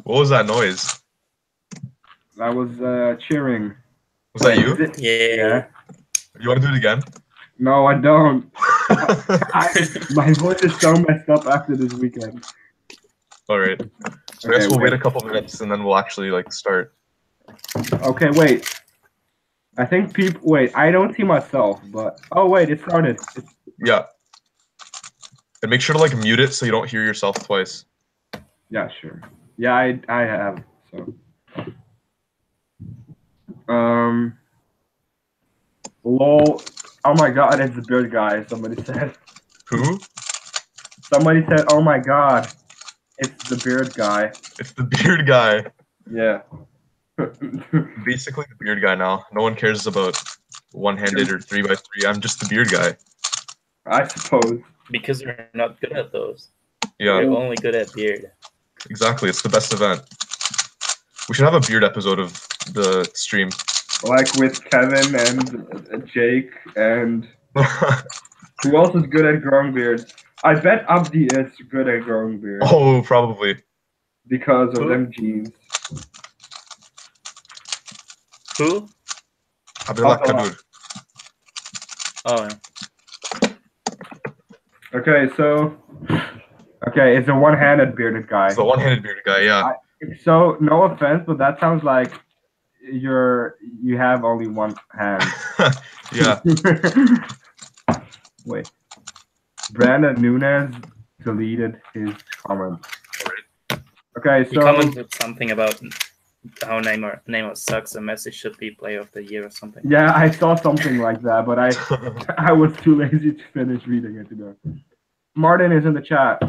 What was that noise? I was cheering. Was that you? Yeah. You want to do it again? No, I don't. My voice is so messed up after this weekend. All right. So I guess we'll wait a couple minutes and then we'll actually like start. Okay, wait. I think people. Wait, I don't see myself, but oh wait, it started. Yeah. And make sure to like mute it so you don't hear yourself twice. Yeah, sure. Yeah, I have. So. Lol. Oh my god, it's the beard guy. Somebody said. Who? Somebody said, "Oh my god, it's the beard guy." It's the beard guy. Yeah. Basically the beard guy now. No one cares about one-handed or 3x3. I'm just the beard guy. I suppose. Because you're not good at those. Yeah. You're only good at beard. Exactly. It's the best event. We should have a beard episode of the stream. Like with Kevin and Jake and who else is good at growing beards? I bet Abdi is good at growing beards. Oh, probably. Because of them genes. Who? Abdullah Kadur. Oh, yeah. Okay, so... Okay, it's a one-handed bearded guy. It's the one-handed bearded guy, yeah. So, no offense, but that sounds like you have only one hand. Yeah. Wait. Brandon Nunez deleted his comment. Okay, so... He commented something about how Neymar sucks and Messi should be player of the year or something. Yeah, I saw something like that, but I was too lazy to finish reading it. Martin is in the chat.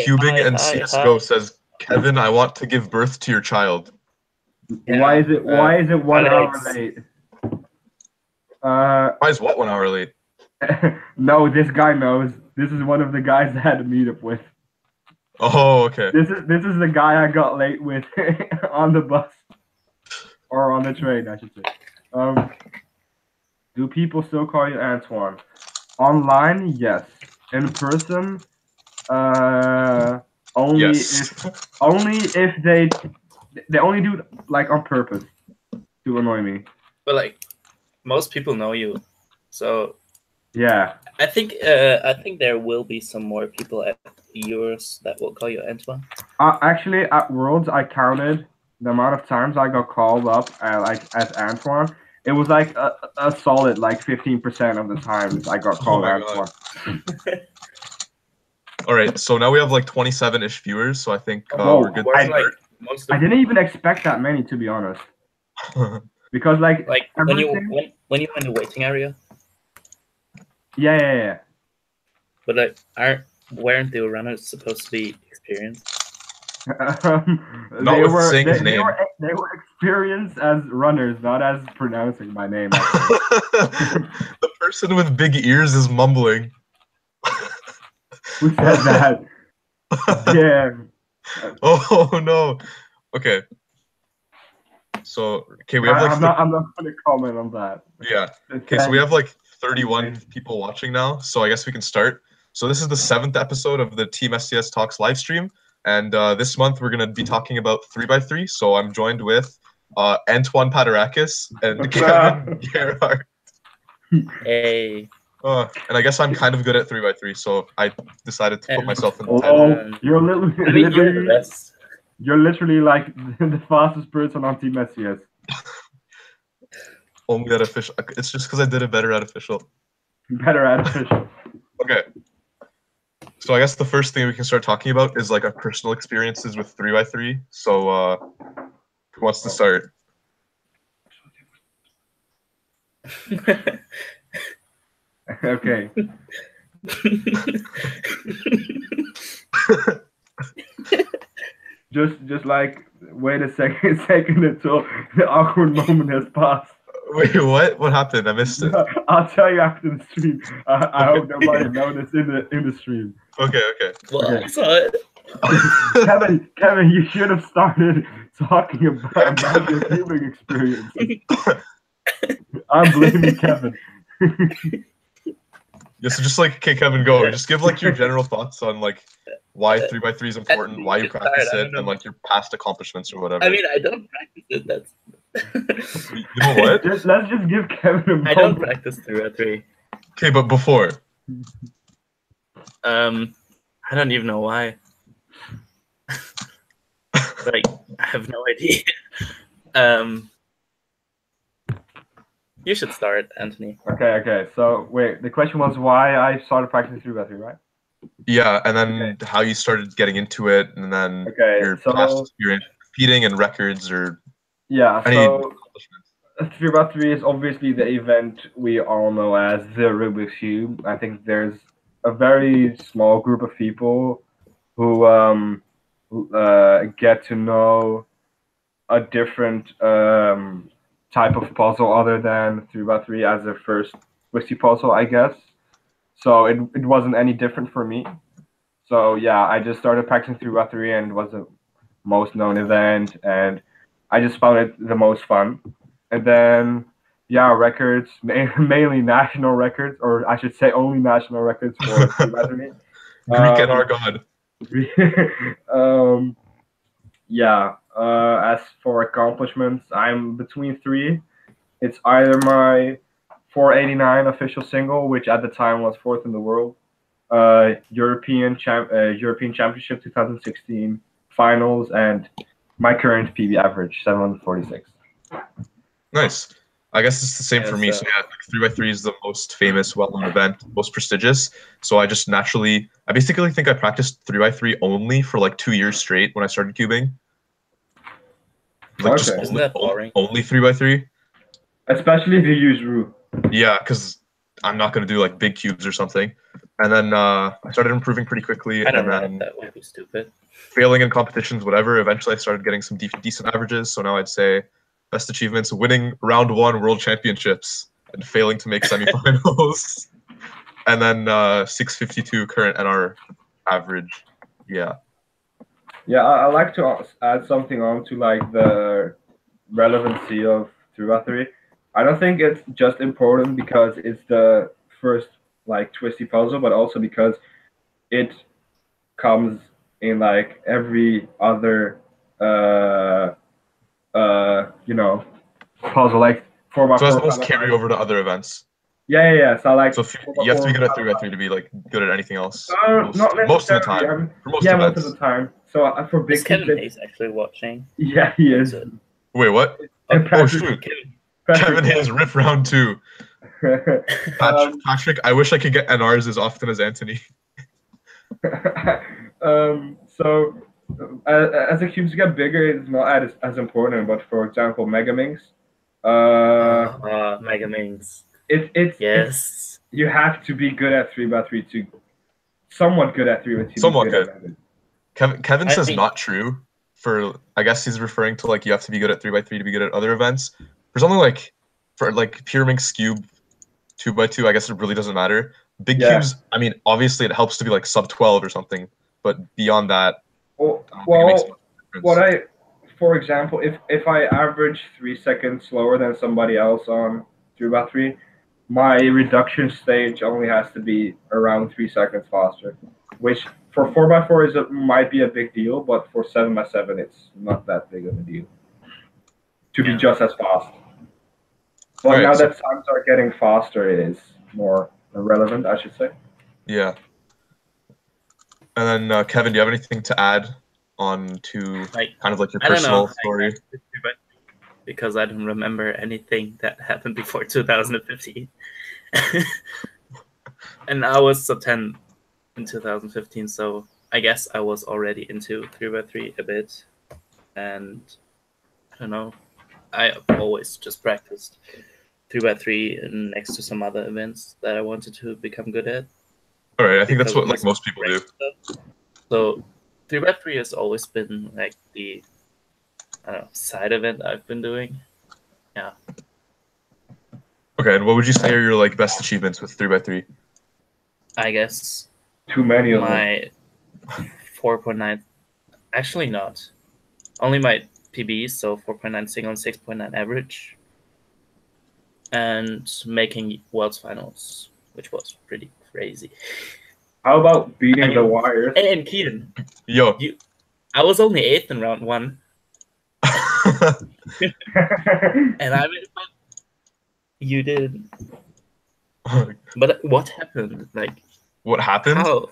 Cubing and CSGO says, Kevin, I want to give birth to your child. Yeah, why is it 1 hour late? Why is what 1 hour late? No, this guy knows. This is one of the guys that had to meet up with. Oh, okay. This is the guy I got late with on the bus. Or on the train, I should say. Do people still call you Antoine? Online, yes. In person, only if they only do it like on purpose to annoy me. But like most people know you, so yeah. I think there will be some more people at yours that will call you Antoine. Actually, at Worlds, I counted the amount of times I got called up as Antoine. It was like a solid like 15% of the times I got called Antoine. All right, so now we have like 27-ish viewers, so I think we're good. I didn't even expect that many, to be honest. Because like when you in the waiting area. Yeah. But like, weren't the runners supposed to be experienced? They were experienced as runners, not as pronouncing my name. The person with big ears is mumbling. Who said that? Damn. Oh no. Okay. So we have like. I'm not gonna comment on that. Yeah. Okay, so we have like 31 people watching now, so I guess we can start. So this is the 7th episode of the Team SCS Talks live stream, and this month we're gonna be talking about 3x3. So I'm joined with Antoine Paterakis and Kevin Gerhardt. Hey. And I guess I'm kind of good at 3x3, so I decided to put myself in the 10. You're literally like the fastest person on Team SCS. Only at official. It's just because I did it better at official. Better at official. Okay. So I guess the first thing we can start talking about is like our personal experiences with 3x3. So who wants to start? Okay. just like wait a second until the awkward moment has passed. Wait, what? What happened? I missed it. I'll tell you after the stream. I hope nobody noticed in the stream. Okay. Well, okay. I saw it. Kevin, you should have started talking about your viewing experience. I'm blaming Kevin. Yeah, so just like, okay, Kevin, go. Just give like your general thoughts on like why 3x3 is important, you why you should practice start, I it, don't know. and like your past accomplishments or whatever. I mean, I don't practice it. That's. You know what? Let's just give Kevin a I don't moment. practice 3x3. Okay, but before. I don't even know why. Like, I have no idea. You should start, Anthony. Okay. So wait, the question was why I started practicing 3x3, right? Yeah, and then how you started getting into it, and then your past experience competing and records or any accomplishments. 3x3 is obviously the event we all know as the Rubik's Cube. I think there's a very small group of people who get to know a different type of puzzle other than 3x3 as their first twisty puzzle, I guess. So it wasn't any different for me. So yeah, I just started practicing 3x3 and it was the most known event, and I just found it the most fun. And then yeah, records, mainly national records, or I should say only national records for 3x3. Greek and our god. Yeah. As for accomplishments, I'm between three. It's either my 489 official single, which at the time was fourth in the world, European Championship 2016 finals, and my current PB average 746. Nice. I guess it's the same for me. So yeah, like 3x3 is the most famous, well-known event, most prestigious. So I basically think I practiced 3x3 only for like 2 years straight when I started cubing. Like just Isn't that boring? only 3x3. Especially if you use Rue. Yeah, because I'm not gonna do like big cubes or something. And then I started improving pretty quickly. I don't know. Then That would be stupid. Failing in competitions, whatever. Eventually, I started getting some decent averages. So now I'd say best achievements: winning round 1 world championships and failing to make semifinals. And then 652 current NR average. Yeah. Yeah, I like to add something on to like the relevancy of 3x3. I don't think it's just important because it's the first like twisty puzzle, but also because it comes in like every other puzzle, like 4x4. So that's the most carry over to other events. Yeah. So like, so you have to be good at 3x3 to be like good at anything else. Most of the time. Most of the time. So for big is Kevin Hayes actually watching? Yeah, he is. Wait, what? Oh shoot! Kevin Hayes rip round 2. Patrick, I wish I could get NRs as often as Anthony. So as the cubes get bigger, it's not as important. But for example, Megaminx. Megaminx. It's you have to be good at 3x3 to somewhat good at 3x3. Somewhat good. Kevin says not true. I guess he's referring to like you have to be good at 3x3 to be good at other events. There's only like for like pure Minx cube 2x2. I guess it really doesn't matter. Big cubes. I mean, obviously it helps to be like sub 12 or something, but beyond that, for example, if I average 3 seconds slower than somebody else on 3x3, my reduction stage only has to be around 3 seconds faster, which for 4x4 might be a big deal, but for 7x7 it's not that big of a deal to be just as fast. But now that times are getting faster, it is more relevant, I should say. Yeah. And then Kevin, do you have anything to add on to kind of like your personal story? Because I don't remember anything that happened before 2015. And I was sub 10 in 2015, so I guess I was already into 3x3 a bit. And I don't know, I always just practiced 3x3 next to some other events that I wanted to become good at. All right, I think that's what like most people do. So 3x3 has always been like the side event I've been doing. Yeah. Okay, and what would you say are your like best achievements with 3x3? I guess too many of my 4.9. Actually, not. Only my PBs, so 4.9 single and 6.9 average, and making Worlds Finals, which was pretty crazy. How about beating I mean- the wires? Hey, and Kian, Yo. I was only 8th in round 1, and I mean, you did. But what happened? Like, What happened? how?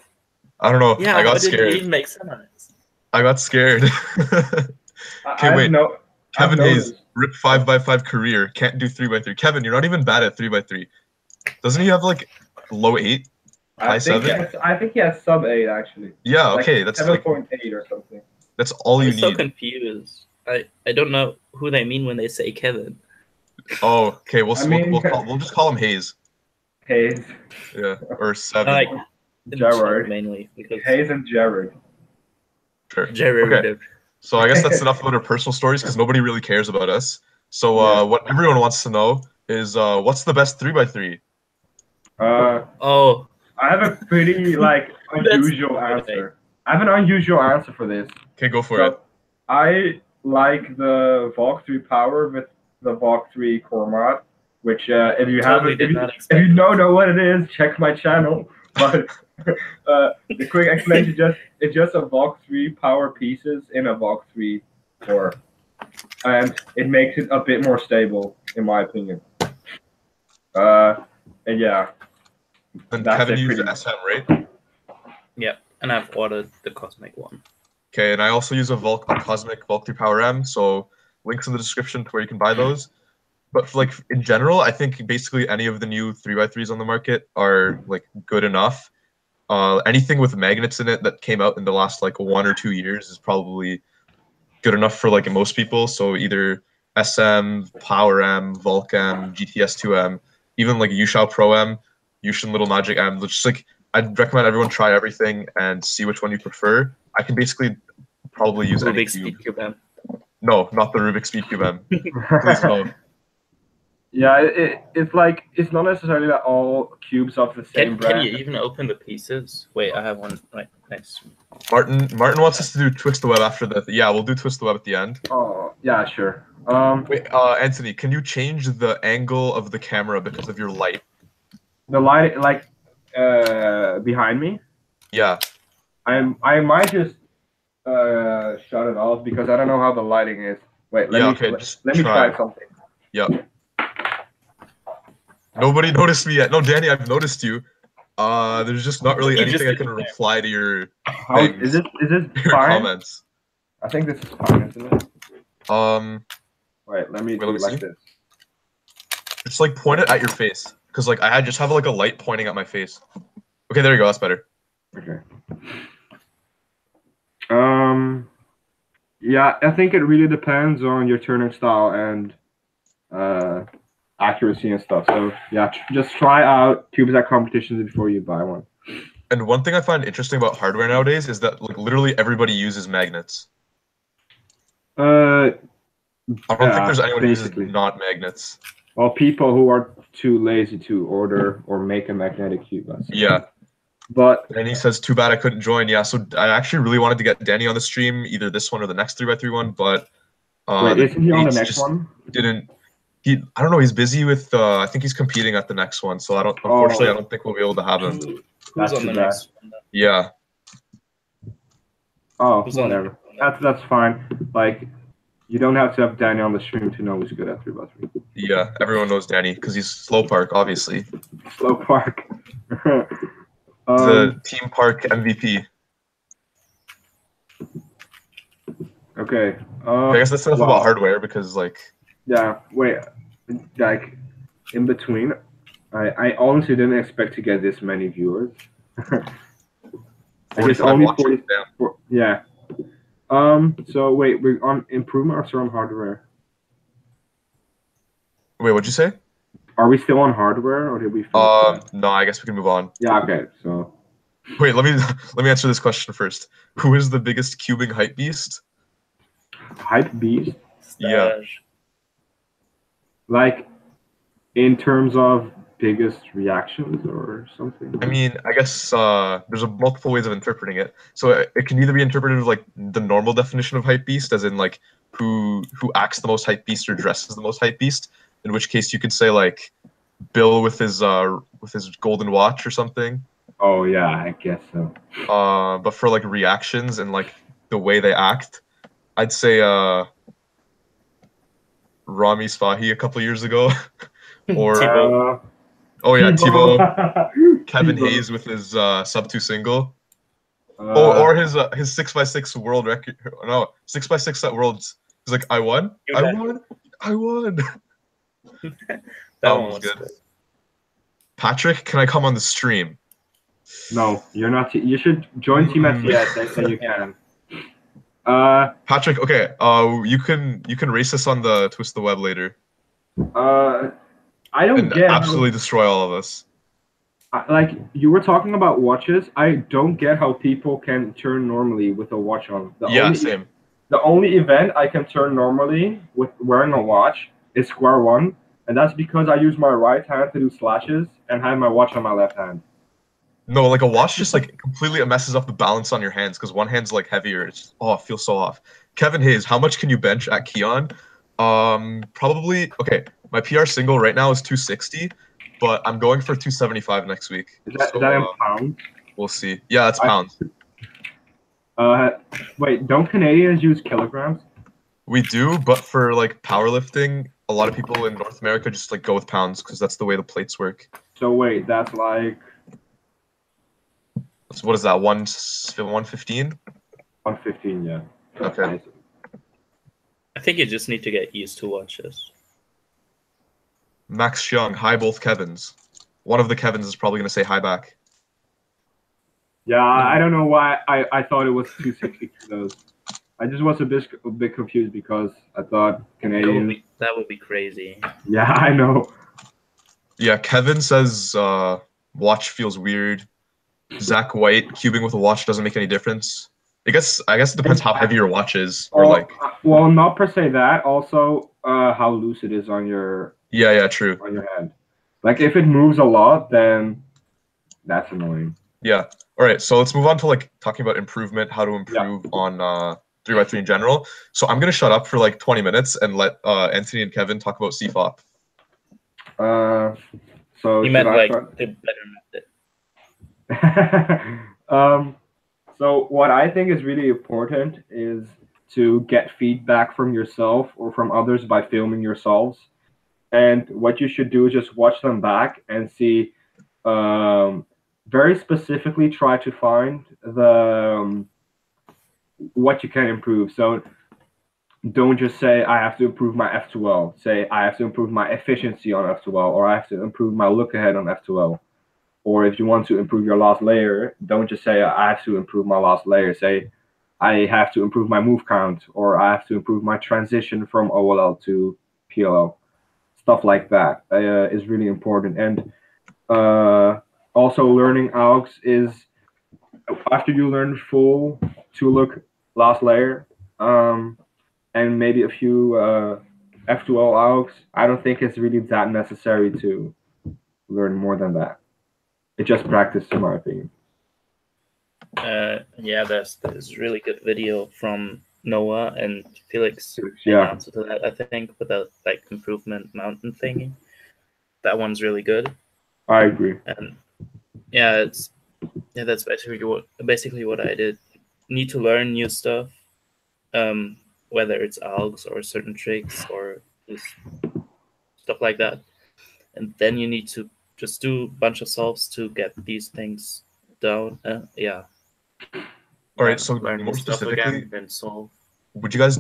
I don't know. Yeah, I how got did you scared. even make semis? I got scared. Okay, wait. I've Kevin Hayes, noticed. rip 5x5 career, can't do 3x3. Kevin, you're not even bad at 3x3. Doesn't he have like low 8? High 7? I think he has sub 8 actually. Yeah, Like okay, that's like 7.8 or something. that's all you I'm so need. confused. I don't know who they mean when they say Kevin. Oh, okay. We'll I mean- we'll just call him Hayes. Hayes, Yeah, or 7. Like Jared. mainly because Hayes and Jared. Sure. Jared. Okay. So I guess that's enough about our personal stories because nobody really cares about us. So Yeah. what everyone wants to know is what's the best 3x3? Oh, I have a pretty like unusual That's- answer. I have an unusual answer for this. Okay, go for it. So I like the Valk 3 Power with the Valk 3 core mod, which if you Totally haven't, did not if expect you don't know what it is, check my channel. But the quick explanation it's just a Valk 3 power pieces in a Valk 3 core, and it makes it a bit more stable, in my opinion. And yeah. And That's Kevin it, used pretty much. SM, right? yeah, and I've ordered the Cosmic one. Okay, and I also use a Cosmic Valk 3 Power M, so links in the description to where you can buy those. But for, like in general, I think basically any of the new 3x3s on the market are like good enough. Anything with magnets in it that came out in the last like 1 or 2 years is probably good enough for like most people. So either SM, Power M, Volk M, GTS 2M, even like Yushao Pro M, Yushin Little Magic M. Just like I'd recommend everyone try everything and see which one you prefer. I can basically probably use any Rubik's cube. SpeedCube M. No, not the Rubik's SpeedCube M. Please no. Yeah, it's like it's not necessarily that all cubes of the same Can brand. you even open the pieces? Wait, I have one right next. Martin wants us to do Twist the Web after the. Yeah, we'll do Twist the Web at the end. Oh yeah, sure. Wait, Anthony, can you change the angle of the camera because of your light? The light like behind me. Yeah. I might just shut it off because I don't know how the lighting is. Wait, let me try something. Yep. Nobody noticed me yet. No, Danny, I've noticed you. There's just not really You anything just I can did it there. reply to your How is this your fine? comments. I think this is fine, isn't it? Wait, let me Wait, do let me it like see. this. Just like point it at your face, because like I just have like a light pointing at my face. Okay, there you go. That's better. Okay. Yeah, I think it really depends on your turning style and accuracy and stuff. So yeah, just try out cubes at competitions before you buy one. And one thing I find interesting about hardware nowadays is that like literally everybody uses magnets. Uh, I don't think there's anyone who uses basically. not magnets. Well, people who are too lazy to order or make a magnetic cube. That's it. Yeah. But Danny says, "Too bad I couldn't join." Yeah, so I actually really wanted to get Danny on the stream, either this one or the next 3x3 one, but wait, isn't he on the dates next just one? didn't. I don't know. He's busy with. I think he's competing at the next one, so I don't. Unfortunately, I don't think we'll be able to have him. Who's That's on too the bad. next one? Then? Yeah. Oh, Who's on whatever. the- That's fine. Like, you don't have to have Danny on the stream to know who's good at 3x3. Yeah, everyone knows Danny because he's Slow Park, obviously. Slow Park. The Team Park MVP. Okay. I guess that's enough wow. about hardware because, like, Yeah. Wait. Like, in between, I honestly didn't expect to get this many viewers. I guess 45 only watchers, 40. Yeah. So wait, we're on improvement or on hardware? Wait, what'd you say? Are we still on hardware or did we finish that? No, I guess we can move on. Yeah. Okay. So. Wait, let me answer this question first. Who is the biggest cubing hype beast? Hype beast. Yeah. Stash. Like, in terms of biggest reactions or something. I mean, I guess there's multiple ways of interpreting it. So it can either be interpreted as like the normal definition of hype beast, as in like who acts the most hype beast or dresses the most hype beast. In which case you could say like Bill with his golden watch or something, Oh yeah, I guess so. But for like reactions and like the way they act, I'd say Rami Spahi a couple years ago, or Thibaut. oh yeah, Thibaut, Kevin Thibaut. Hayes with his sub 2 single. Uh, Or his 6x6 world record. No, 6x6 at Worlds. He's like, I won. I won. That one was was good. good. Patrick, can I come on the stream? no, you're not. You should join Team SCS, then you can. Patrick, okay. You can race us on the Twist the Web later I don't and get absolutely destroy all of us. like you were talking about watches. I don't get how people can turn normally with a watch on. Same. The only event I can turn normally with wearing a watch is square one, and that's because I use my right hand to do slashes and have my watch on my left hand. No, like a watch just like completely messes up the balance on your hands because one hand's like heavier. It's just, it feels so off. Kevin Hayes, how much can you bench at Kian? Probably okay. My PR single right now is 260, but I'm going for 275 next week. Is that in pounds? We'll see. Yeah, it's pounds. Wait, don't Canadians use kilograms? We do, but for like powerlifting, a lot of people in North America just like go with pounds because that's the way the plates work. So wait, that's like. So what is that? 115? 115, yeah. Okay. I think you just need to get used to watches. Max Young, hi both Kevins. One of the Kevins is probably gonna say hi back. Yeah, I don't know why I thought it was 260 kilos. I just was a bit confused because I thought Canadian. That would be crazy. Yeah, I know. Yeah, Kevin says watch feels weird. Zach White, cubing with a watch doesn't make any difference. I guess it depends how heavy your watch is, or like. Well, not per se that. Also, how loose it is on your. Yeah, true. On your hand, like if it moves a lot, then that's annoying. Yeah. All right. So let's move on to like talking about improvement, how to improve on 3x3 in general. So I'm gonna shut up for like 20 minutes and let Anthony and Kevin talk about CFOP. So you meant like the better method. So what I think is really important is to get feedback from yourself or from others by filming yourselves. And what you should do is just watch them back and see, very specifically try to find the what you can improve. So don't just say I have to improve my F2L. Say I have to improve my efficiency on F2L, or I have to improve my look ahead on F2L. Or if you want to improve your last layer, don't just say I have to improve my last layer. Say I have to improve my move count, or I have to improve my transition from OLL to PLL. Stuff like that is really important. And also learning AUX is after you learn full to look last layer, and maybe a few F2L AUX, I don't think it's really that necessary to learn more than that. It's just practice, in my opinion. Yeah, there's really good video from Noah and Felix. Yeah. To that, I think, with that like improvement mountain thingy. That one's really good. I agree. And yeah, that's basically what I did. Need to learn new stuff, whether it's AUX or certain tricks or just stuff like that. And then you need to just do a bunch of solves to get these things down. Yeah. All right. So learn more stuff specifically, again and solve. Would you guys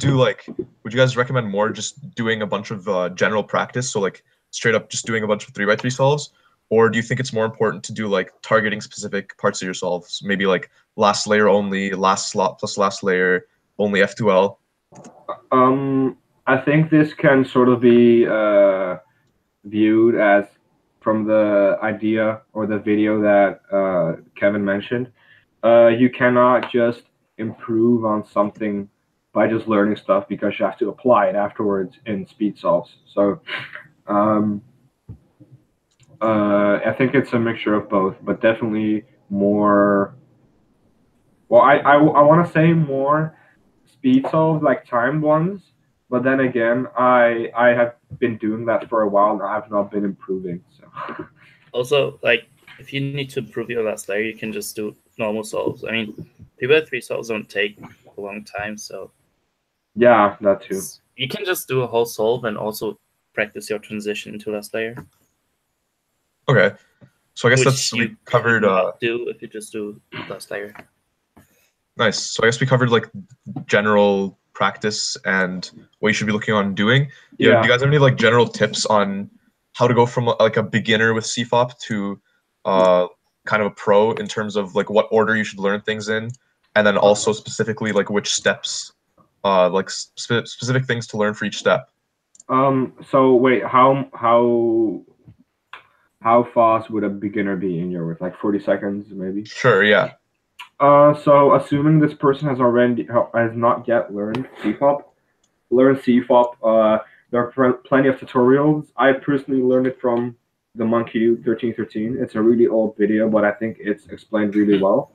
recommend more just doing a bunch of general practice? So like straight up just doing a bunch of 3x3 solves? Or do you think it's more important to do like targeting specific parts of your solves? Maybe like last layer only, last slot plus last layer, only F2L? I think this can sort of be viewed as from the idea or the video that Kevin mentioned. You cannot just improve on something by just learning stuff, because you have to apply it afterwards in speed solves. So I think it's a mixture of both, but definitely more. Well, I want to say more speed solves, like timed ones, but then again, I have been doing that for a while and I've not been improving. So also, like if you need to improve your last layer, you can just do normal solves. I mean, 3x3 solves don't take a long time, so Yeah, that too. you can just do a whole solve and also practice your transition into last layer. Okay, so I guess Which we you covered. could not do if you just do last layer. Nice. So I guess we covered like general practice and what you should be looking on doing. Do you guys have any like general tips on how to go from like a beginner with CFOP to kind of a pro in terms of like what order you should learn things in, and then also specifically like which steps, like specific things to learn for each step? So wait, how fast would a beginner be in your work? Like 40 seconds, maybe? Sure. Yeah. So assuming this person has not yet learned CFOP, there are plenty of tutorials. I personally learned it from the Monkey 1313. It's a really old video, but I think it's explained really well.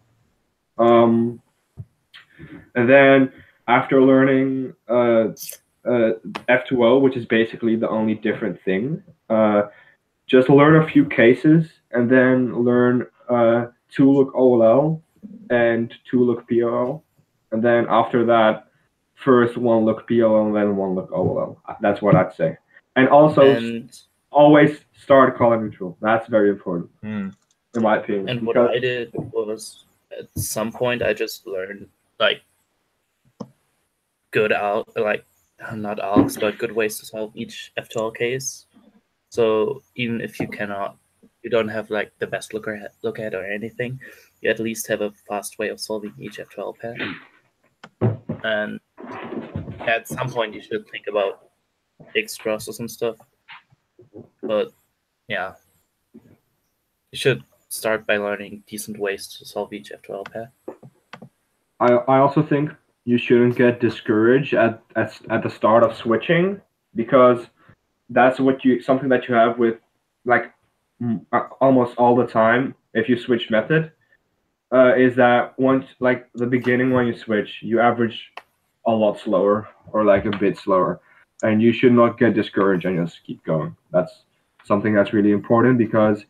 And then after learning F2O, which is basically the only different thing, just learn a few cases and then learn 2-look OLL and 2-look POL. And then after that, first 1-look POL and then 1-look OLL. That's what I'd say. And also always start color neutral. That's very important, in my opinion. And what I did was at some point I just learned like good not algs, but good ways to solve each F2L case. So even if you don't have like the best look ahead or anything, you at least have a fast way of solving each F12 pair. And at some point you should think about extras or some stuff. But yeah, you should start by learning decent ways to solve each F12 pair. I also think you shouldn't get discouraged at the start of switching, because that's something that you have with like almost all the time if you switch method, is that once like the beginning when you switch, you average a lot slower or like a bit slower, and you should not get discouraged and just keep going. That's something that's really important, because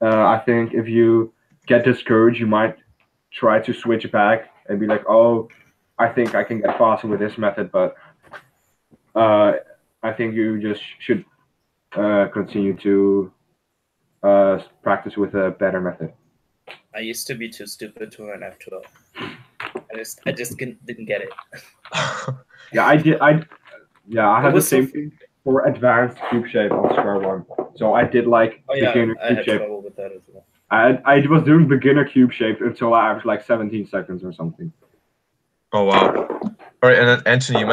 I think if you get discouraged, you might try to switch back and be like, oh, I think I can get faster with this method, but I think you just should continue to practice with a better method. I used to be too stupid to learn F12. I just didn't get it. Yeah, I did. I had the same thing for advanced cube shape on Square One. So I did like beginner cube shape. I had trouble with that as well. I was doing beginner cube shape until I averaged like 17 seconds or something. Oh wow! All right, and then Anthony,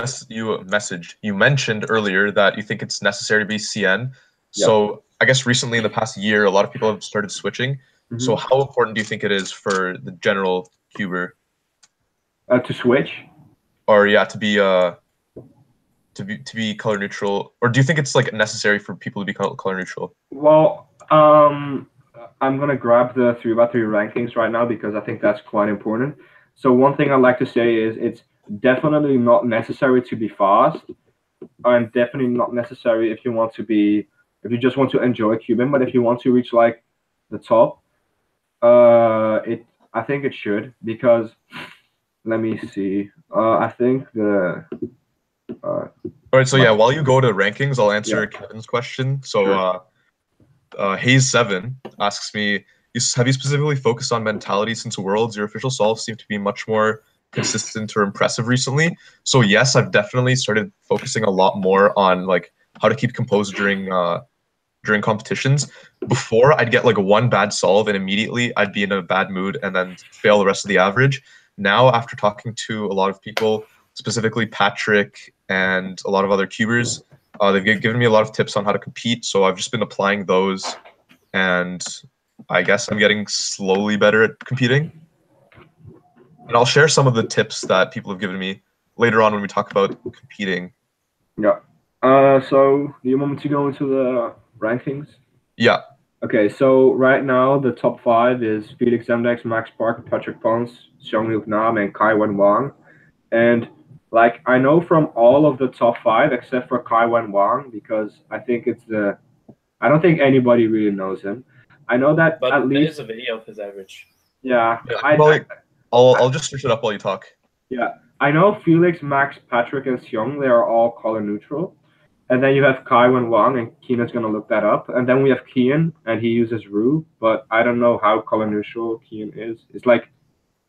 you mentioned earlier that you think it's necessary to be CN. So I guess recently in the past year, a lot of people have started switching. Mm-hmm. So how important do you think it is for the general cuber to switch? Or to be color neutral, or do you think it's like necessary for people to be color neutral? Well, I'm gonna grab the 3x3 rankings right now because I think that's quite important. So one thing I'd like to say is it's definitely not necessary to be fast, and definitely not necessary if you just want to enjoy cubing. But if you want to reach like the top, I think it should, because let me see. I think the. All right. So yeah, while you go to rankings, I'll answer Kevin's question. So Hayes7 asks me, have you specifically focused on mentality since Worlds? Your official solves seem to be much more consistent or impressive recently. So yes, I've definitely started focusing a lot more on like how to keep composed during competitions. Before, I'd get like one bad solve and immediately I'd be in a bad mood and then fail the rest of the average. Now, after talking to a lot of people, specifically Patrick and a lot of other cubers, they've given me a lot of tips on how to compete. So I've just been applying those, and I guess I'm getting slowly better at competing. And I'll share some of the tips that people have given me later on when we talk about competing. Yeah. So do you want me to go into the rankings? Yeah. Okay, so right now the top 5 is Felix Zemdex, Max Park, Patrick Pons, Xionghyuk Nam, and Kai Wen Wang. And like I know from all of the top 5 except for Kai Wen Wang, because I think I don't think anybody really knows him. I know that But at least. there's a video of his average. Yeah. Yeah, I'll just search it up while you talk. Yeah. I know Felix, Max, Patrick, and Xiong, they are all color neutral. And then you have Kai Wen Wang, and Kian's going to look that up. And then we have Kian, and he uses Ru, but I don't know how color neutral Kian is. It's like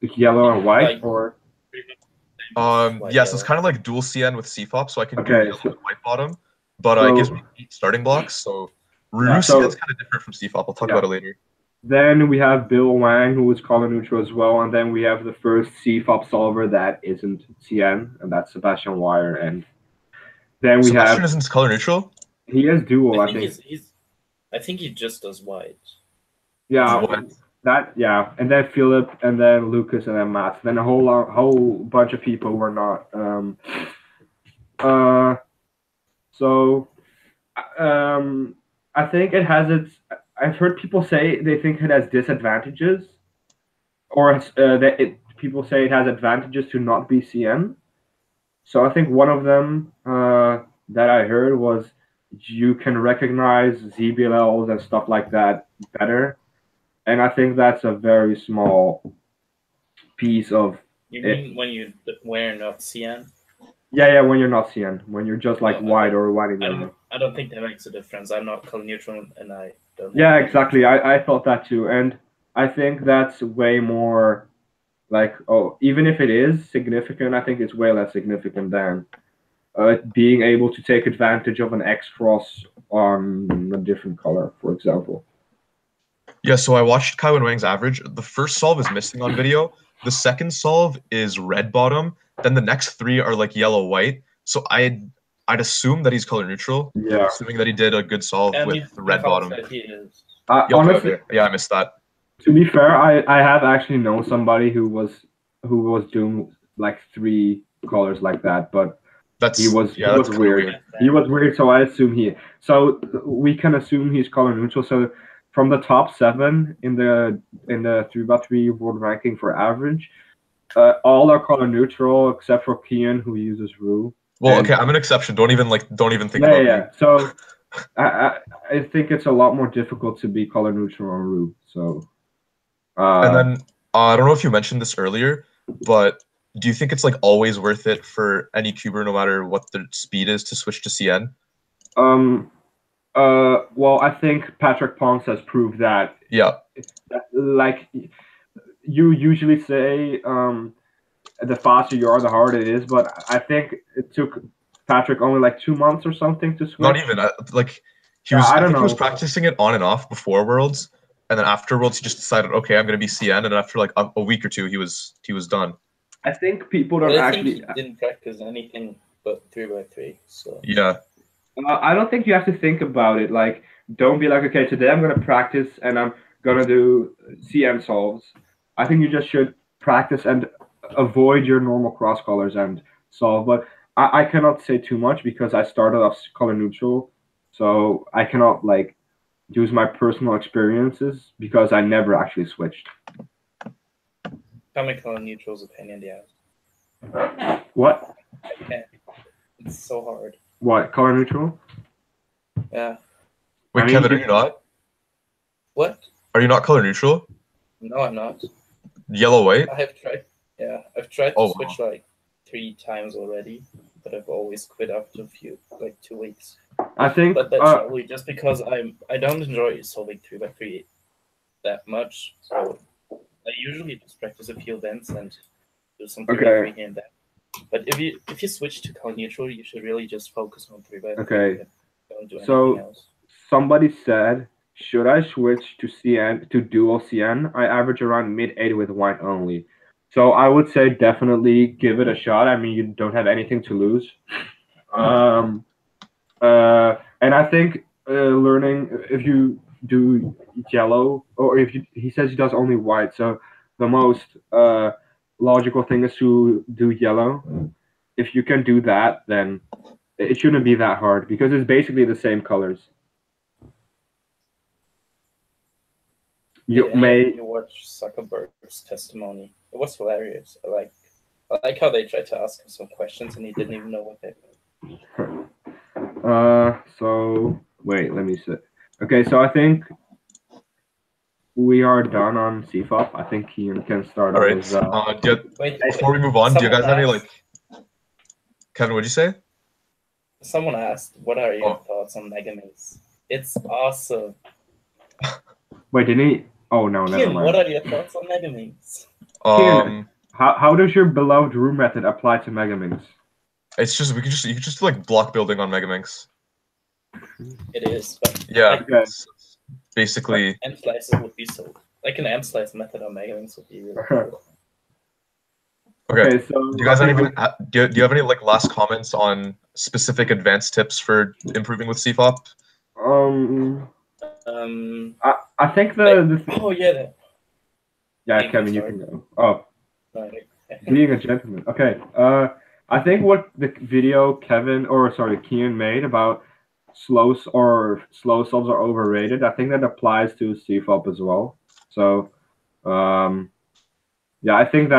yellow and white, Like- or? Yes, it's kind of like dual CN with CFOP, so I can do Okay, yellow so- and white bottom, but so- it gives me 8 starting blocks, so Ru Yeah, so- CN is kind of different from CFOP. I'll talk Yeah. about it later. Then we have Bill Wang, who is color neutral as well. And then we have the first CFOP solver that isn't CN, and that's Sebastian Wire. And then we Sebastian have. isn't color neutral? He is dual, I I think think. I think he just does white. Yeah, What? yeah, and then Philip, and then Lucas, and then Matt. Then a whole bunch of people were not. So, I think it has its. I've heard people say they think it has disadvantages, or people say it has advantages to not be CN. So I think one of them that I heard was you can recognize ZBLLs and stuff like that better. And I think that's a very small piece of You it. mean when you're not CN? Yeah, when you're not CN, when you're just like No, white or white in general. I don't think that makes a difference. I'm not color neutral, and I don't. Yeah, exactly. I thought that too, and I think that's way more like, oh, even if it is significant, I think it's way less significant than being able to take advantage of an X cross on a different color, for example. Yeah, so I watched Kai Wen Wang's average. The first solve is missing on video. The second solve is red bottom. Then the next 3 are like yellow white. So I'd assume that he's color neutral. Yeah. Assuming that he did a good solve And with red bottom. He is. Yeah, Honestly, okay. Yeah, I missed that. to be fair, I have actually known somebody who was doing like 3 colors like that, but he was weird. He was weird, so I assume so we can assume he's color neutral. So from the top 7 in the 3x3 world ranking for average, all are color neutral except for Kian, who uses Ru. Well, okay, I'm an exception. Don't even think about me. Yeah. So I think it's a lot more difficult to be color neutral on Ru. So and then I don't know if you mentioned this earlier, but do you think it's like always worth it for any cuber, no matter what the speed is, to switch to CN? Well, I think Patrick Ponce has proved that. Yeah. Like, you usually say, the faster you are, the harder it is. But I think it took Patrick only like 2 months or something to switch. Not even. Like, he was. I think he was practicing it on and off before Worlds, and then after Worlds, he just decided, okay, I'm gonna be CN, and then after like a week or 2, he was done. I think people don't actually. Think he didn't practice anything but 3x3. So yeah. I don't think you have to think about it. Like, don't be like, okay, today I'm gonna practice and I'm gonna do CN solves. I think you just should practice and avoid your normal cross colors and solve. But I cannot say too much because I started off color neutral, so I cannot like use my personal experiences because I never actually switched. Tell me color neutral's opinion, yeah. What? It's so hard. What, color neutral? Yeah. Wait, Kevin, are you not? What? Are you not color neutral? No, I'm not. Yellow white? I have tried. Yeah, I've tried to switch like 3 times already, but I've always quit after 2 weeks. I think. But that's probably just because I don't enjoy solving 3x3 that much. So I usually just practice a few events and do some 3x3 here and there. But if you switch to color neutral, you should really just focus on 3x3. Okay. Don't do anything else. Somebody said, should I switch to CN to dual CN? I average around mid-8 with white only. So I would say definitely give it a shot. I mean, you don't have anything to lose. And I think learning if you do yellow, or he says he does only white. So the most logical thing is to do yellow. If you can do that, then it shouldn't be that hard because it's basically the same colors. You watch Zuckerberg's testimony. It was hilarious. I like how they tried to ask him some questions and he didn't even know what they were. So wait, let me see. Okay, so I think we are done on CFOP. I think Kian can start All on right. his. Wait, Before we move on, do you guys have any someone Kevin? What'd you say? Someone asked, "What are your Oh. thoughts on Megamix?" It's awesome. Wait, didn't he? Oh no, never Kian, what mind. are your thoughts on Megamix? Kian, how does your beloved room method apply to Megaminx? It's just you could just do like block building on Megaminx. It is, but Yeah. like, Okay. Basically. M slices would be so like an M slice method on Megaminx would be really cool. Okay. So Do you guys do you have any like last comments on specific advanced tips for improving with CFOP? I think oh yeah. Yeah, Kevin, you can go. Oh, being a gentleman. Okay. I think what the video Kian made about slow solves are overrated. I think that applies to CFOP as well. So, yeah, I think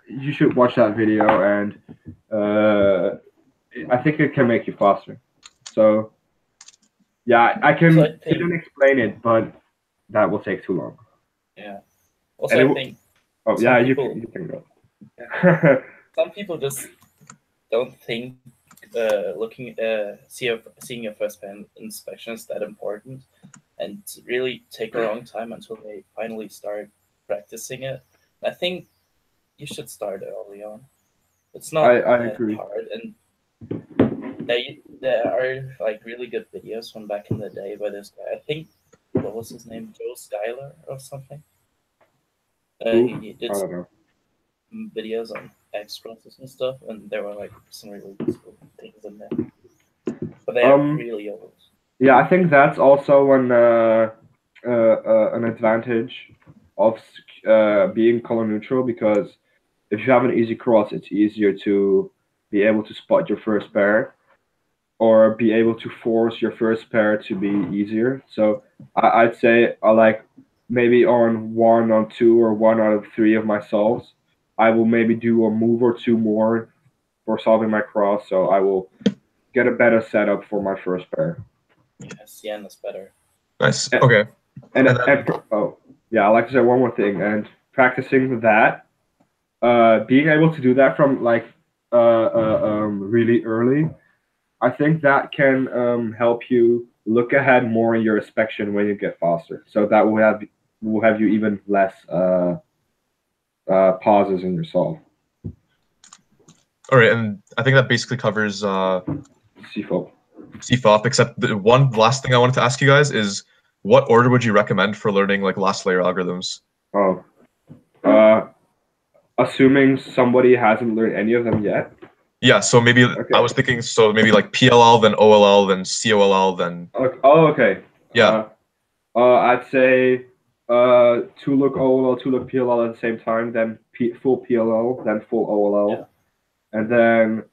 you should watch that video, and I think it can make you faster. So, yeah, I can explain it, but that will take too long. Yeah. Also, I think. Oh yeah, you can go. Some people just don't think seeing your first pair inspection is that important, and really take a long time until they finally start practicing it. I think you should start early on. It's not that hard, and there are like really good videos from back in the day by this guy. I think what was his name, Joe Schuyler or something. He did videos on X process and stuff, and there were like some really useful things in there. But they are really old. Yeah, I think that's also an advantage of being color neutral, because if you have an easy cross, it's easier to be able to spot your first pair, or be able to force your first pair to be easier. So I'd say maybe on 1 on 2 or 1 out of 3 of my solves, I will maybe do a move or 2 more for solving my cross, so I will get a better setup for my first pair. Yes, yeah, that's better. Nice. Okay. And yeah, I like to say one more thing. And practicing that, being able to do that from really early, I think that can help you look ahead more in your inspection when you get faster. So that will have you even less pauses in your solve. All right, and I think that basically covers CFOP. CFOP, except the one last thing I wanted to ask you guys is, what order would you recommend for learning like last layer algorithms? Assuming somebody hasn't learned any of them yet. Yeah, so maybe I was thinking, so maybe like PLL, then OLL, then COLL, then. Okay. Yeah. I'd say 2 look OLL, 2 look PLL at the same time, then full PLL, then full OLL, and then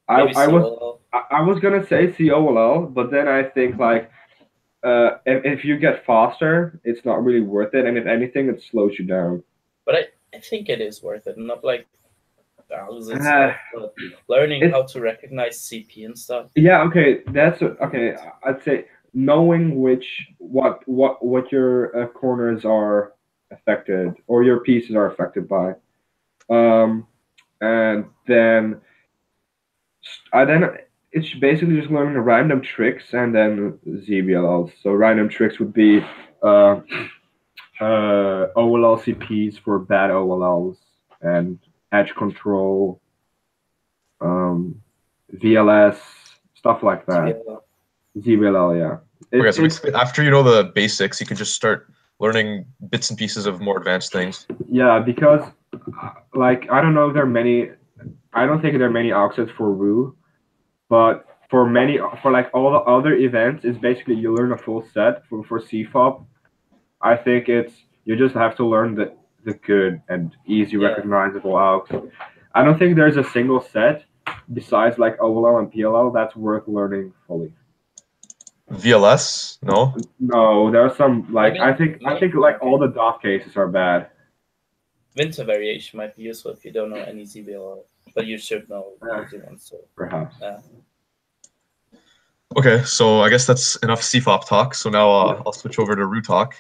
I was gonna say COLL, but then I think like if you get faster, it's not really worth it, and if anything, it slows you down. But I think it is worth it, not like thousands of learning how to recognize CP and stuff. Yeah, okay, I'd say knowing what your corners are affected, or your pieces are affected by, and then it's basically just learning random tricks and then ZBLLs. So random tricks would be OLL CPs for bad OLLs, and edge control, VLS, stuff like that. ZBLL, yeah. Okay, so basically after you know the basics, you can just start learning bits and pieces of more advanced things. Yeah, because like I don't think there are many offsets for Ru, but for like all the other events, it's basically you learn a full set for CFOP. I think you just have to learn the good and easy recognizable AUX. I don't think there's a single set besides like OLL and PLL that's worth learning fully. VLS? No. No, there are some I think like all the DOF cases are bad. Winter variation might be useful if you don't know any ZBL, but you should know easy ones. So perhaps. Okay, so I guess that's enough CFOP talk. So now I'll switch over to Ru talk.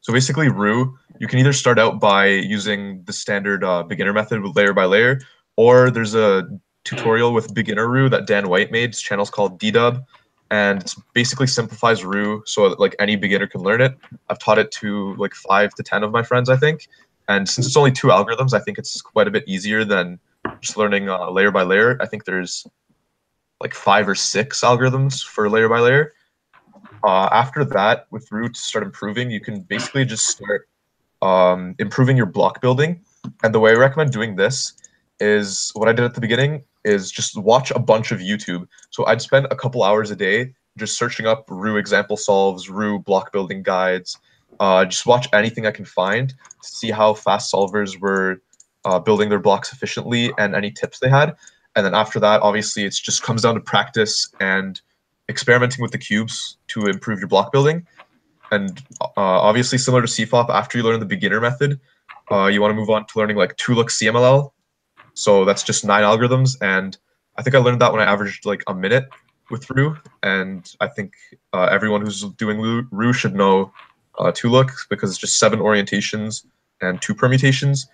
So basically, Roux, you can either start out by using the standard beginner method with layer by layer, or there's a tutorial with beginner Roux that Dan White made. His channel's called DDub, and it basically simplifies Roux so that like any beginner can learn it. I've taught it to like 5 to 10 of my friends, I think. And since it's only 2 algorithms, I think it's quite a bit easier than just learning layer by layer. I think there's like 5 or 6 algorithms for layer by layer. After that, with Roux to start improving, you can basically just start improving your block building. And the way I recommend doing this is what I did at the beginning is just watch a bunch of YouTube. So I'd spend a couple hours a day just searching up Roux example solves, Roux block building guides. Just watch anything I can find to see how fast solvers were building their blocks efficiently and any tips they had. And then after that, obviously, it just comes down to practice and experimenting with the cubes to improve your block building. And obviously, similar to CFOP, after you learn the beginner method, you want to move on to learning like 2-look CMLL. So that's just 9 algorithms. And I think I learned that when I averaged like a minute with Roux. And I think everyone who's doing Roux should know 2-look because it's just 7 orientations and 2 permutations.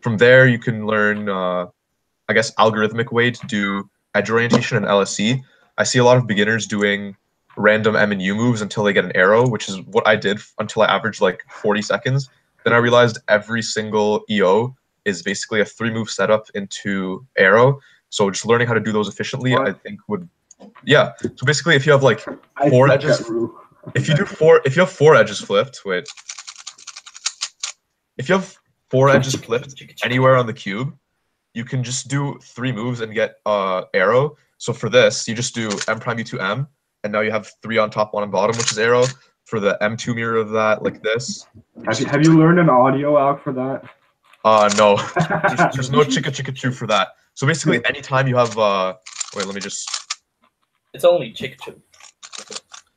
From there, you can learn, I guess, algorithmic way to do edge orientation and LSE. I see a lot of beginners doing random M and U moves until they get an arrow, which is what I did until I averaged like 40 seconds. Then I realized every single EO is basically a 3-move setup into arrow. So just learning how to do those efficiently, I think would, yeah. So basically, if you have like 4 edges, if you have 4 edges flipped, wait, if you have 4 edges flipped anywhere on the cube, you can just do 3 moves and get arrow. So for this, you just do M prime U2 M, and now you have 3 on top, 1 on bottom, which is arrow. For the M2 mirror of that, like this. Have you learned an audio alg for that? No. There's no chicka chicka choo for that. So basically, anytime you have wait, let me just. It's only chicka choo.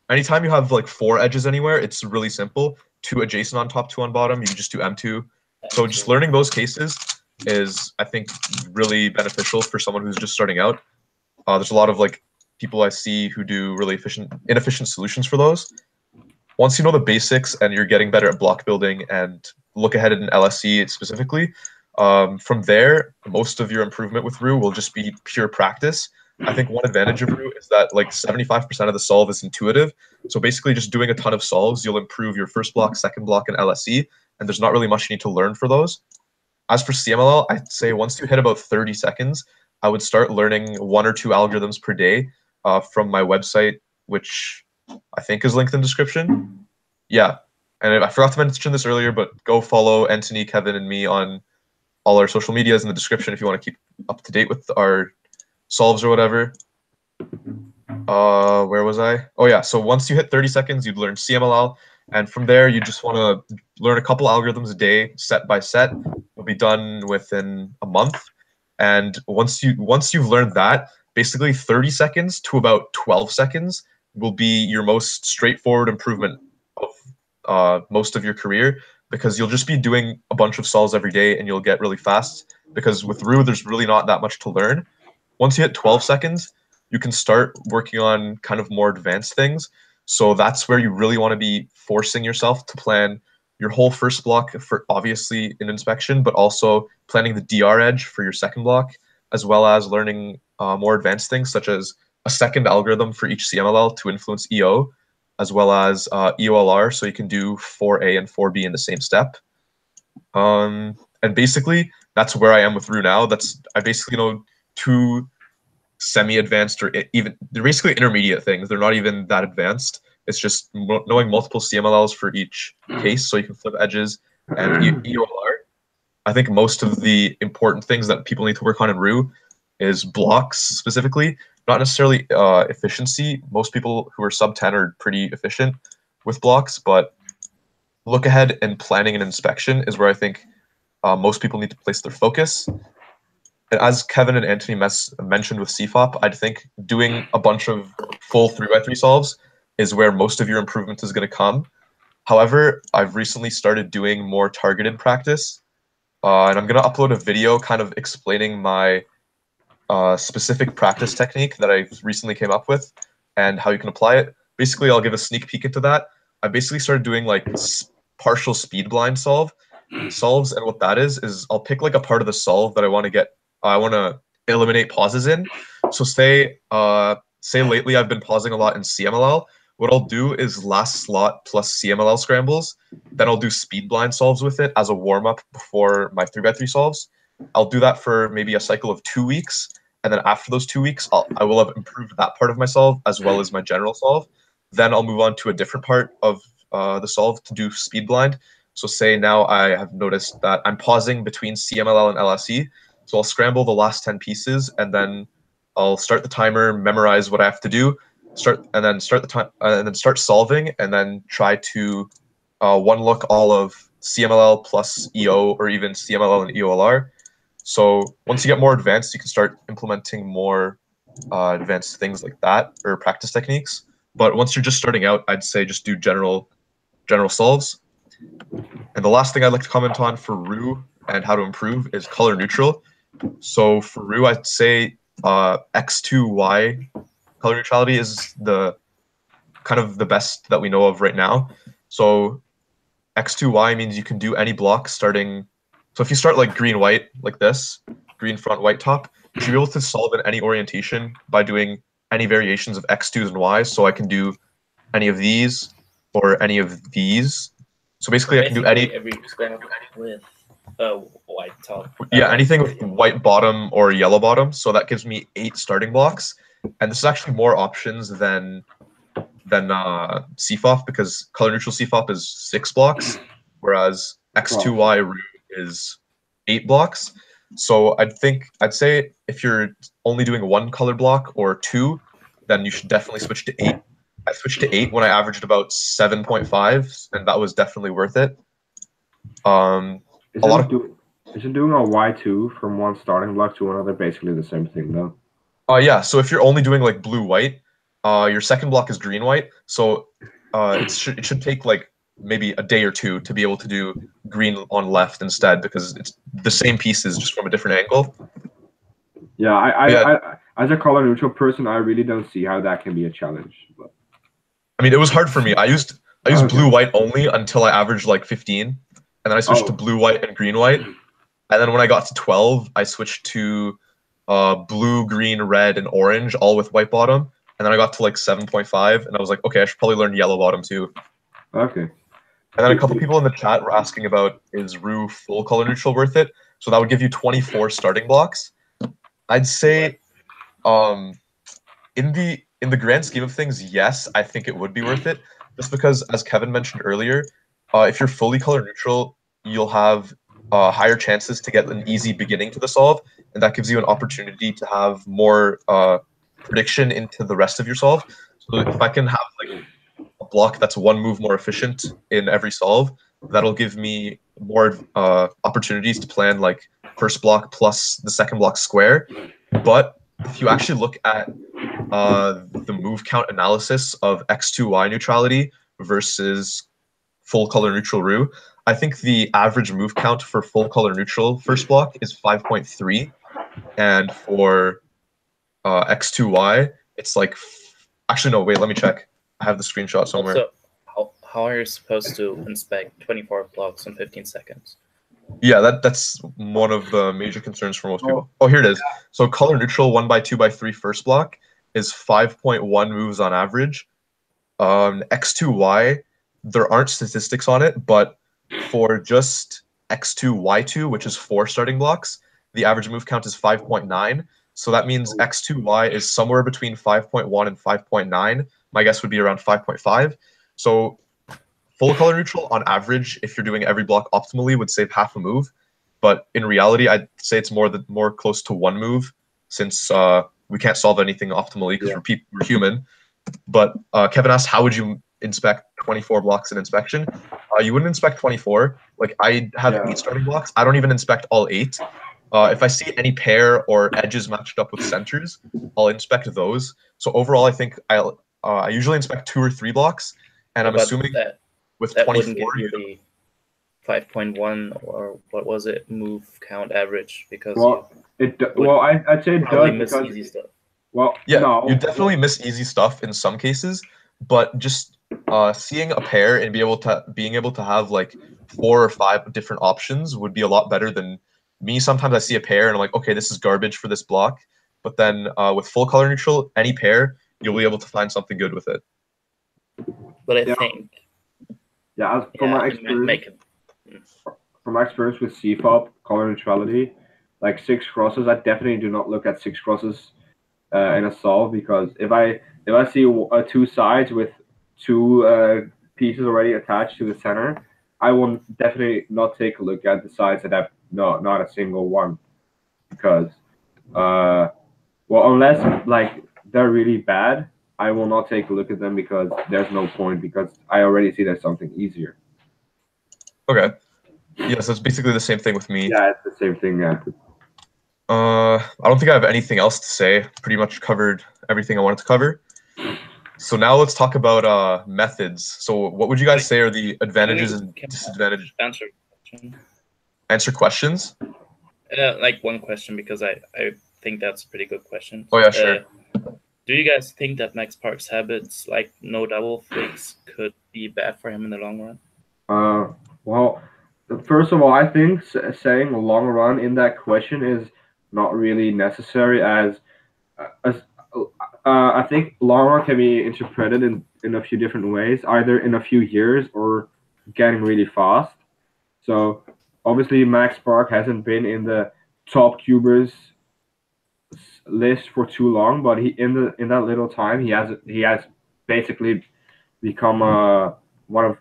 Anytime you have like 4 edges anywhere, it's really simple. 2 adjacent on top, 2 on bottom. You can just do M2. So just learning those cases is, I think, really beneficial for someone who's just starting out. There's a lot of like people I see who do really inefficient solutions for those. Once you know the basics and you're getting better at block building and look ahead in LSE specifically, from there, most of your improvement with Roux will just be pure practice. I think one advantage of Roux is that like 75% of the solve is intuitive. So basically just doing a ton of solves, you'll improve your first block, second block, and LSE, and there's not really much you need to learn for those. As for CMLL, I'd say once you hit about 30 seconds, I would start learning 1 or 2 algorithms per day from my website, which I think is linked in the description. Yeah. And I forgot to mention this earlier, but go follow Antonie, Kevin, and me on all our social medias in the description if you want to keep up to date with our solves or whatever. Where was I? Oh, yeah. So once you hit 30 seconds, you'd learn CMLL. And from there, you just want to learn a couple algorithms a day, set by set. You'll be done within a month. And once you've learned that, basically 30 seconds to about 12 seconds will be your most straightforward improvement of most of your career, because you'll just be doing a bunch of solves every day and you'll get really fast, because with Roux, there's really not that much to learn. Once you hit 12 seconds, you can start working on kind of more advanced things. So that's where you really want to be forcing yourself to plan your whole first block for obviously an inspection, but also planning the DR edge for your second block, as well as learning more advanced things such as a second algorithm for each CMLL to influence EO, as well as EOLR, so you can do 4A and 4B in the same step. And basically, that's where I am with Roux now. I basically know 2 semi-advanced, or even, they're basically intermediate things. They're not even that advanced. It's just knowing multiple CMLLs for each case, so you can flip edges, and EOLR. I think most of the important things that people need to work on in Roux is blocks specifically, not necessarily efficiency. Most people who are sub 10 are pretty efficient with blocks, but look ahead and planning an inspection is where I think most people need to place their focus. And as Kevin and Antonie mentioned with CFOP, I'd think doing a bunch of full 3x3 solves is where most of your improvement is going to come. However, I've recently started doing more targeted practice, and I'm going to upload a video kind of explaining my specific practice technique that I recently came up with and how you can apply it. Basically, I'll give a sneak peek into that. I basically started doing like partial speed blind solves, and what that is I'll pick like a part of the solve that I want to eliminate pauses in. So say lately I've been pausing a lot in CMLL. What I'll do is last slot plus CMLL scrambles. Then I'll do speed blind solves with it as a warm-up before my 3x3 solves. I'll do that for maybe a cycle of 2 weeks. And then after those 2 weeks, I will have improved that part of my solve as well as my general solve. Then I'll move on to a different part of the solve to do speed blind. So say now I have noticed that I'm pausing between CMLL and LSE. So I'll scramble the last 10 pieces, and then I'll start the timer, memorize what I have to do, start solving, and then try to one look all of CMLL plus EO, or even CMLL and EOLR. So once you get more advanced, you can start implementing more advanced things like that, or practice techniques. But once you're just starting out, I'd say just do general solves. And the last thing I'd like to comment on for Roux and how to improve is color neutral. So for Roux, I'd say X2Y color neutrality is the kind of the best that we know of right now. So X2Y means you can do any block starting. So if you start like green-white, like this, green front, white top, you should be able to solve in any orientation by doing any variations of X2s and Ys. So I can do any of these or any of these. So basically I can do every square with white top. Yeah, anything with white bottom or yellow bottom. So that gives me 8 starting blocks. And this is actually more options than CFOP, because color neutral CFOP is 6 blocks, whereas X2Y Roux is 8 blocks. So I'd say if you're only doing 1 color block or 2, then you should definitely switch to 8. I switched to 8 when I averaged about 7.5, and that was definitely worth it. Isn't doing a Y2 from one starting block to another basically the same thing though? Yeah, so if you're only doing like blue-white, your second block is green-white, so it should take like maybe a day or 2 to be able to do green on left instead, because it's the same pieces just from a different angle. Yeah, I as a color neutral person, I really don't see how that can be a challenge. But I mean, it was hard for me. I used blue-white only until I averaged like 15, and then I switched to blue-white and green-white, and then when I got to 12, I switched to blue, green, red, and orange, all with white bottom. And then I got to like 7.5, and I was like, okay, I should probably learn yellow bottom too. Okay. And then a couple people in the chat were asking about, is Roux full color neutral worth it? So that would give you 24 starting blocks. I'd say, in the grand scheme of things, yes, I think it would be worth it. Just because, as Kevin mentioned earlier, if you're fully color neutral, you'll have higher chances to get an easy beginning to the solve, and that gives you an opportunity to have more prediction into the rest of your solve. So if I can have like a block that's 1 move more efficient in every solve, that'll give me more opportunities to plan like first block plus the second block square. But if you actually look at the move count analysis of X2Y neutrality versus full color neutral Roux, I think the average move count for full color neutral first block is 5.3, and for X2Y, it's like actually no, wait, let me check. I have the screenshot somewhere. Also, how are you supposed to inspect 24 blocks in 15 seconds? Yeah, that's one of the major concerns for most people. Oh, here it is. So color neutral 1x2x3 first block is 5.1 moves on average. X2Y, there aren't statistics on it, but for just X2Y2, which is 4 starting blocks, the average move count is 5.9. So that means X2Y is somewhere between 5.1 and 5.9. My guess would be around 5.5. So full color neutral on average, if you're doing every block optimally, would save half a move. But in reality, I'd say it's more close to 1 move, since we can't solve anything optimally because we're human. But Kevin asked, how would you inspect 24 blocks in inspection? You wouldn't inspect 24. Like I have 8 starting blocks. I don't even inspect all 8. If I see any pair or edges matched up with centers, I'll inspect those. So overall, I think I usually inspect 2 or 3 blocks, and I'm assuming that with that 24, wouldn't give you the 5.1 or what was it, move count average, because I'd say it does miss because easy stuff. You definitely miss easy stuff in some cases, but just seeing a pair and being able to have like 4 or 5 different options would be a lot better than me. Sometimes I see a pair and I'm like, okay, this is garbage for this block. But then with full color neutral, any pair, you'll be able to find something good with it. But I think, from my it might make experience, from my experience with CFOP color neutrality, like 6 crosses, I definitely do not look at 6 crosses in a solve, because if I see 2 sides with 2 pieces already attached to the center, I will definitely not take a look at the sides that have not a single one, because well, unless like they're really bad, I will not take a look at them, because there's no point, because I already see there's something easier. Okay. Yeah, so it's basically the same thing with me. Yeah, it's the same thing. Yeah. I don't think I have anything else to say. Pretty much covered everything I wanted to cover. So now let's talk about methods. So what would you guys say are the advantages and disadvantages? Answer questions? Like one question, because I think that's a pretty good question. Oh yeah, sure. Do you guys think that Max Park's habits, like no double flicks, could be bad for him in the long run? Well, first of all, I think saying long run in that question is not really necessary, as I think long run can be interpreted in a few different ways, either in a few years or getting really fast. So obviously Max Park hasn't been in the top cubers list for too long, but he in that little time he has basically become one of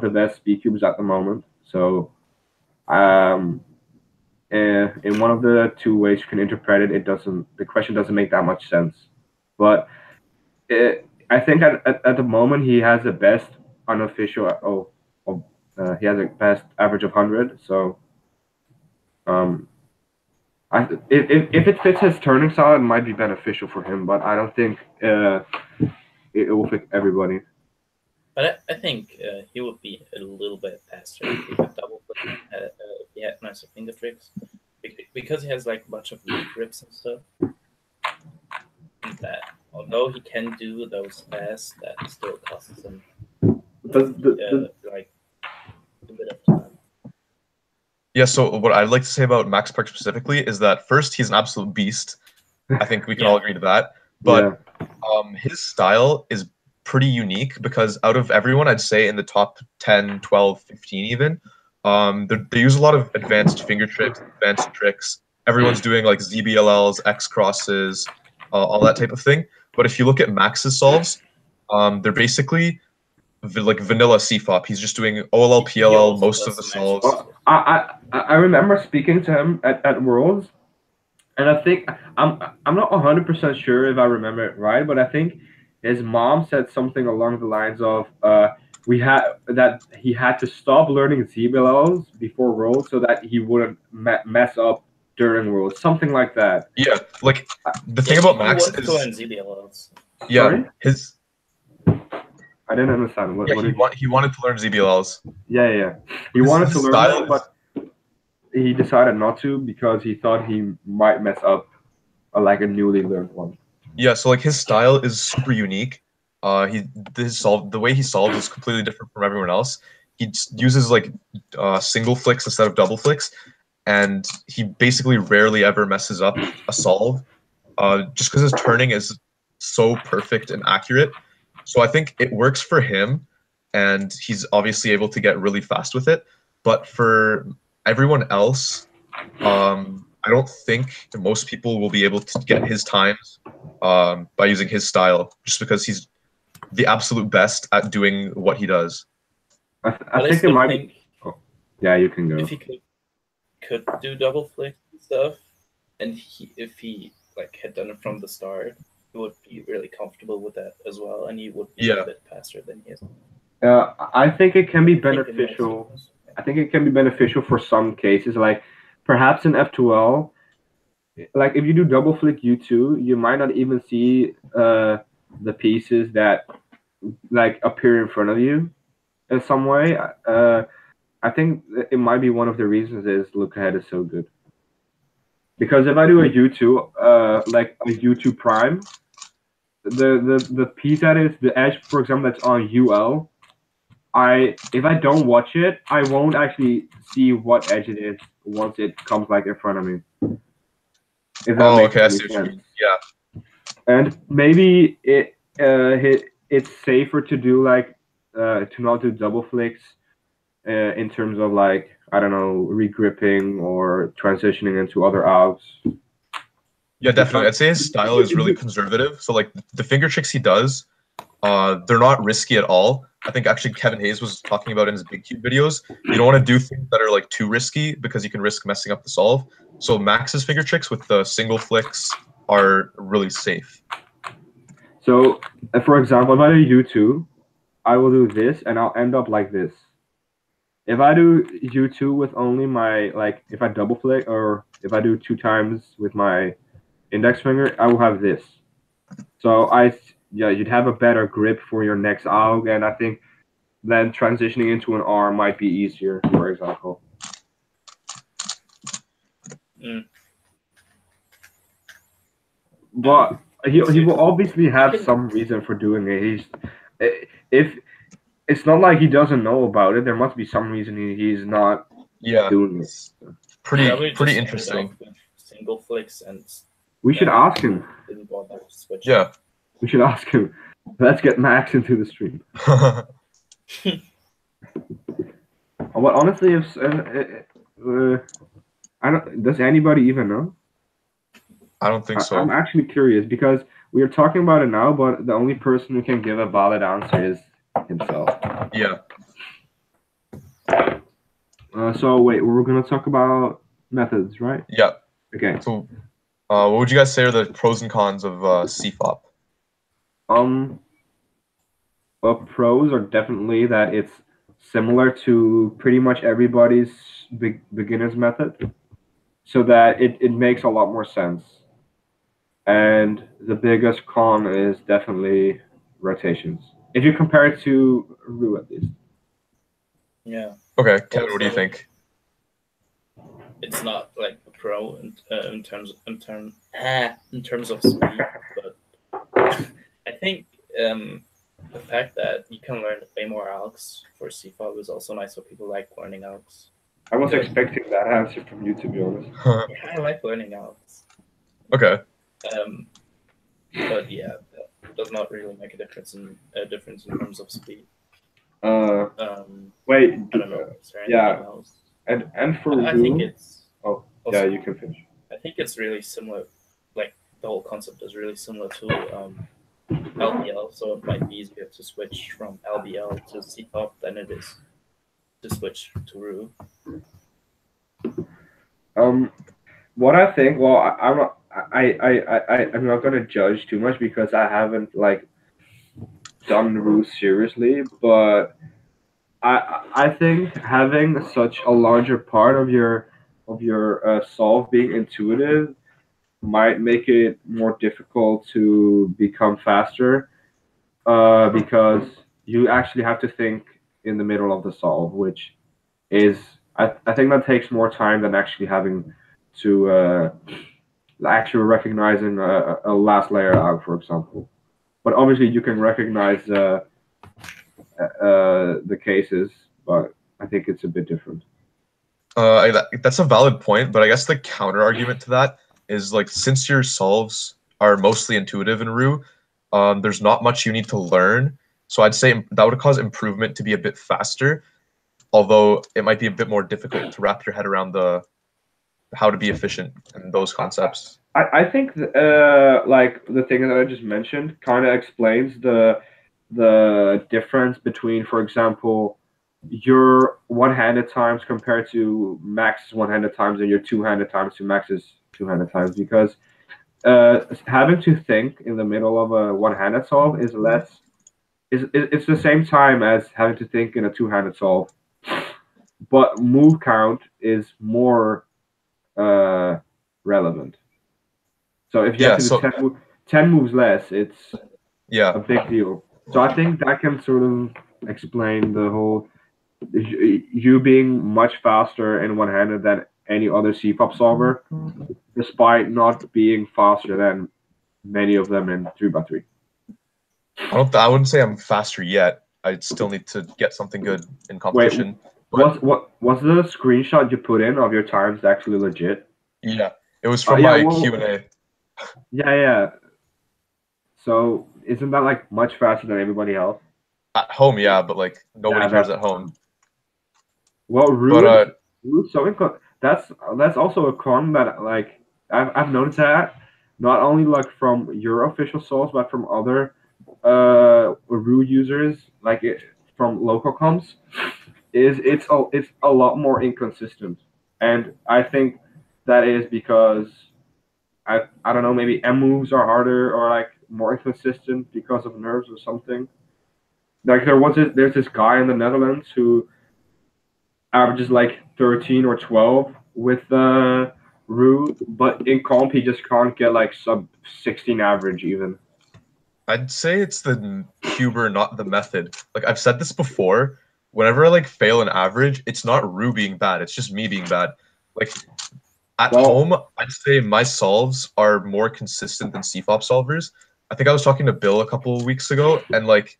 the best speed cubers at the moment. So in one of the 2 ways you can interpret it, the question doesn't make that much sense. But I think at the moment he has the best unofficial. He has a best average of 100. So if it fits his turning style, it might be beneficial for him. But I don't think it will fit everybody. But I think he would be a little bit faster if he could double flip, if he had nicer finger tricks, because he has like a bunch of weak grips and stuff. That although he can do those fast, that still costs him like a bit of time. Yeah, so what I'd like to say about Max Park specifically is that first, he's an absolute beast. I think we can all agree to that. But his style is pretty unique, because out of everyone, I'd say in the top 10, 12, 15 even, they use a lot of advanced finger tricks, advanced tricks. Everyone's doing like ZBLLs, X crosses, all that type of thing. But if you look at Max's solves, they're basically like vanilla CFOP. He's just doing OLL, PLL, most of the solves. Well, I remember speaking to him at Worlds, and I think I'm not 100% sure if I remember it right, but I think his mom said something along the lines of he had to stop learning ZBLLs before Worlds so that he wouldn't mess up during Worlds, something like that. Yeah, like the thing about Max is to learn ZBLLs. Yeah, Sorry? I didn't understand. He wanted to learn ZBLLs. Yeah. He wanted to learn them, but he decided not to because he thought he might mess up like a newly learned one. Yeah, so like his style is super unique. The way he solves is completely different from everyone else. He uses like single flicks instead of double flicks, and he basically rarely ever messes up a solve, just because his turning is so perfect and accurate. So I think it works for him, and he's obviously able to get really fast with it. But for everyone else, I don't think most people will be able to get his times by using his style, just because he's the absolute best at doing what he does. I think it might be. Oh, yeah, you can go. If he could do double flick and stuff, and if he like had done it from the start, he would be really comfortable with that as well, and he would be a bit faster than he is. I think it can be beneficial. I think it can be beneficial for some cases, like perhaps in F2L. Like if you do double flick U2, you might not even see the pieces that like appear in front of you in some way. I think it might be one of the reasons is look ahead is so good. Because if I do a U2, like a U2 prime, the piece that is the edge, for example, that's on UL. If I don't watch it, I won't actually see what edge it is once it comes like in front of me. If that makes okay, I any see what you sense. mean. Yeah. And maybe it's safer to do like to not do double flicks in terms of like, I don't know, regripping or transitioning into other algs. Yeah, definitely. I'd say his style is really conservative. So like the finger tricks he does, they're not risky at all. I think actually Kevin Hayes was talking about in his Big Cube videos. You don't want to do things that are like too risky because you can risk messing up the solve. So Max's finger tricks with the single flicks are really safe. So, for example, if I do U2, I will do this and I'll end up like this. If I do U2 with only my, like, if I double flick or if I do 2 times with my index finger, I will have this. So you'd have a better grip for your next AUG, and I think then transitioning into an R might be easier, for example. But he will obviously have some reason for doing it. If it's not like he doesn't know about it, there must be some reason he's not doing it. Pretty interesting. Single flicks and we should ask him. Didn't bother to switch. Yeah. We should ask him. Let's get Max into the stream. But honestly, if I don't, does anybody even know? I don't think so. I'm actually curious because we are talking about it now, but the only person who can give a valid answer is himself. Yeah. So wait, we're gonna talk about methods, right? Yeah. Okay. So, what would you guys say are the pros and cons of CFOP? Pros are definitely that it's similar to pretty much everybody's beginner's method, so that it makes a lot more sense. And the biggest con is definitely rotations. If you compare it to Roux, at least. Yeah. Okay, Kevin, what do you think? It's not like a pro in terms of speed, but I think the fact that you can learn way more algs for CFOP is also nice for people like learning algs. I was expecting that answer from you, to be honest. Yeah, I like learning algs. Okay. But yeah, that does not really make a difference in terms of speed. Wait. I don't know. Is there yeah. else? And for I think it's. Oh, also, yeah, you can finish. I think it's really similar. Like the whole concept is really similar to LBL, so it might be easier to switch from LBL to CFOP than it is to switch to Roux. What I think, well, I'm not gonna judge too much because I haven't like done Roux seriously, but I think having such a larger part of your solve being intuitive might make it more difficult to become faster, because you actually have to think in the middle of the solve, which is I think that takes more time than actually having to actually recognizing a last layer out, for example. But obviously you can recognize the cases, but I think it's a bit different. That's a valid point, but I guess the counter argument to that is like since your solves are mostly intuitive in Roux, there's not much you need to learn. So I'd say that would cause improvement to be a bit faster, although it might be a bit more difficult to wrap your head around how to be efficient in those concepts. I think like the thing that I just mentioned kind of explains the difference between, for example, your one-handed times compared to Max's one-handed times and your two-handed times to Max's two-handed times, because having to think in the middle of a one-handed solve is less. It's the same time as having to think in a two-handed solve, but move count is more relevant. So if you have to do 10 moves less, it's a big deal. So I think that can sort of explain the whole you being much faster in one-handed than any other CFOP solver, despite not being faster than many of them in 3x3. I wouldn't say I'm faster yet. I still need to get something good in Wait, competition. But was the screenshot you put in of your times actually legit? yeah, it was from Yeah, my well, Q&A. yeah. So isn't that like much faster than everybody else? At home, yeah, but like nobody Yeah, cares at home. well, But Rude's so that's also a con that like I've noticed that not only like from your official source but from other Rude users like from local comps is it's a lot more inconsistent, and I think that is because I don't know, maybe M moves are harder or like more inconsistent because of nerves or something. Like there's this guy in the Netherlands who averages like 13 or 12 with Rue, but in comp he just can't get like sub 16 average even. I'd say it's the cuber, not the method. Like I've said this before, whenever I like fail an average, it's not Rue being bad, it's just me being bad. Like at Well, home, I'd say my solves are more consistent than CFOP solvers. I think I was talking to Bill a couple of weeks ago, and like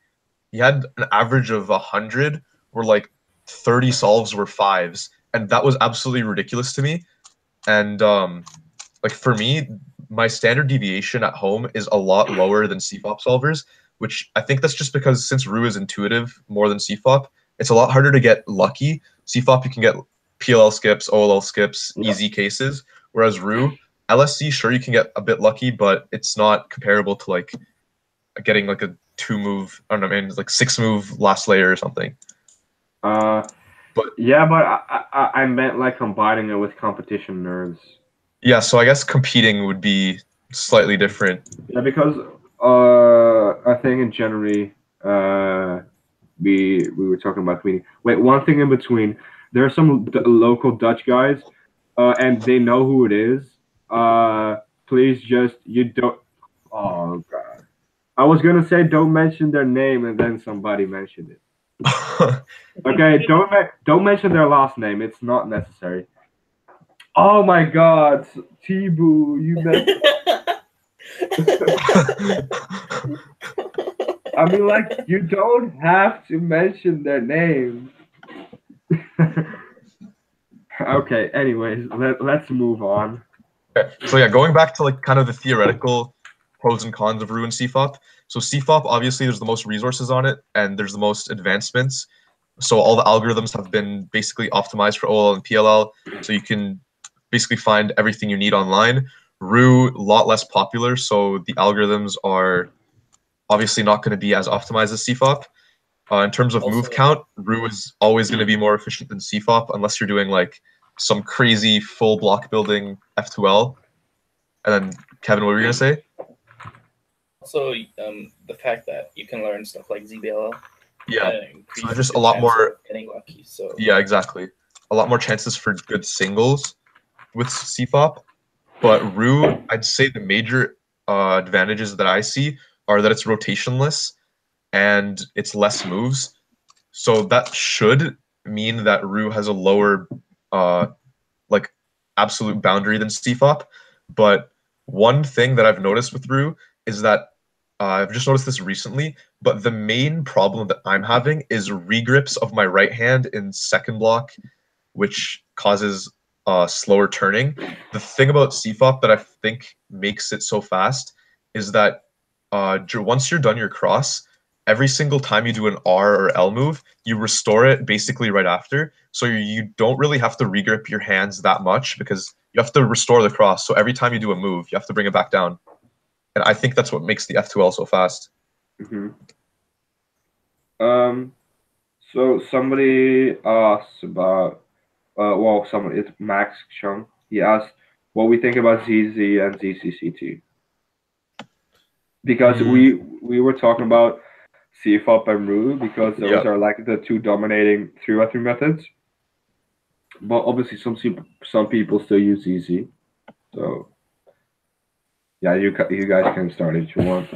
he had an average of 100, where like 30 solves were fives, and that was absolutely ridiculous to me. And like for me, my standard deviation at home is a lot lower than CFOP solvers, which I think that's just because since Rue is intuitive more than CFOP, it's a lot harder to get lucky. CFOP you can get PLL skips, OLL skips, yeah. easy cases, whereas Rue, LSC, sure you can get a bit lucky, but it's not comparable to like getting like a 2 move, I don't know, I mean, like 6 move last layer or something. Uh, But yeah, but I meant like combining it with competition nerves. yeah, so I guess competing would be slightly different. Yeah, because I think in January we were talking about competing. Wait, one thing in between. There are some local Dutch guys, and they know who it is. Please just you don't. Oh God, I was gonna say don't mention their name, and then somebody mentioned it. Okay, don't mention their last name. It's not necessary. Oh my God, Tibu, you meant. I mean, like you don't have to mention their name. Okay. Anyways, let's move on. Okay. So yeah, going back to like kind of the theoretical pros and cons of Rue and CFOP. So CFOP, obviously, there's the most resources on it, and there's the most advancements. So all the algorithms have been basically optimized for OLL and PLL, so you can basically find everything you need online. Rue, a lot less popular, so the algorithms are obviously not going to be as optimized as CFOP. In terms of move Also, count, Rue is always going to be more efficient than CFOP unless you're doing like some crazy full block building F2L. And then Kevin, what were you gonna say? also, the fact that you can learn stuff like ZBLL Yeah. So increases there's just a your lot chance more. of getting lucky. So Yeah, exactly. A lot more chances for good singles with CFOP. But Rue, I'd say the major advantages that I see are that it's rotationless and it's less moves. So that should mean that Rue has a lower uh, like absolute boundary than CFOP. But one thing that I've noticed with Rue is that I've just noticed this recently, but the main problem that I'm having is regrips of my right hand in second block, which causes slower turning. The thing about CFOP that I think makes it so fast is that once you're done your cross, every single time you do an R or L move, you restore it basically right after. So you don't really have to regrip your hands that much because you have to restore the cross. So every time you do a move, you have to bring it back down. And I think that's what makes the F2L so fast. Mm-hmm. So somebody asked about well, someone it's Max Chung. He asked what we think about ZZ and ZCCT because Mm, we were talking about CFOP and Rue because those yeah. are like the two dominating 3x3 methods. But obviously, some people still use ZZ. So yeah, you guys can start if you want.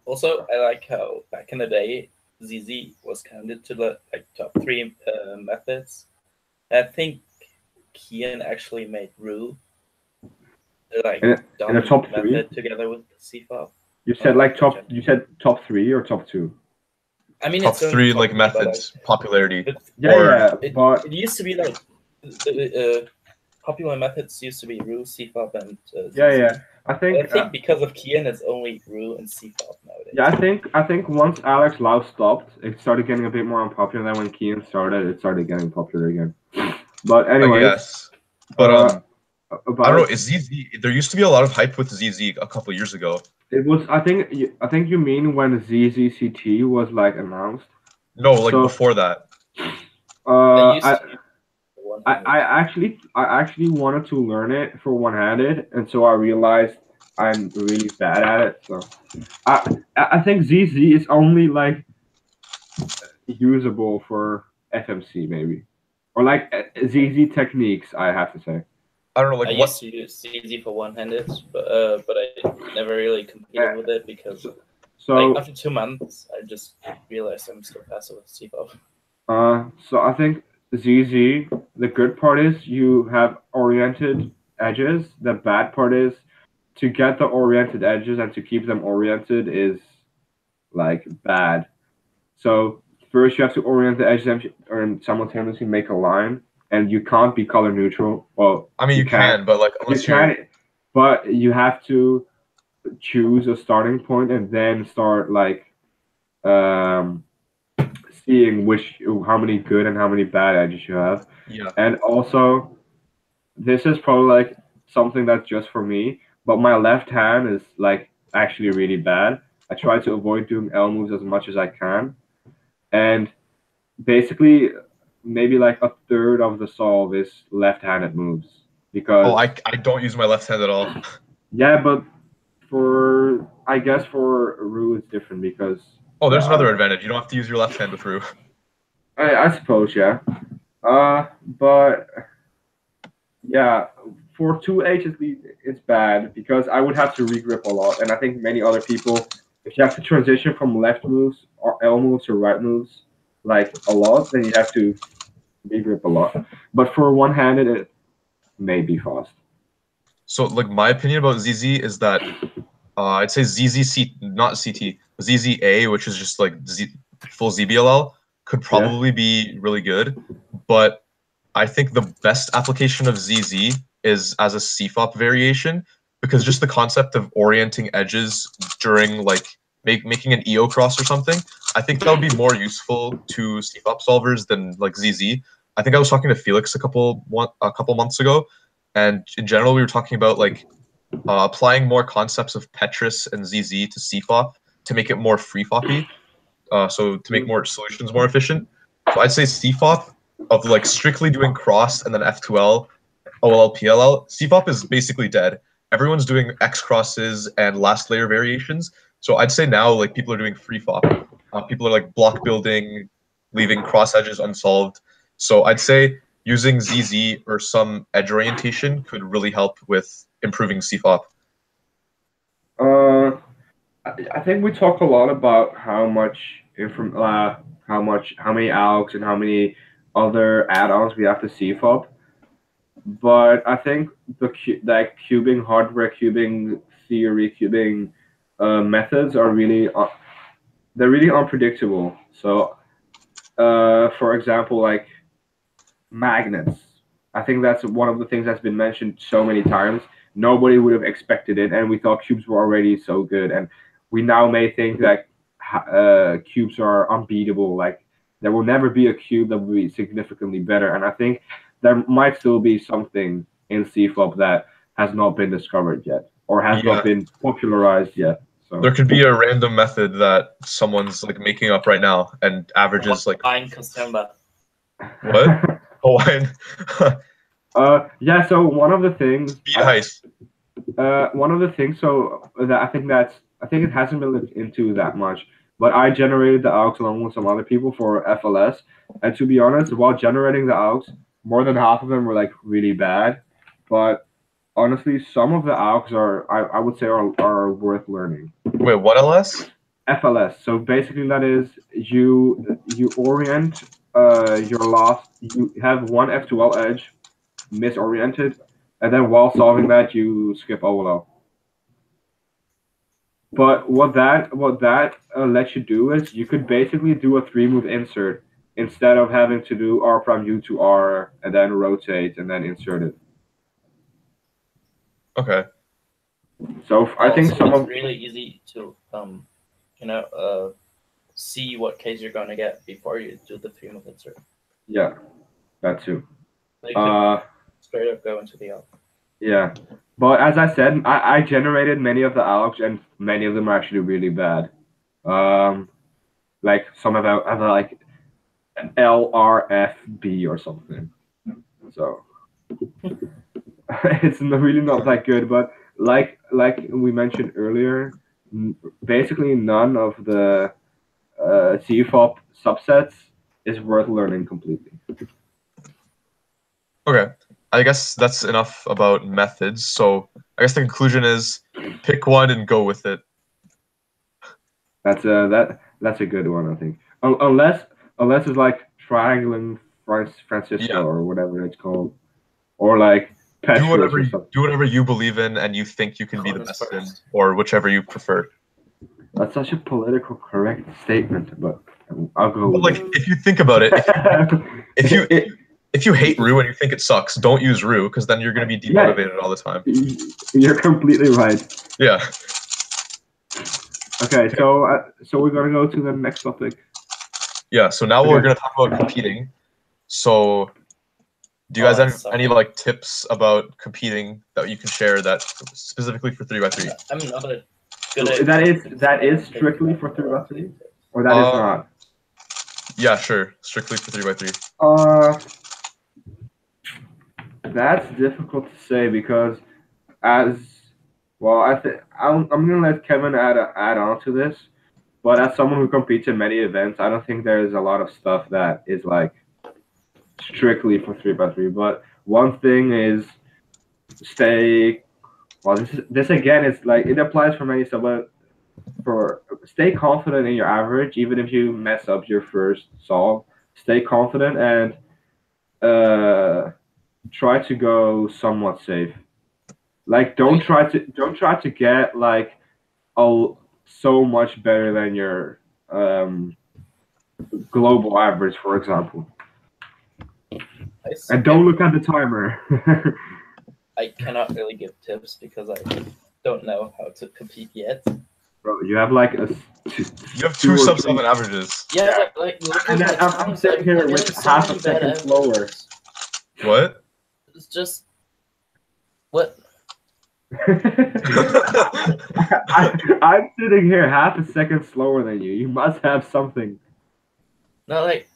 also, I like how back in the day, ZZ was counted to the like top 3 methods. I think Kian actually made Rue like in the top dominant three. method together with CFOP. You said You said top 3 or top 2? I mean, top it's only 3 top like 3, but, methods, popularity. Yeah, but it used to be like the popular methods used to be Ru, CFOP, and ZZ. yeah. I think because of Kian, it's only Ru and CFOP nowadays. Yeah, I think once Alex Lau stopped, it started getting a bit more unpopular. Then when Kian started, it started getting popular again. But anyways, yes. But I don't know. about Is ZZ? There used to be a lot of hype with ZZ a couple years ago. it was I think you mean when ZZCT was like announced. No, like So, before that. I actually wanted to learn it for one-handed, and so I realized I'm really bad at it. So I think ZZ is only like usable for FMC maybe, or like ZZ techniques. I have to say. I don't know, like I used to use CZ for one-handed, but I never really competed with it because like after 2 months, I just realized I'm still faster with CFOP. So I think ZZ, the good part is you have oriented edges. The bad part is to get the oriented edges and to keep them oriented is like bad. So first you have to orient the edges and simultaneously make a line, and you can't be color neutral. Well, I mean, you can, but like unless you can, but you have to choose a starting point and then start like seeing how many good and how many bad edges you have. Yeah. And also, this is probably like something that's just for me, but my left hand is like actually really bad. I try to avoid doing L moves as much as I can, and basically maybe like a third of the solve is left-handed moves because I don't use my left hand at all. Yeah, but I guess for Ru it's different because there's another advantage. You don't have to use your left hand with Ru. I suppose, yeah. But yeah, for 2H it's bad because I would have to regrip a lot, and I think many other people, if you have to transition from left moves or L moves to right moves like a lot, then you have to regrip a lot. But for one-handed, it may be fast. So, like, my opinion about ZZ is that I'd say ZZC, not CT, ZZA, which is just like full ZBLL, could probably be really good. But I think the best application of ZZ is as a CFOP variation, because just the concept of orienting edges during like making an EO cross or something, I think that would be more useful to CFOP solvers than like ZZ. I think I was talking to Felix a couple months ago, and in general we were talking about like applying more concepts of Petrus and ZZ to CFOP to make it more free-foppy, so to make more solutions more efficient. So I'd say CFOP of like strictly doing cross and then F2L, OLL, PLL, CFOP is basically dead. Everyone's doing X crosses and last layer variations. So I'd say now like people are doing free FOP. People are like block building, leaving cross edges unsolved. So I'd say using ZZ or some edge orientation could really help with improving CFOP. I think we talk a lot about how many ALKs and how many other add-ons we have to CFOP. But I think the cubing, hardware cubing, theory cubing methods are really they're really unpredictable. So, for example, like magnets. I think that's one of the things that's been mentioned so many times. Nobody would have expected it, and we thought cubes were already so good. And we now may think that cubes are unbeatable. Like there will never be a cube that will be significantly better. And I think there might still be something in CFOP that has not been discovered yet or has not been popularized yet. So there could be a random method that someone's like making up right now and averages like what? Hawaiian. Yeah. So one of the things. One of the things. So that I think it hasn't been looked into that much. But I generated the AUX along with some other people for FLS, and to be honest, while generating the AUX, more than half of them were like really bad. But honestly, some of the AUX I would say are worth learning. Wait, what LS? FLS. So basically, that is you orient you have one F2L edge misoriented, and then while solving that, you skip OLL. But what that lets you do is you could basically do a 3-move insert instead of having to do R prime U to R and then rotate and then insert it. Okay. So I think some it's of really easy to see what case you're gonna get before you do the 3-move insert. yeah, that too. So you could straight up go into the alg. Yeah, but as I said, I generated many of the algs and many of them are actually really bad. Like some of them have like LRFB or something. So it's really not that good. But like we mentioned earlier, basically none of the CFOP subsets is worth learning completely. Okay. I guess that's enough about methods. So I guess the conclusion is pick one and go with it. That's a good one, I think. Unless it's like triangling Francisco or whatever it's called, or like Petrus or something. Do whatever you believe in and you think you can be the best in, or whichever you prefer. That's such a political correct statement, but I'll go. Well, like if you think about it, if you hate Rue and you think it sucks, don't use Rue because then you're going to be demotivated all the time. You're completely right. Yeah. Okay, so we're gonna go to the next topic. Yeah. So now we're going to talk about competing. So, do you guys have any like tips about competing that you can share that specifically for 3x3? I'm not a that is strictly for 3x3, or that is not. Yeah, sure. Strictly for 3x3. That's difficult to say because I'm gonna let Kevin add on to this, but as someone who competes in many events, I don't think there's a lot of stuff that is like strictly for 3x3. But one thing is this again is like it applies for many stuff, but stay confident in your average, even if you mess up your first solve. Stay confident and try to go somewhat safe. Like don't try to get like so much better than your global average, for example. And don't look at the timer. I cannot really give tips because I don't know how to compete yet. Bro, you have like you have two sub-7 averages. Yeah, like and then I'm sitting here with half a second slower. What? It's just what? I'm sitting here half a second slower than you. You must have something. No, like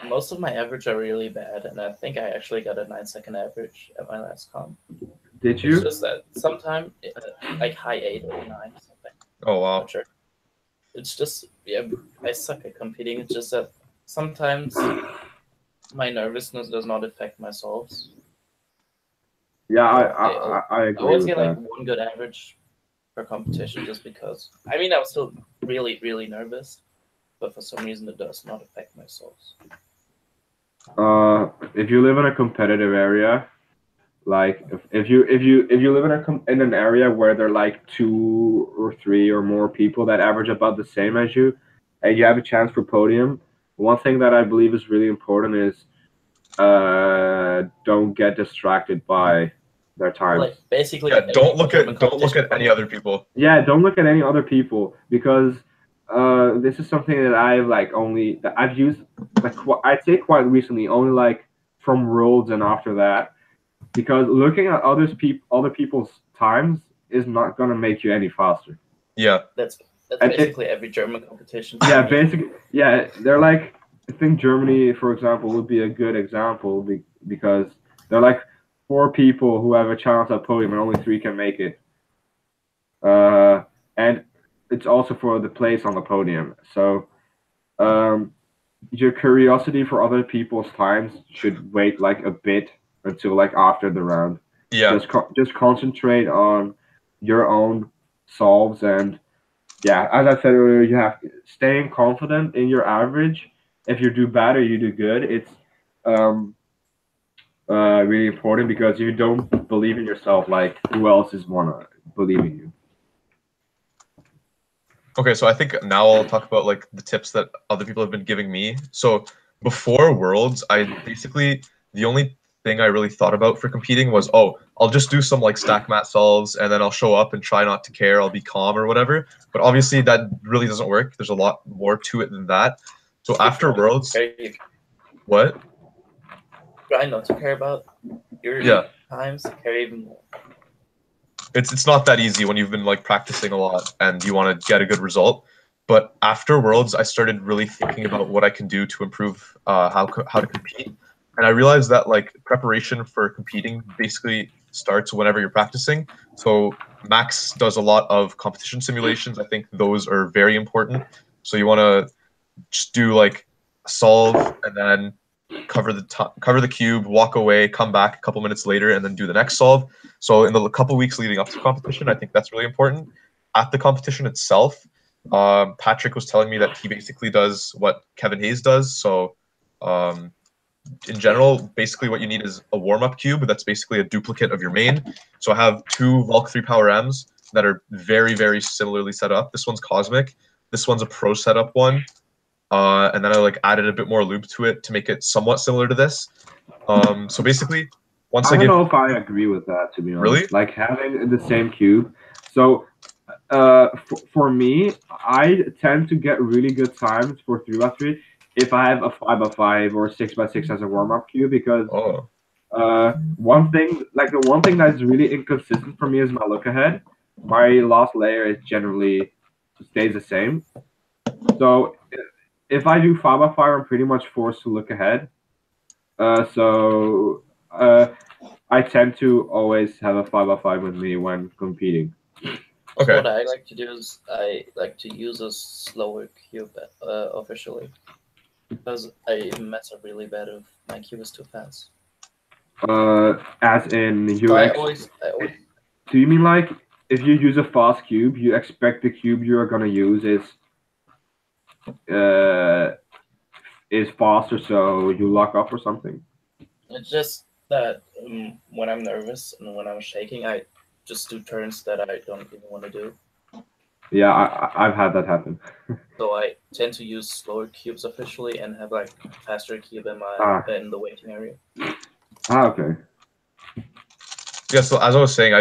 most of my average are really bad, and I think I actually got a 9-second average at my last comp. Did you? It's just that sometimes like high 8 or 9 something. Oh wow. Not sure. It's just I suck at competing. It's just that sometimes my nervousness does not affect my solves. Yeah, I agree. I always get like one good average per competition just because. I mean, I was still really, really nervous, but for some reason it does not affect my solves. If you live in a competitive area, like if you live in an area where there are like 2 or 3 or more people that average about the same as you, and you have a chance for podium, one thing that I believe is really important is don't get distracted by their times. Like basically, don't look at any other people. Yeah, don't look at any other people because this is something that I've used like I'd say quite recently, only like from Worlds and after that, because looking at other people's times is not gonna make you any faster. Yeah, that's basically every German competition. Yeah, basically, yeah, they're like. I think Germany, for example, would be a good example because there are like 4 people who have a chance at podium and only 3 can make it. And it's also for the place on the podium. So your curiosity for other people's times should wait like a bit until like after the round. Yeah. Just concentrate on your own solves and yeah, as I said earlier, you have staying confident in your average. If you do bad or you do good, it's really important because if you don't believe in yourself, like who else is wanna believe in you? Okay, so I think now I'll talk about like the tips that other people have been giving me. So before Worlds, I basically the only thing I really thought about for competing was, oh, I'll just do some like stack mat solves and then I'll show up and try not to care. I'll be calm or whatever. But obviously that really doesn't work. There's a lot more to it than that. So after Worlds, what? Try not to care about your Yeah. times, care even more. It's not that easy when you've been like practicing a lot and you want to get a good result. But after Worlds, I started really thinking about what I can do to improve how to compete, and I realized that like preparation for competing basically starts whenever you're practicing. So Max does a lot of competition simulations. I think those are very important. So you want to just do like solve and then cover the cube, walk away, come back a couple minutes later, and then do the next solve. So in the couple weeks leading up to competition, I think that's really important. At the competition itself, Patrick was telling me that he basically does what Kevin Hayes does. So in general, basically what you need is a warm-up cube that's basically a duplicate of your main. So I have two Valk 3 Power M's that are very, very similarly set up. This one's Cosmic. This one's a pro setup one. And then I like added a bit more loop to it to make it somewhat similar to this. So basically, once I don't know if I agree with that, to be honest. Really? Like having the same cube. So for me, I tend to get really good times for 3x3 if I have a 5x5 or 6x6 as a warm-up cube because one thing that's really inconsistent for me is my look ahead. My last layer is generally stays the same. So if I do 5x5, I'm pretty much forced to look ahead. So I tend to always have a 5x5 with me when competing. Okay. So what I like to do is I like to use a slower cube officially because I mess up really bad if my cube is too fast. As in you. So I always. Do you mean like if you use a fast cube, you expect the cube you're gonna use is faster, so you lock up or something? It's just that when I'm nervous and when I'm shaking, I just do turns that I don't even want to do. Yeah, I've had that happen. So I tend to use slower cubes officially and have like faster cube in my in the waiting area. Okay. Yeah, so as I was saying,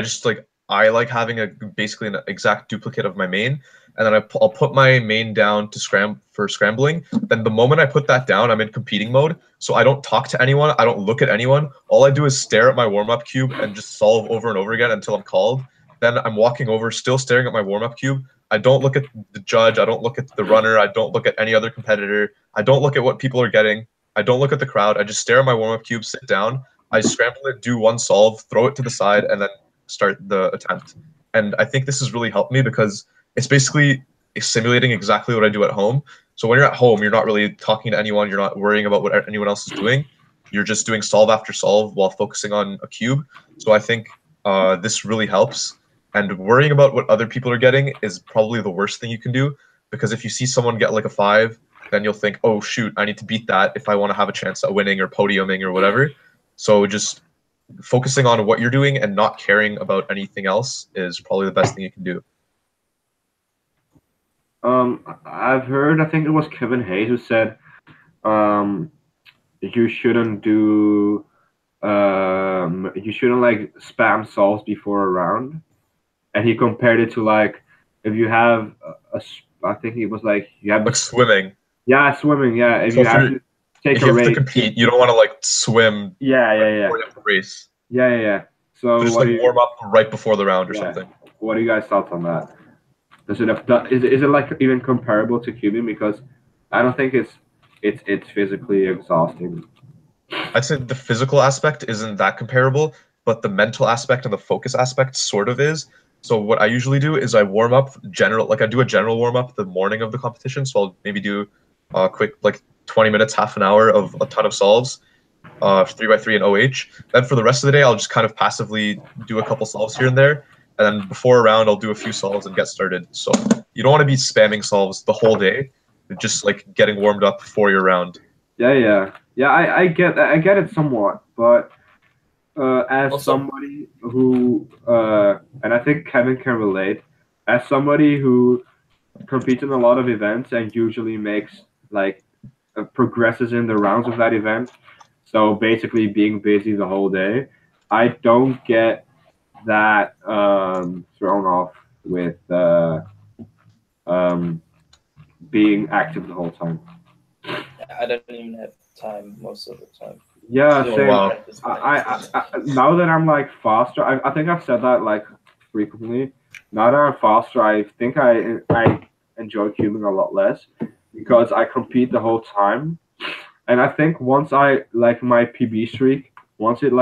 I like having basically an exact duplicate of my main, and then I'll put my main down to scrambling. Then the moment I put that down, I'm in competing mode, so I don't talk to anyone, I don't look at anyone. All I do is stare at my warm-up cube and just solve over and over again until I'm called. Then I'm walking over, still staring at my warm-up cube. I don't look at the judge, I don't look at the runner, I don't look at any other competitor, I don't look at what people are getting, I don't look at the crowd, I just stare at my warm-up cube, sit down, I scramble it, do one solve, throw it to the side, and then start the attempt. And I think this has really helped me because it's basically simulating exactly what I do at home. So when you're at home, you're not really talking to anyone, you're not worrying about what anyone else is doing. You're just doing solve after solve while focusing on a cube. So I think this really helps. And worrying about what other people are getting is probably the worst thing you can do, because if you see someone get like a 5, then you'll think, oh shoot, I need to beat that if I want to have a chance at winning or podiuming or whatever. So just focusing on what you're doing and not caring about anything else is probably the best thing you can do. I've heard, I think it was Kevin Hayes who said, you shouldn't do, you shouldn't like spam solves before a round. And he compared it to like, if you have I think it was like, you have like swimming. Yeah, swimming. Yeah, if you have to take a race. If you have to compete, you don't want to like swim. Yeah. Before you have to race. Yeah. So just like warm up right before the round or something. What are you guys' thoughts on that? Is it like even comparable to cubing? Because I don't think it's physically exhausting. I'd say the physical aspect isn't that comparable, but the mental aspect and the focus aspect sort of is. So what I usually do is I warm up I do a general warm up the morning of the competition. So I'll maybe do a quick like 20 minutes, half an hour of a ton of solves, 3x3 and OH. Then for the rest of the day, I'll just kind of passively do a couple solves here and there. And then before a round, I'll do a few solves and get started. So you don't want to be spamming solves the whole day, just like getting warmed up for your round. Yeah. I get it somewhat, but As Also- somebody who, and I think Kevin can relate, as somebody who competes in a lot of events and usually makes like progresses in the rounds of that event, so basically being busy the whole day, I don't get that thrown off with um, being active the whole time. I don't even have time most of the time. Yeah, Oh, same. wow. I now that I'm like faster, I think I've said that like frequently. Now that I'm faster, I think I enjoy cubing a lot less because I compete the whole time, and I think once I like my PB streak, once it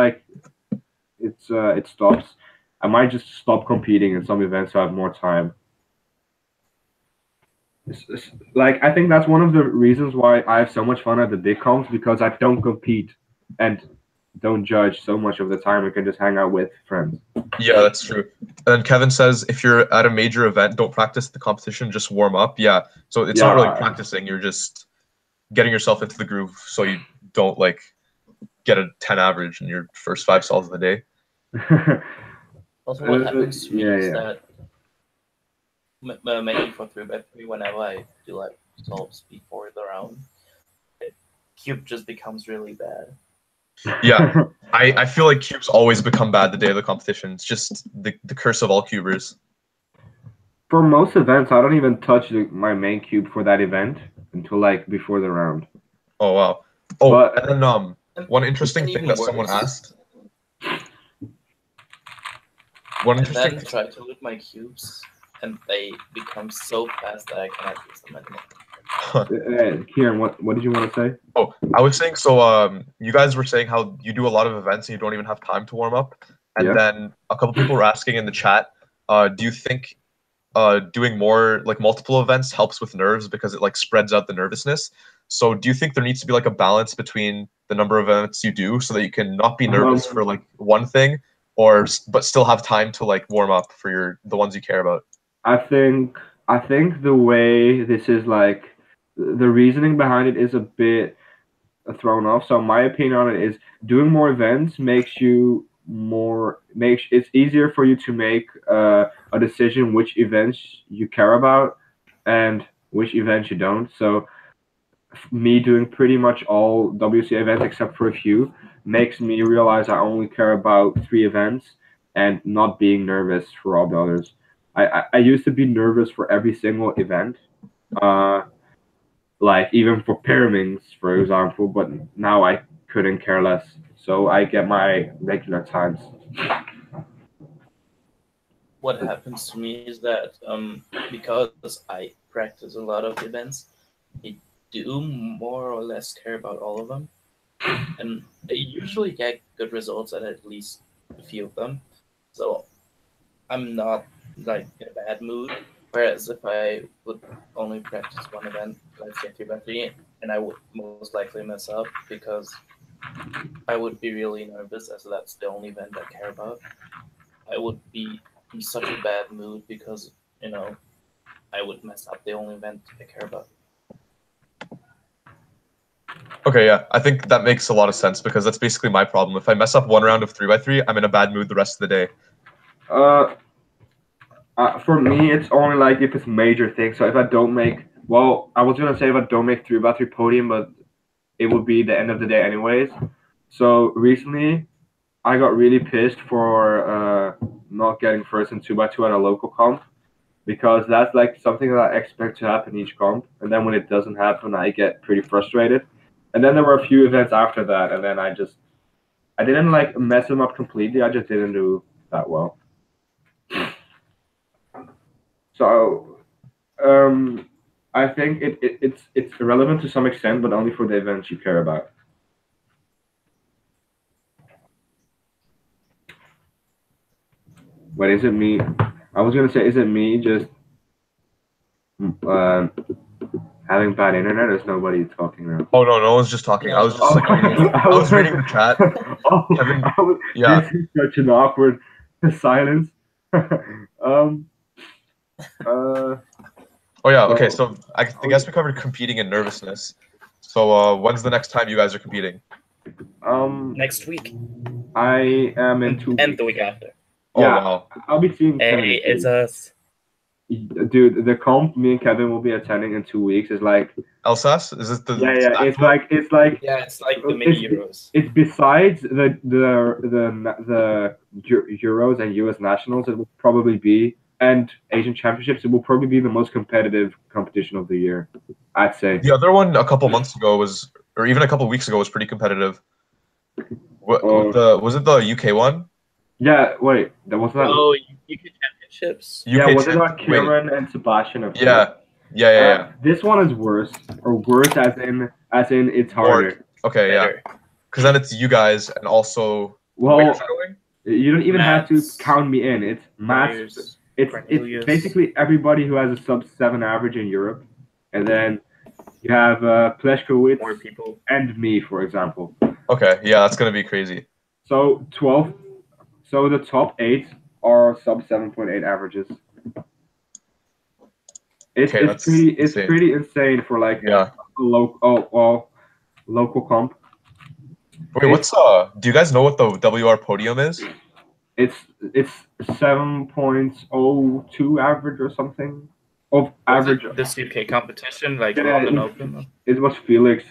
stops, I might just stop competing in some events so I have more time. Like I think that's one of the reasons why I have so much fun at the big comps because I don't compete and don't judge so much of the time. I can just hang out with friends. Yeah, that's true. And then Kevin says if you're at a major event, don't practice the competition, just warm up. Yeah. So it's not really practicing, you're just getting yourself into the groove so you don't like get a 10 average in your first 5 stalls of the day. Also, what happens to me yeah, is yeah. that mainly for 3x3, whenever I do like solves before the round, cube just becomes really bad. Yeah. I feel like cubes always become bad the day of the competition. It's just the curse of all cubers. For most events, I don't even touch my main cube for that event until like before the round. Oh wow. Oh, But and then one interesting And thing even that someone worse. asked. One And interesting then try to loot my cubes, and they become so fast that I cannot use them anymore. Kieran, what did you want to say? Oh, I was saying so. You guys were saying how you do a lot of events and you don't even have time to warm up, and Yeah. then a couple people were asking in the chat, do you think doing more like multiple events helps with nerves because it like spreads out the nervousness? So do you think there needs to be like a balance between the number of events you do so that you can not be nervous for like one thing, but still have time to like warm up for the ones you care about? I think the way this is like the reasoning behind it is a bit thrown off. So my opinion on it is doing more events makes it's easier for you to make a decision which events you care about and which events you don't. So me doing pretty much all WC events except for a few makes me realize I only care about 3 events and not being nervous for all the others. I used to be nervous for every single event, like even for pairings, for example, but now I couldn't care less. So I get my regular times. What happens to me is that because I practice a lot of events, I do more or less care about all of them, and I usually get good results at least a few of them. So I'm not like in a bad mood. Whereas if I would only practice one event, let's say 3x3, and I would most likely mess up because I would be really nervous as that's the only event I care about. I would be in such a bad mood because, I would mess up the only event I care about. Okay, yeah, I think that makes a lot of sense because that's basically my problem. If I mess up one round of 3x3, I'm in a bad mood the rest of the day. For me, it's only like if it's major things. So if I don't make, well, I was gonna say if I don't make 3x3 podium, but it would be the end of the day anyways. So recently, I got really pissed for not getting first in 2x2 at a local comp because that's like something that I expect to happen each comp, and then when it doesn't happen, I get pretty frustrated. And then there were a few events after that, and then I didn't like mess them up completely. I just didn't do that well. So I think it's irrelevant to some extent, but only for the events you care about. But is it me? I was gonna say, is it me just having bad internet? There's nobody talking now. Oh no one's just talking. I was just like reading. I was reading the chat. Kevin, yeah. This is such an awkward silence. Oh yeah, okay. So I guess we covered competing and nervousness. So when's the next time you guys are competing? Next week. I am in 2 and weeks. the week after. Oh Yeah. wow. I'll be seeing Kevin. Hey, in 2 it's weeks. us. Dude, the comp me and Kevin will be attending in 2 weeks is like Alsace? Is it the yeah. It's actual- like Yeah, it's like the mini Euros. it's besides the Euros and US Nationals. It will probably be and Asian Championships. It will probably be the most competitive competition of the year. I'd say. The other one a couple months ago was, or even a couple weeks ago, was pretty competitive. What Oh. was it the UK one? Yeah. Wait. That was that. Oh, UK Championships. Yeah. UK Was it champ- not wait. Kieran and Sebastian? Up Yeah. there? This one is worse, or worse as in it's harder. Okay, yeah. Better. Because then it's you guys and also Well, Waiters going? you don't even have to Mats, count me in. It's Mats. Myers, It's Cornelius. basically everybody who has a sub-7 average in Europe, and then you have Pleškovic more people. and me, for example. Okay, yeah, that's gonna be crazy. So 12. So the top 8 are sub 7.8 averages. It's Okay, that's pretty insane. pretty insane for like Yeah. local comp. Wait, what's do you guys know what the WR podium is? It's 7.02 average or something of average. This UK competition, like Yeah, London Open. It was Felix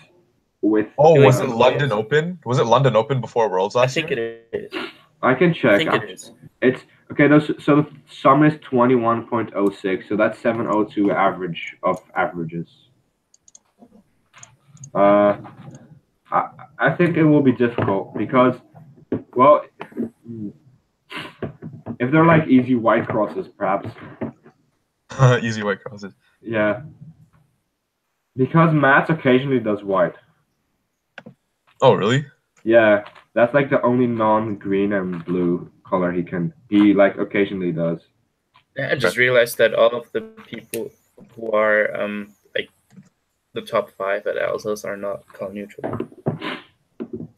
with. Oh, Felix was it and London Felix. Open? Was it London Open before Worlds I last think year? it is. I can check. I think it is. It's okay. So the sum is 21.06. So that's 7.02 average of averages. I think it will be difficult because, well, if they're like easy white crosses, perhaps. Easy white crosses. Yeah. Because Mats occasionally does white. Oh, really? Yeah, that's like the only non-green and blue color he like occasionally does. I just realized that all of the people who are like the top 5 at Alsace are not color neutral.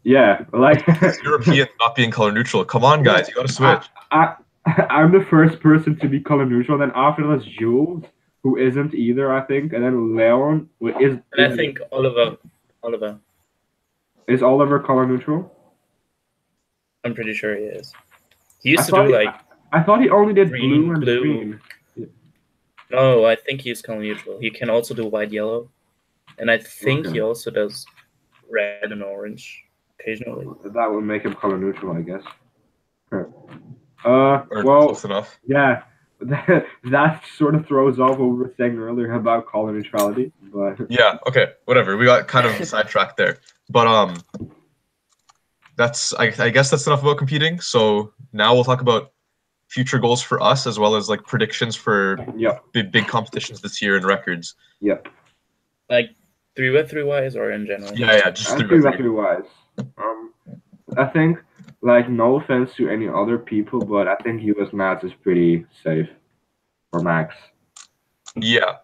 Yeah, like European not being color neutral. Come on, guys, you gotta switch. I'm the first person to be color neutral. Then after that's Jules, who isn't either, I think, and then Leon is. And I think Oliver. Is Oliver color neutral? I'm pretty sure he is. He used to do like. I thought he only did green, blue and blue. green. No, I think he's color neutral. He can also do white, yellow, and I think he also does red and orange occasionally. That would make him color neutral, I guess. Or well, close enough. Yeah, that sort of throws off what we were saying earlier about color neutrality. But yeah, okay, whatever. We got kind of sidetracked there, but that's I guess that's enough about competing. So now we'll talk about future goals for us as well as like predictions for big competitions this year and records. Yep. Like 3x3 wise or in general? Yeah, just 3x3 wise. I think, like, no offense to any other people, but I think US Mats is pretty safe for Max. Yeah.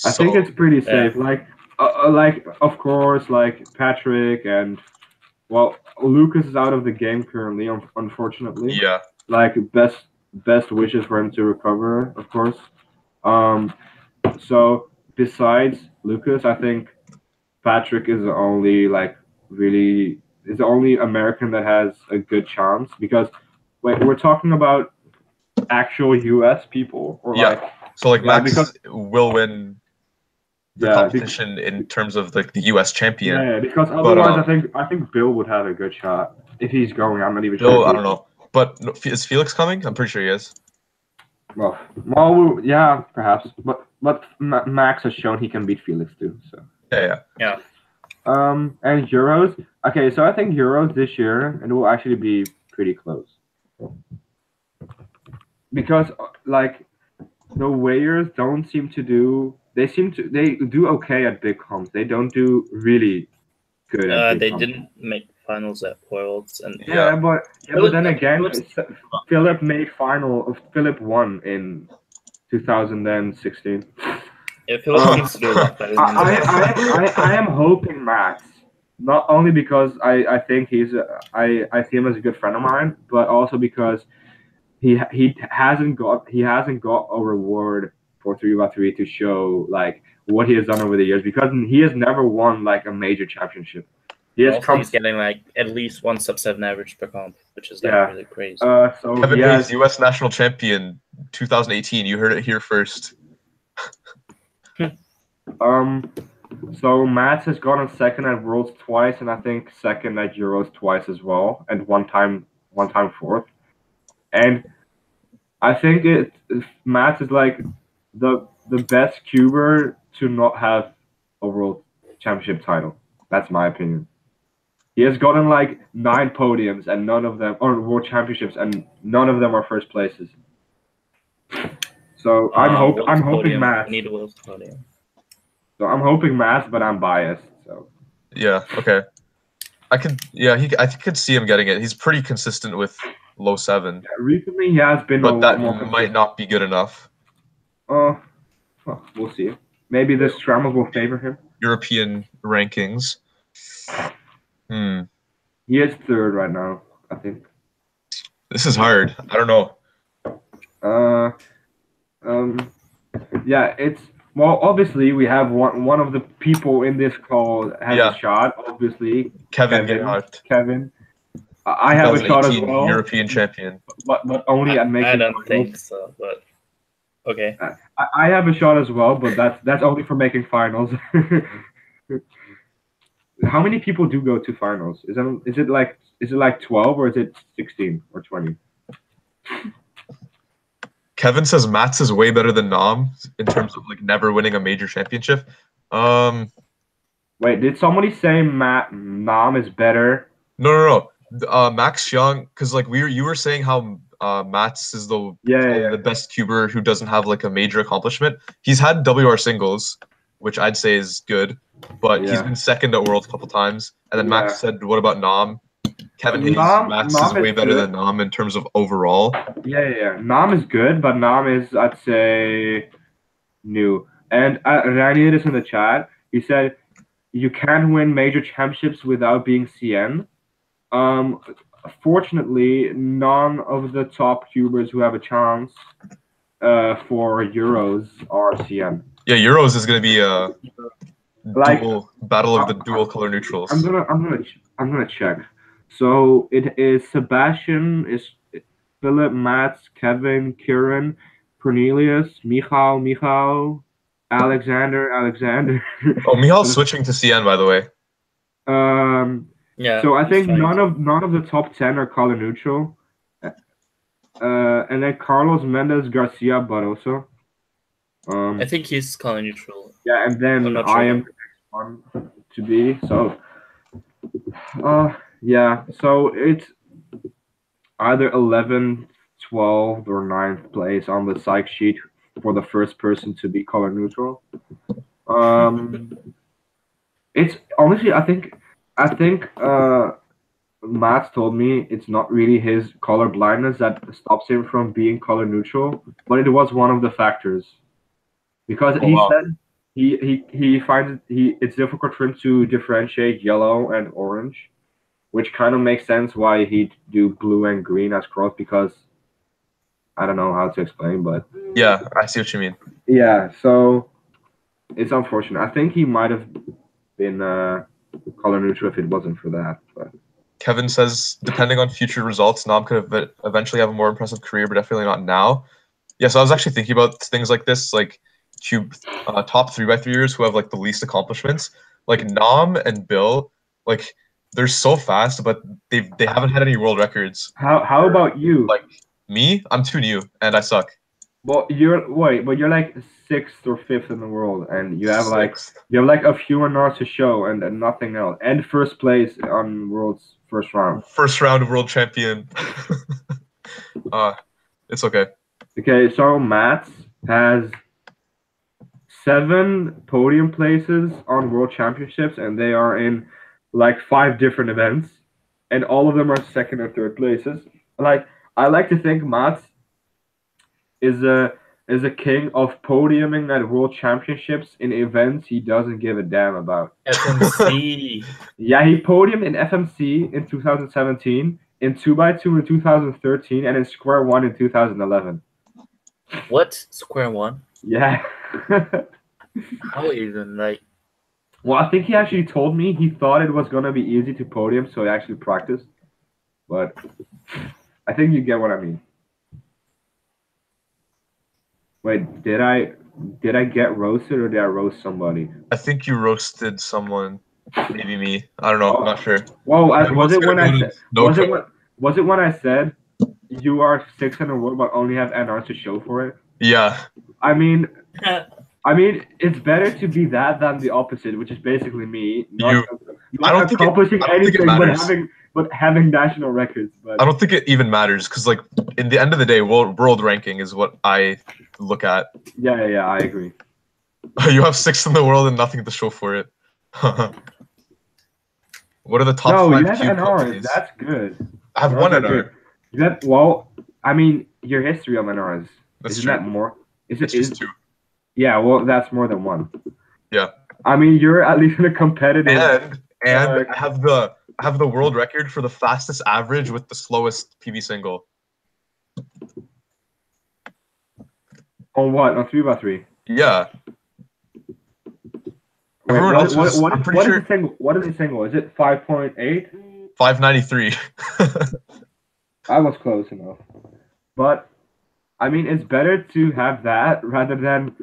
I think it's pretty safe. Like, of course, like Patrick and, well, Lucas is out of the game currently, unfortunately. Yeah. Like, best wishes for him to recover, of course. So besides Lucas, I think Patrick is the only is the only American that has a good chance because we're talking about actual US people or so Max will win the competition in terms of like the US champion. Yeah, because otherwise I think Bill would have a good shot if he's going. I'm not even sure. I don't know. But is Felix coming? I'm pretty sure he is. Well, yeah, perhaps. But Max has shown he can beat Felix too. So. Yeah. And Euros. Okay, so I think Euros this year it will actually be pretty close. Because like the Warriors don't seem to do. They do okay at big comps. They don't do really good at big comps. They didn't make finals at Worlds and but then again, Philip made Philip won in 2016. Yeah, Philip needs to do a lot better than I am hoping Max, not only because I think I see him as a good friend of mine, but also because he hasn't got a reward for 3x3 to show like what he has done over the years because he has never won like a major championship. He has Also, he's getting like at least 1 sub-7 average per comp, which is like really crazy. So Kevin he Hayes, has, U.S. national champion, 2018. You heard it here first. So Mats has gotten second at Worlds twice, and I think second at Euros twice as well, and one time fourth. And I think Mats is like the best cuber to not have a World Championship title. That's my opinion. He has gotten like 9 podiums, and none of them are World Championships, and none of them are first places. So I'm hoping Mats. I need a World podium. So I'm hoping Mats, but I'm biased. So yeah, okay. I could see him getting it. He's pretty consistent with low 7. Yeah, recently he has been, but that might not be good enough. Well, we'll see. Maybe the scrambles will favor him. European rankings. He is third right now, I think. This is hard. I don't know. Yeah, it's obviously we have one of the people in this call has a shot. Obviously, Kevin Gerhardt. Kevin. I have a shot as well. European champion. But only at making. I don't think so, but okay. I have a shot as well, but that's only for making finals. How many people do go to finals? Is it like 12 or is it 16 or 20? Kevin says Mats is way better than Nam in terms of like never winning a major championship. Wait, did somebody say Nam is better? No. Max Young, because like you were saying how Mats is the best cuber who doesn't have like a major accomplishment. He's had WR singles, which I'd say is good, but he's been second at Worlds a couple times. And then Max said, "What about Nam?" Kevin Hayes, Mats is way better than Nam in terms of overall. Yeah. Nam is good, but Nam is, I'd say, new. And Rani is in the chat. He said, "You can't win major championships without being CN." Fortunately, none of the top cubers who have a chance for Euros are CN. Yeah, Euros is going to be a battle of the dual color neutrals. I'm gonna check. So it is Sebastian, is Philip, Mats, Kevin, Kieran, Cornelius, Michal, Alexander. Oh, Michal's switching to CN, by the way. So I think none of the top 10 are color neutral. And then Carlos Mendez Garcia Barroso. I think he's color neutral. Yeah, and then I am the next one to be. So so it's either 11th, 12th, or 9th place on the psych sheet for the first person to be color neutral. It's honestly, I think Matt told me it's not really his color blindness that stops him from being color neutral, but it was one of the factors. Because said he finds it's difficult for him to differentiate yellow and orange, which kind of makes sense why he'd do blue and green as cross, because I don't know how to explain, but yeah, I see what you mean. Yeah, so it's unfortunate. I think he might have been color neutral if it wasn't for that. But Kevin says, depending on future results, Nam could eventually have a more impressive career, but definitely not now. Yeah, so I was actually thinking about things like this, like Cube top 3x3ers who have like the least accomplishments, like Nam and Bill, like they're so fast, but they haven't had any world records. How about you? Like me, I'm too new and I suck. Well, you're like 6th or 5th in the world, and you have like a few hours to show and nothing else, and first place on world's first round. First round of world champion. It's okay. Okay, so Mats has 7 podium places on world championships, and they are in like 5 different events, and all of them are 2nd or 3rd places. Like, I like to think Mats is a king of podiuming at world championships in events he doesn't give a damn about. FMC. Yeah, he podiumed in FMC in 2017, in 2x2 in 2013, and in Square One in 2011. What? Square One? Yeah. How even, like... Well, I think he actually told me he thought it was gonna be easy to podium, so he actually practiced. But I think you get what I mean. Wait, did I get roasted or did I roast somebody? I think you roasted someone. Maybe me. I don't know. I'm Oh, not sure. whoa! Was Everyone's it gonna when go I to said? no Was it code. when? Was it when I said you are 600 world but only have NRs to show for it? Yeah. I mean, it's better to be that than the opposite, which is basically me I not don't think it. accomplishing I don't think it anything matters. but having national records. But I don't think it even matters because, like, in the end of the day, world ranking is what I look at. yeah, I agree. You have 6th in the world and nothing to show for it. What are the top No, you 5 have cube NRs. companies? That's good. I have NRs one are NR. good. Well, I mean, your history of NRs. That's Isn't true. that more? It's just 2. Yeah, well, that's more than one. Yeah. I mean, you're at least in a competitive. And I have the world record for the fastest average with the slowest PB single. On what? On 3x3. Yeah. Wait, Everyone else is. what I'm is pretty sure. the single? What is the single? Is it 5.8? 593. I was close enough. But I mean, it's better to have that rather than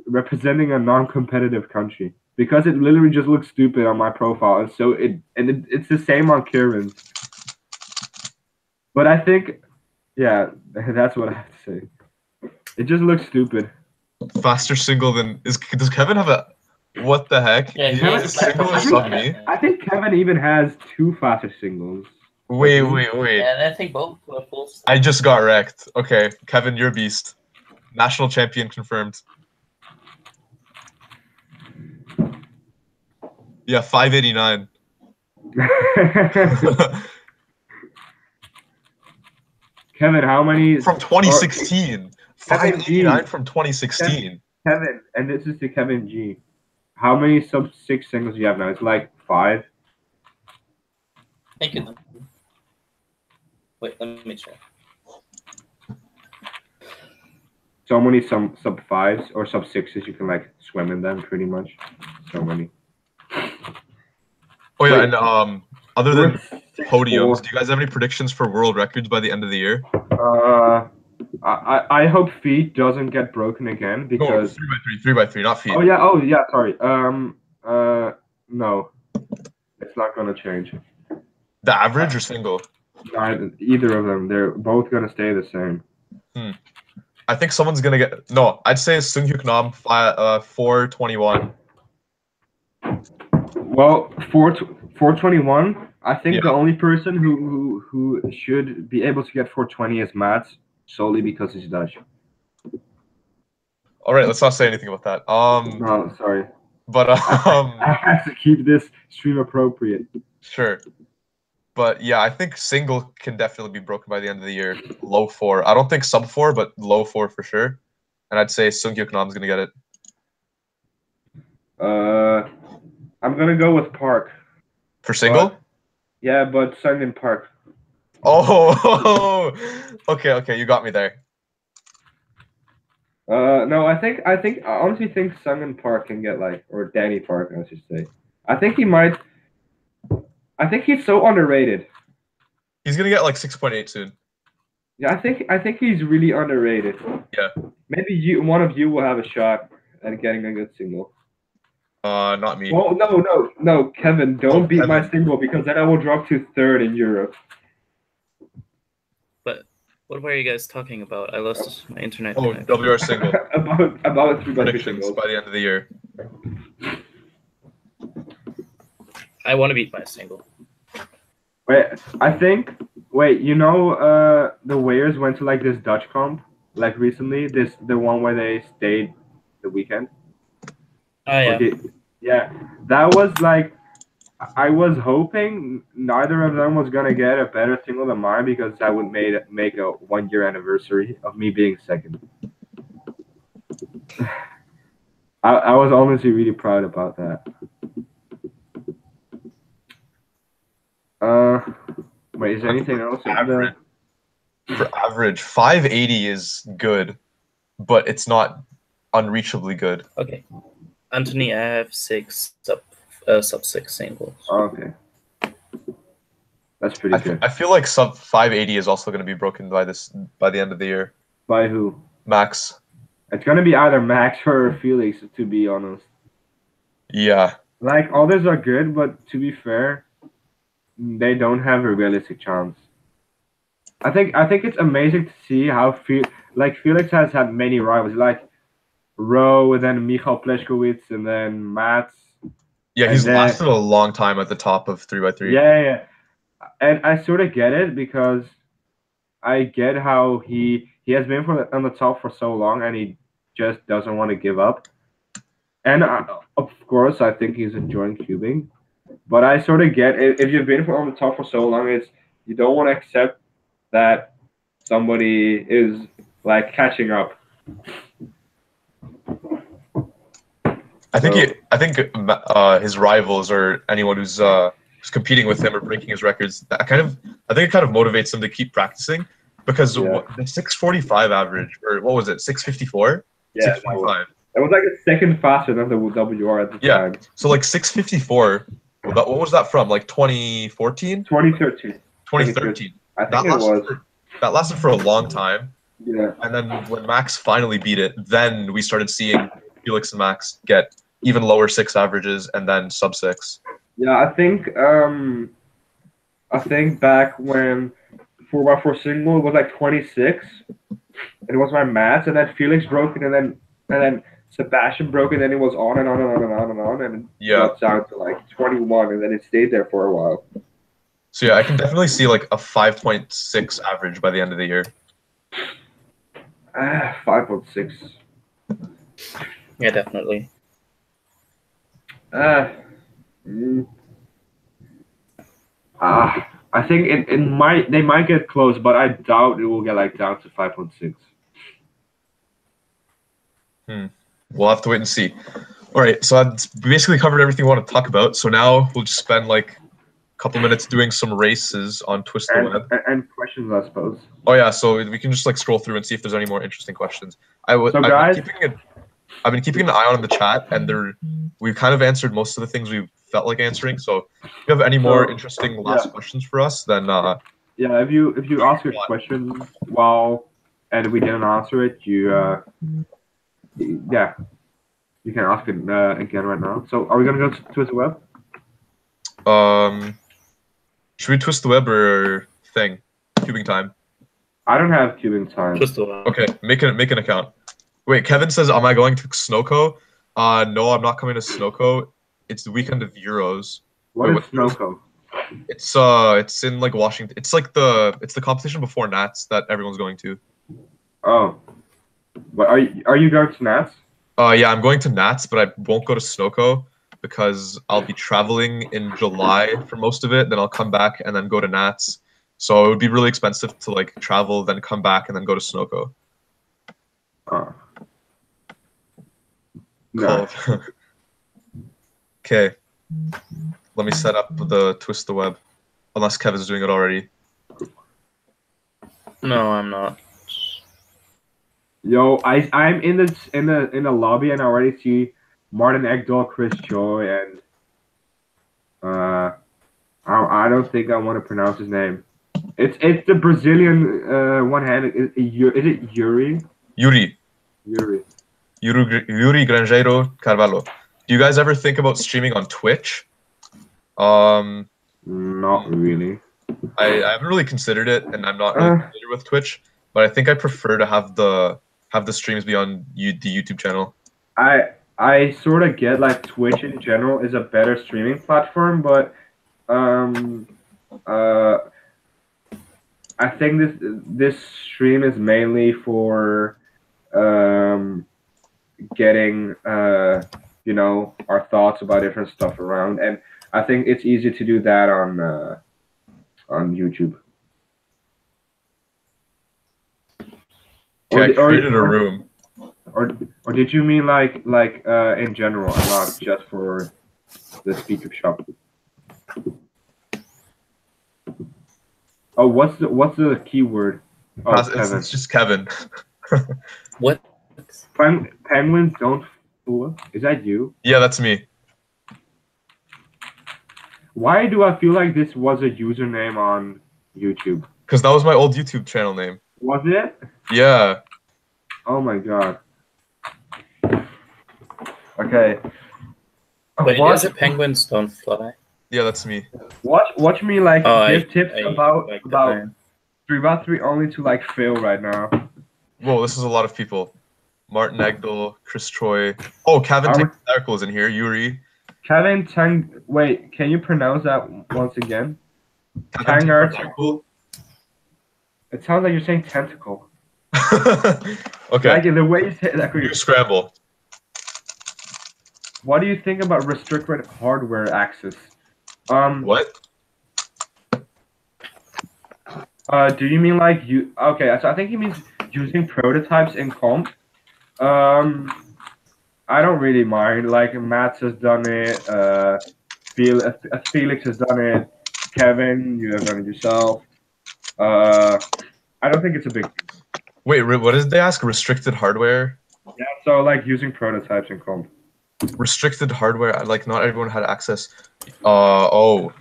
representing a non-competitive country because it literally just looks stupid on my profile, and so it's the same on Kieran's. But I think, yeah, that's what I have to say. It just looks stupid. Faster single than does Kevin have a? What the heck? Yeah, He he has a has a single faster sub single. me. I think Kevin even has 2 faster singles. Wait. And I think both were full. I just got wrecked. Okay, Kevin, you're a beast. National champion confirmed. Yeah, 589. Kevin, how many? From 2016. 589 from 2016. Kevin, and this is to Kevin G. How many sub 6 singles do you have now? It's like 5. Thank you. Wait, let me check. So many sub 5s or sub 6s you can like swim in them pretty much. So many. Oh yeah, Wait. and other than podiums, 6'4". do you guys have any predictions for world records by the end of the year? I hope feet doesn't get broken again No, because 3x3, not feet. oh yeah, sorry. No, it's not gonna change. The average or single? Either of them. They're both gonna stay the same. I think someone's gonna get. No, I'd say Sunghyuk Nam 421. Well, 421. I think Yeah. the only person who should be able to get 420 is Mats, solely because he's Dutch. All right, let's not say anything about that. No, sorry. But I have to keep this stream appropriate. Sure. But yeah, I think single can definitely be broken by the end of the year. Low 4. I don't think sub 4, but low 4 for sure. And I'd say Sunghyuk Nam's gonna get it. I'm gonna go with Park. For single? But Sungin Park. Oh, okay, you got me there. No, I honestly think Sungin Park can get or Danny Park, I should say. I think he might. I think he's so underrated. He's gonna get 6.8 soon. Yeah, I think he's really underrated. Yeah. Maybe one of you will have a shot at getting a good single. Not me. Well, no, Kevin, don't beat my single because then I will drop to 3rd in Europe. But what were you guys talking about? I lost my internet. Oh, WR single. about 3x3 predictions singles by the end of the year. I want to beat my single. Wait, you know, the Warriors went to this Dutch comp recently. The one where they stayed the weekend. Oh yeah. Yeah, that was I was hoping neither of them was gonna get a better single than mine because that would make a 1-year anniversary of me being 2nd. I was honestly really proud about that. Wait, is there anything else? For average, 580 is good, but it's not unreachably good. Okay. Antonie, I have 6 sub 6 singles. Okay. That's pretty good. I feel like sub 580 is also going to be broken by the end of the year. By who? Max. It's gonna be either Max or Felix, to be honest. Yeah. Like, others are good, but to be fair, they don't have a realistic chance. I think it's amazing to see how Felix has had many rivals, like Rowe, and then Michal Pleškowitz, and then Mats. Yeah, he's lasted a long time at the top of 3x3. Yeah. And I sort of get it, because I get how he has been on the top for so long, and he just doesn't want to give up. And of course, I think he's enjoying cubing. But I sort of get it. If you've been on the top for so long, you don't want to accept that somebody is like catching up. I think his rivals or anyone who's competing with him or breaking his records, I think it kind of motivates him to keep practicing, because the 645 average, or what was it, 654? Yeah, 645. That was like a second faster than the WR at the time. So like 654. What was that from? Like 2014? 2013. 2013. I think it was. That lasted for a long time. Yeah. And then when Max finally beat it, then we started seeing Felix and Max get even lower 6 averages and then sub 6. Yeah, I think back when 4x4 single was like 26. It was my Mats, and then Felix broke it, and then Sebastian broke it, and it was on and on and on and on and on, and it got down to like 21, and then it stayed there for a while. So yeah, I can definitely see like a 5.6 average by the end of the year. 5.6. Yeah, definitely. I think they might get close, but I doubt it will get like down to 5.6. We'll have to wait and see. All right, so I've basically covered everything we want to talk about. So now we'll just spend like a couple minutes doing some races on Twist the Web. And questions, I suppose. Oh yeah, so we can just like scroll through and see if there's any more interesting questions. I've been keeping an eye on the chat, and we've kind of answered most of the things we felt like answering. So if you have any more interesting last questions for us, then if you ask a question and we didn't answer it, you can ask it again right now. So are we gonna go to Twist the Web? Should we Twist the Web or thing? Cubing time. I don't have cubing time. Twist the Web. Okay, make an account. Wait, Kevin says, am I going to Snowco? No, I'm not coming to Snowco. It's the weekend of Euros. What is Snowco? It's in like Washington. It's like the competition before Nats that everyone's going to. Oh. But are you going to Nats? Yeah, I'm going to Nats, but I won't go to Snowco because I'll be traveling in July for most of it. Then I'll come back and then go to Nats. So it would be really expensive to like travel, then come back and then go to Snowco. No. Cool. Okay. Let me set up the Twist the Web. Unless Kevin's doing it already. No, I'm not. Yo, I'm in the lobby, and I already see Martin Ekdahl, Chris Joy, and I don't think I want to pronounce his name. It's the Brazilian one-handed. Is it Yuri? Yuri Yuri. Carvalho. Do you guys ever think about streaming on Twitch? Not really. I haven't really considered it, and I'm not really familiar with Twitch. But I think I prefer to have the streams be on the YouTube channel. I sort of get like Twitch in general is a better streaming platform, but I think this stream is mainly for getting our thoughts about different stuff around, and I think it's easy to do that on YouTube. Okay, I created a room. Or did you mean like in general, and not just for the SpeedCubeShop? Oh, what's the keyword? Oh, It's just Kevin. What? Penguins don't Who? Is that you? Yeah, that's me. Why do I feel like this was a username on YouTube? Because that was my old YouTube channel name. Was it? Yeah. Oh my god. Okay. Wait, Watch, is it penguins don't fly? Yeah, that's me. watch me like Oh, give tips I about like the name. 3x3 only to like Phil right now. Whoa, this is a lot of people. Martin Egdal, Chris Troy. Oh, Kevin Paterakis is in here. Yuri. Kevin Tang. Wait, can you pronounce that once again? Kevin Tangart. It sounds like you're saying tentacle. Okay. Like in the way you say that. You scramble. What do you think about restricted hardware access? What? Do you mean like you? Okay, so I think he means using prototypes in comp. I don't really mind. Like Matt has done it. Felix has done it. Kevin, you have done it yourself. I don't think it's a big deal. Wait, what did they ask? Restricted hardware? Yeah, so like using prototypes in comp. Restricted hardware, like not everyone had access. Oh.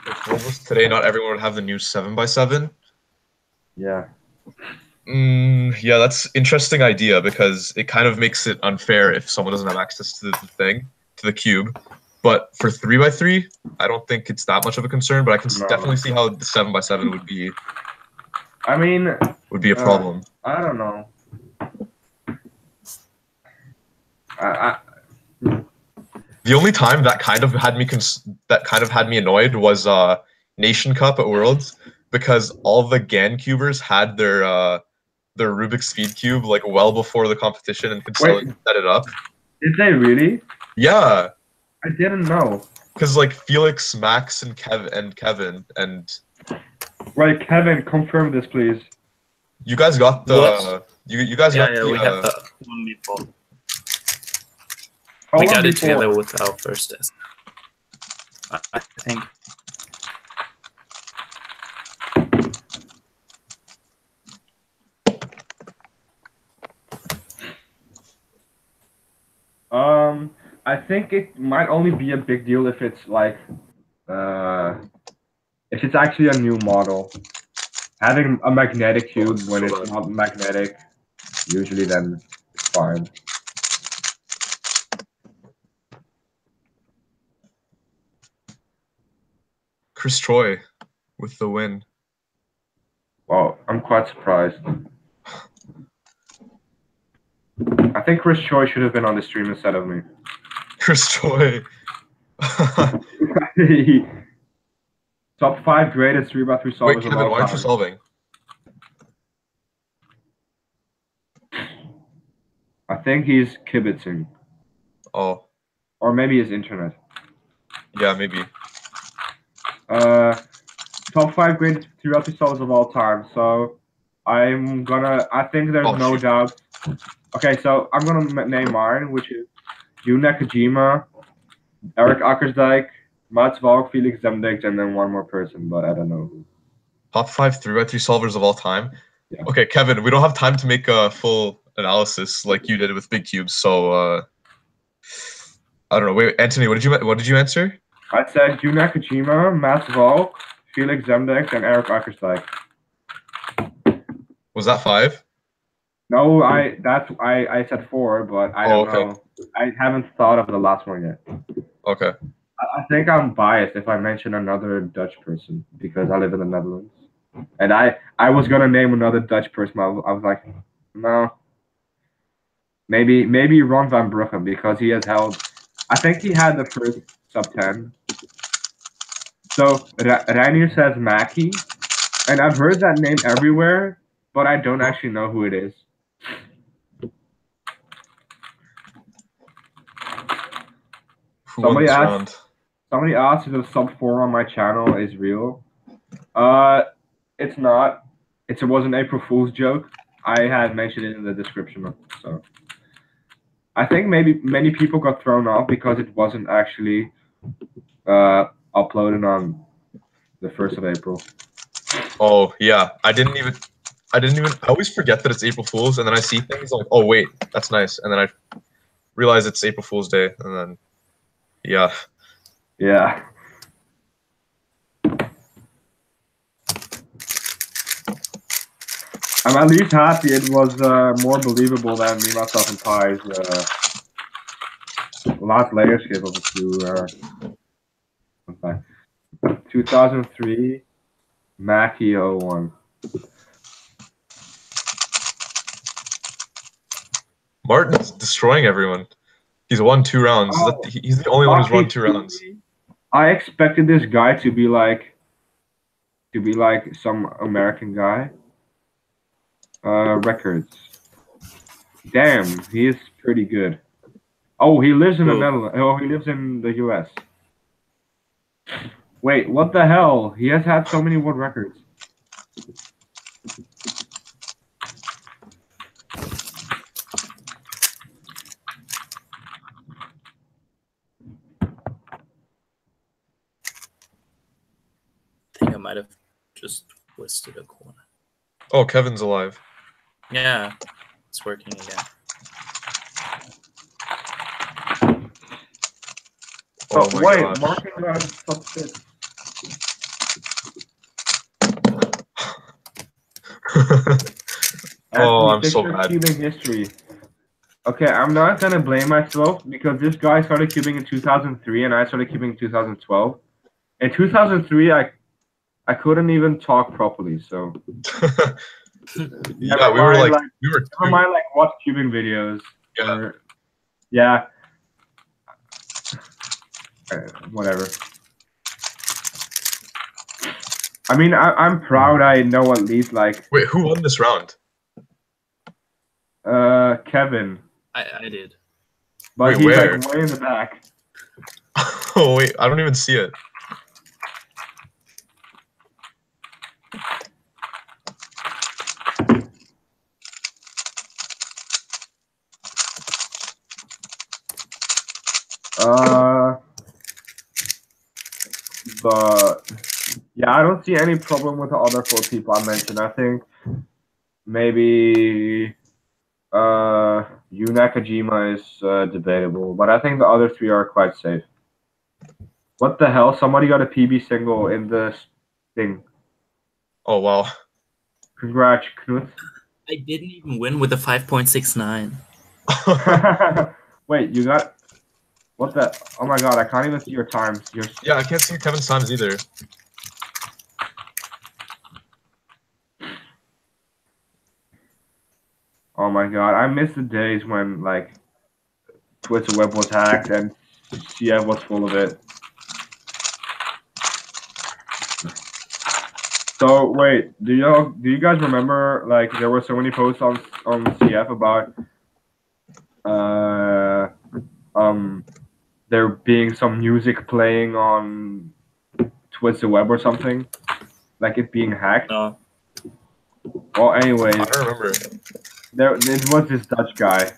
If what was today, not everyone would have the new 7x7. Yeah. Yeah, that's interesting idea because it kind of makes it unfair if someone doesn't have access to the thing, to the cube. But for 3x3, I don't think it's that much of a concern, but I can definitely see how the 7x7 would be. I mean, would be a problem. I don't know. The only time that kind of had me annoyed was Nation Cup at Worlds, because all the GAN cubers had their Rubik's Speed Cube like well before the competition and could set it up. Did they really? Yeah. I didn't know. Because like Felix, Max, and Kevin and. Right, Kevin, confirm this, please. You guys got the. You guys got the. We have the one before. How we long got it before? together with our first test. I think. I think it might only be a big deal if it's like, if it's actually a new model. Having a magnetic cube when it's not magnetic, usually then it's fine. Chris Troy with the win. Wow, I'm quite surprised. I think Chris Troy should have been on the stream instead of me. Chris Troy. Top 5 greatest 3x3 solvers. Wait, Kevin, why aren't you solving? I think he's kibitzing. Oh. Or maybe his internet. Yeah, maybe. Top 5 greatest 3x3 solvers of all time. So I think there's no doubt. Okay, so I'm gonna name mine, which is Yu Nakajima, Eric Akkersdijk, Mats Valk, Felix Zemdijk, and then one more person, but I don't know who. Top 5 3x3 solvers of all time? Yeah. Okay, Kevin, we don't have time to make a full analysis like you did with big cubes, so I don't know. Wait, Anthony, what did you answer? I said Yu Nakajima, Mats Valk, Felix Zemdijk, and Eric Akkersdijk. Was that 5? No, I said 4, but I don't know. I haven't thought of the last one yet. Okay. I think I'm biased if I mention another Dutch person because I live in the Netherlands. And I was gonna name another Dutch person. I was like, no. Maybe Ron van Bruggen because he has held. I think he had the first sub 10. So Reinier says Mackie, and I've heard that name everywhere, but I don't actually know who it is. Somebody asked if the sub 4 on my channel is real. It's not. It was an April Fool's joke. I had mentioned it in the description. So I think maybe many people got thrown off because it wasn't actually uploaded on the 1st of April. Oh yeah, I didn't even. I didn't even. I always forget that it's April Fool's, and then I see things like, oh wait, that's nice, and then I realize it's April Fool's Day, and then yeah. Yeah. I'm at least happy it was more believable than me, myself, and Pi's last layer skip of the two. 2003 Mackie 01. Martin's destroying everyone. He's won 2 rounds. Oh, He's the only one who's won 2 rounds. I expected this guy to be like some American guy. Records. Damn, he is pretty good. Oh, he lives in the Netherlands. Oh, he lives in the US. Wait, what the hell? He has had so many world records. I think I might have just twisted a corner. Oh, Kevin's alive. Yeah, it's working again. Oh, my wait, gosh. Martin got top 6. Oh, I'm so bad. Cubing history. Okay, I'm not gonna blame myself because this guy started cubing in 2003 and I started cubing in 2012. In 2003, I couldn't even talk properly, so. Yeah, we were never mind, like watch cubing videos. Yeah. Or, yeah. Whatever. I mean, I'm proud. I know at least like. Wait, who won this round? Kevin. I did. But wait, he's where? like way in the back. Oh wait, I don't even see it. But yeah, I don't see any problem with the other 4 people I mentioned. I think maybe Yu Nakajima is debatable, but I think the other 3 are quite safe. What the hell? Somebody got a PB single in this thing. Oh wow. Congrats, Knut. I didn't even win with a 5.69. Wait, you got what the? Oh my god, I can't even see your times. Yeah, I can't see Kevin's times either. Oh my god, I miss the days when like Twitter web was hacked and CF was full of it. So wait, do you guys remember like there were so many posts on CF about there being some music playing on Twitter web or something, like it being hacked? No. Well, anyways, I don't remember. it was this Dutch guy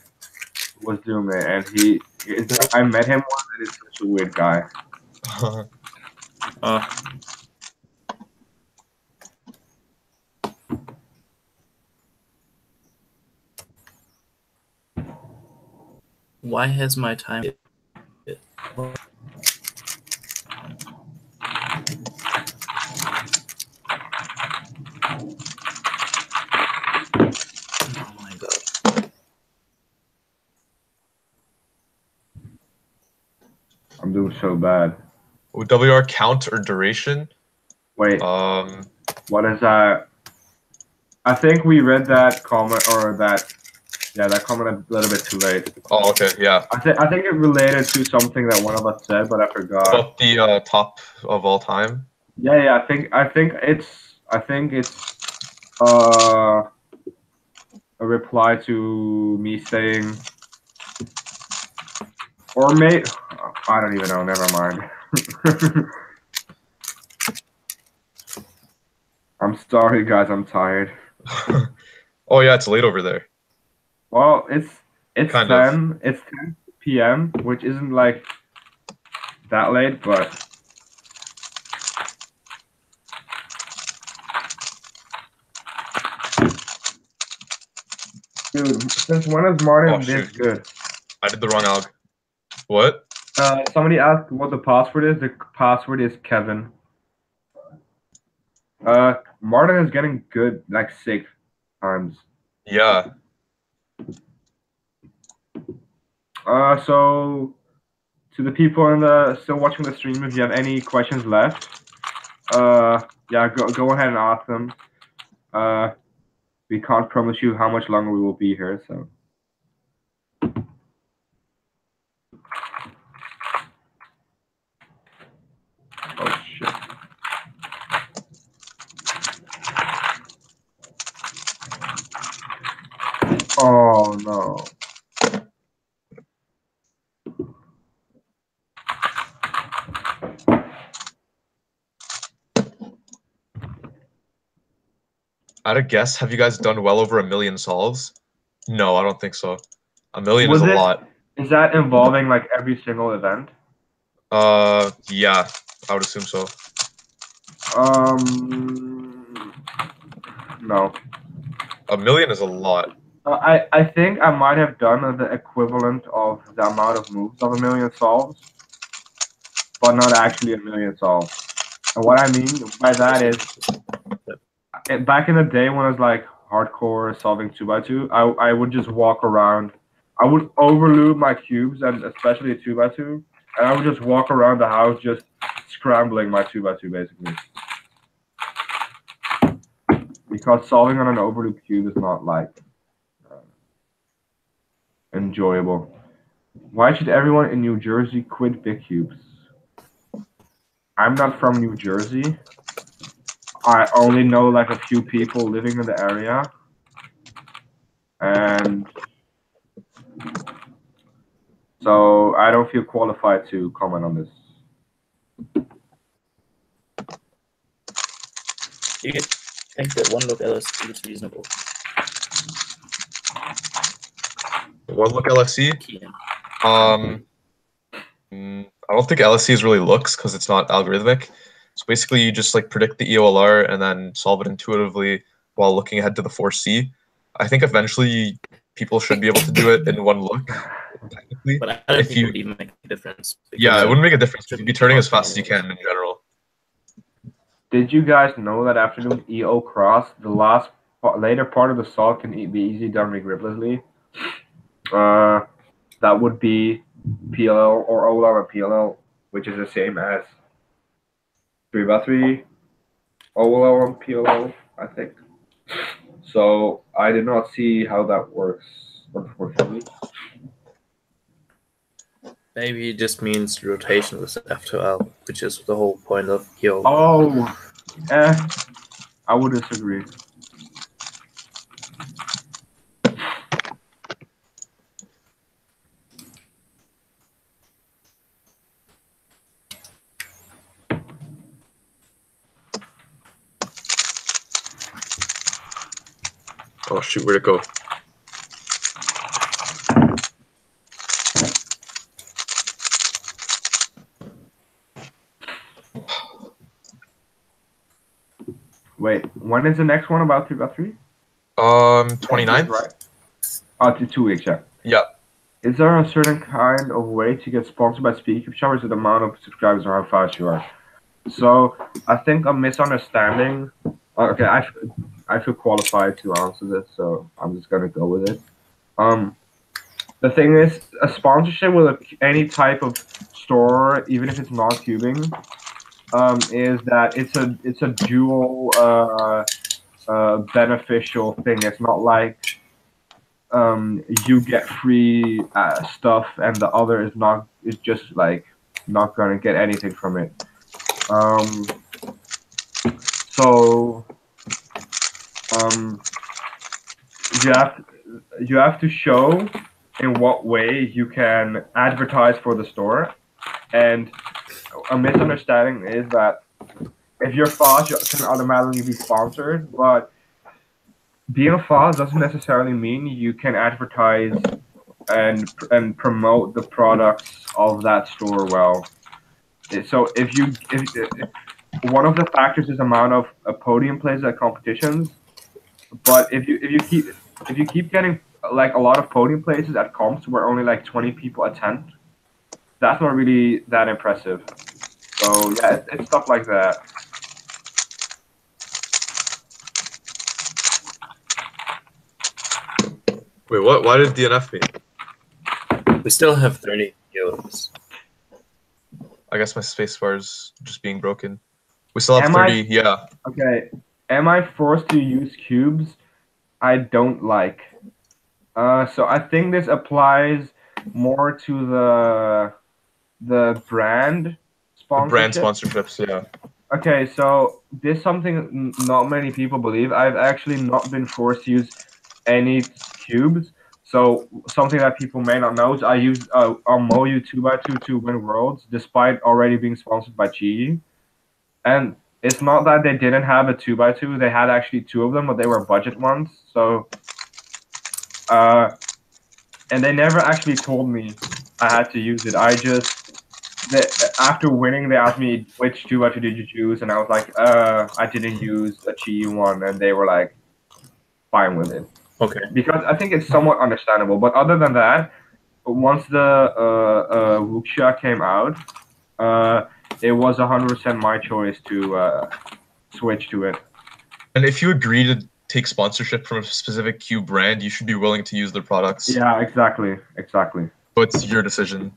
who was doing it, and I met him once, and he's such a weird guy. Why has my time? Oh my god. I'm doing so bad. WR count or duration? Wait. What is that? I think we read that comment or that. Yeah, that comment a little bit too late. Oh, okay, yeah. I think it related to something that one of us said, but I forgot. About the top of all time. Yeah. I think it's a reply to me saying, or mate. I don't even know. Never mind. I'm sorry, guys. I'm tired. Oh yeah, it's late over there. Well, it's Kind 10. Of. It's 10 p.m., which isn't like that late, but Dude, since when is Martin this shoot. good? I did the wrong alg. What? Somebody asked what the password is. The password is Kevin. Martin is getting good like 6 times. Yeah. So to the people still watching the stream, if you have any questions left, yeah, go ahead and ask them. We can't promise you how much longer we will be here, so. Oh shit. Oh no. I had a guess. Have you guys done well over 1 million solves? No, I don't think so. 1 million is a lot. Is that involving like every single event? Yeah, I would assume so. No. 1 million is a lot. I think I might have done the equivalent of the amount of moves of 1 million solves, but not actually 1 million solves. And what I mean by that is, back in the day when I was like hardcore solving 2x2, I would just walk around. I would overload my cubes, and especially a 2x2, and I would just walk around the house just scrambling my 2x2 basically. Because solving on an overloop cube is not like enjoyable. Why should everyone in New Jersey quit big cubes? I'm not from New Jersey. I only know like a few people living in the area. And so I don't feel qualified to comment on this. You think that one look LSC is reasonable? One look LSC? Kian. I don't think LSC is really looks because it's not algorithmic. So basically, you just like predict the EOLR and then solve it intuitively while looking ahead to the 4C. I think eventually people should be able to do it in one look. Technically, but I don't think it would even make a difference. Yeah, it wouldn't make a difference. You'd be turning as fast as you can in general. Did you guys know that after doing EO cross, the later part of the solve can be easily done regriplessly? That would be PLL or OLR and PLL, which is the same as 3x3 OLR and PLL, I think. So I did not see how that works, unfortunately. Maybe it just means rotation with F2L, which is the whole point of EO. Oh, I would disagree. Oh shoot, where'd it go? Wait, when is the next one about 3x3? 29th? Right. Oh, 2 weeks, yeah. Yeah. Is there a certain kind of way to get sponsored by SpeedCubeShop, or is it the amount of subscribers or how fast you are? So I think a misunderstanding. Okay, I feel qualified to answer this, so I'm just gonna go with it. The thing is, a sponsorship with any type of store, even if it's not cubing, is that it's a dual beneficial thing. It's not like you get free stuff and the other is just like not gonna get anything from it. So you have to show in what way you can advertise for the store, and a misunderstanding is that if you're fast, you can automatically be sponsored, but being fast doesn't necessarily mean you can advertise and promote the products of that store well. So if one of the factors is amount of podium plays at competitions, but if you keep getting like a lot of podium places at comps where only like 20 people attend. That's not really that impressive. So yeah, it's stuff like that. Wait, what? Why did DNF me? We still have 30 cubes. I guess my spacebar is just being broken. We still have Am 30. I- Yeah. Okay, am I forced to use cubes? I don't like. So I think this applies more to the brand sponsorship. Brand sponsorships. Yeah. Okay, so this is something not many people believe. I've actually not been forced to use any cubes. So something that people may not know is I used a Moyu 2x2 to win Worlds, despite already being sponsored by Chi. And it's not that they didn't have a 2x2. They had actually two of them, but they were budget ones. So, and they never actually told me I had to use it. After winning, they asked me which 2x2 did you choose, and I was like, I didn't use a Chi one, and they were like, fine with it. Okay. Because I think it's somewhat understandable. But other than that, once the Wuxia came out, it was 100% my choice to switch to it. And if you agree to take sponsorship from a specific cube brand, you should be willing to use their products. Yeah, exactly. So it's your decision.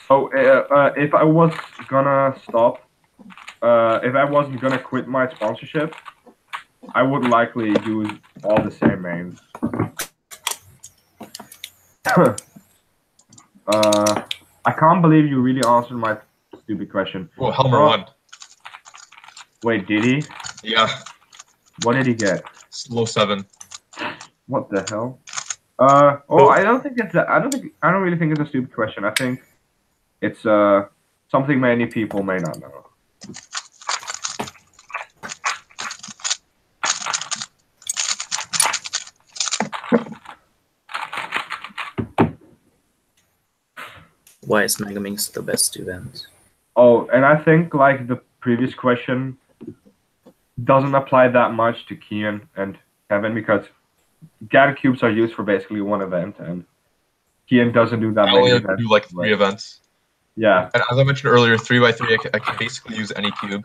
So if I was gonna stop, if I wasn't gonna quit my sponsorship, I would likely use all the same names. I can't believe you really answered my stupid question. Oh, Helmer won. Wait, did he? Yeah. What did he get? Low 7. What the hell? I don't think it's. I don't really think it's a stupid question. I think it's something many people may not know. Why is Megaminx the best event? Oh, and I think like the previous question doesn't apply that much to Kian and Kevin because Gather cubes are used for basically one event, and Kian doesn't do that I many only events. do like 3 events. Yeah. And as I mentioned earlier, 3x3, I can basically use any cube.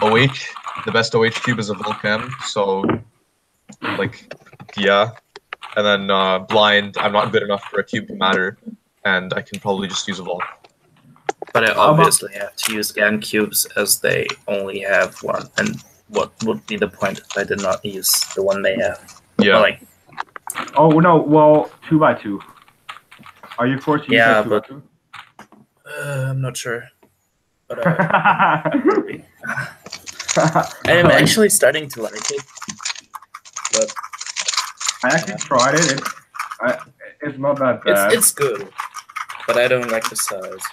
OH, the best OH cube is a Volcam, so like, yeah. And then blind, I'm not good enough for a cube to matter, and I can probably just use a Vol. But I obviously have to use GAN cubes as they only have one. And what would be the point if I did not use the one they have? Yeah. Or, like, Oh no, well, 2x2. Are you forced to use Yeah, 2x2? I'm not sure. But I'm actually starting to like it. But I actually tried it. It's not that bad. it's good. But I don't like the size.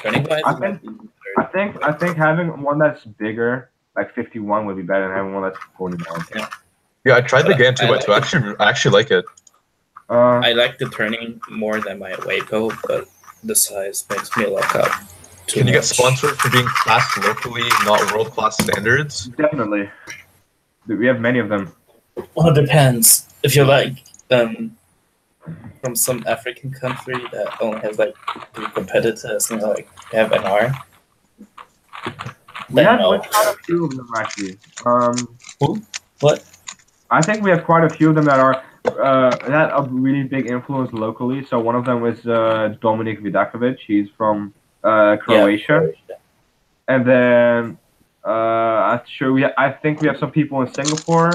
Turning wise, I think having one that's bigger, like 51, would be better than having one that's 49. Yeah, I tried the GAN 2x2. I actually like it. I like the turning more than my Waco, but the size makes me look up. Can you get sponsored for being classed locally, not world-class standards? Definitely. We have many of them. Well, it depends. If you're like from some African country that only has like 3 competitors and like have NR. We have quite a few of them actually. Who? What? I think we have quite a few of them that are that a really big influence locally. So one of them was Dominik Vidakovic. He's from Croatia. Yeah. And then I think we have some people in Singapore.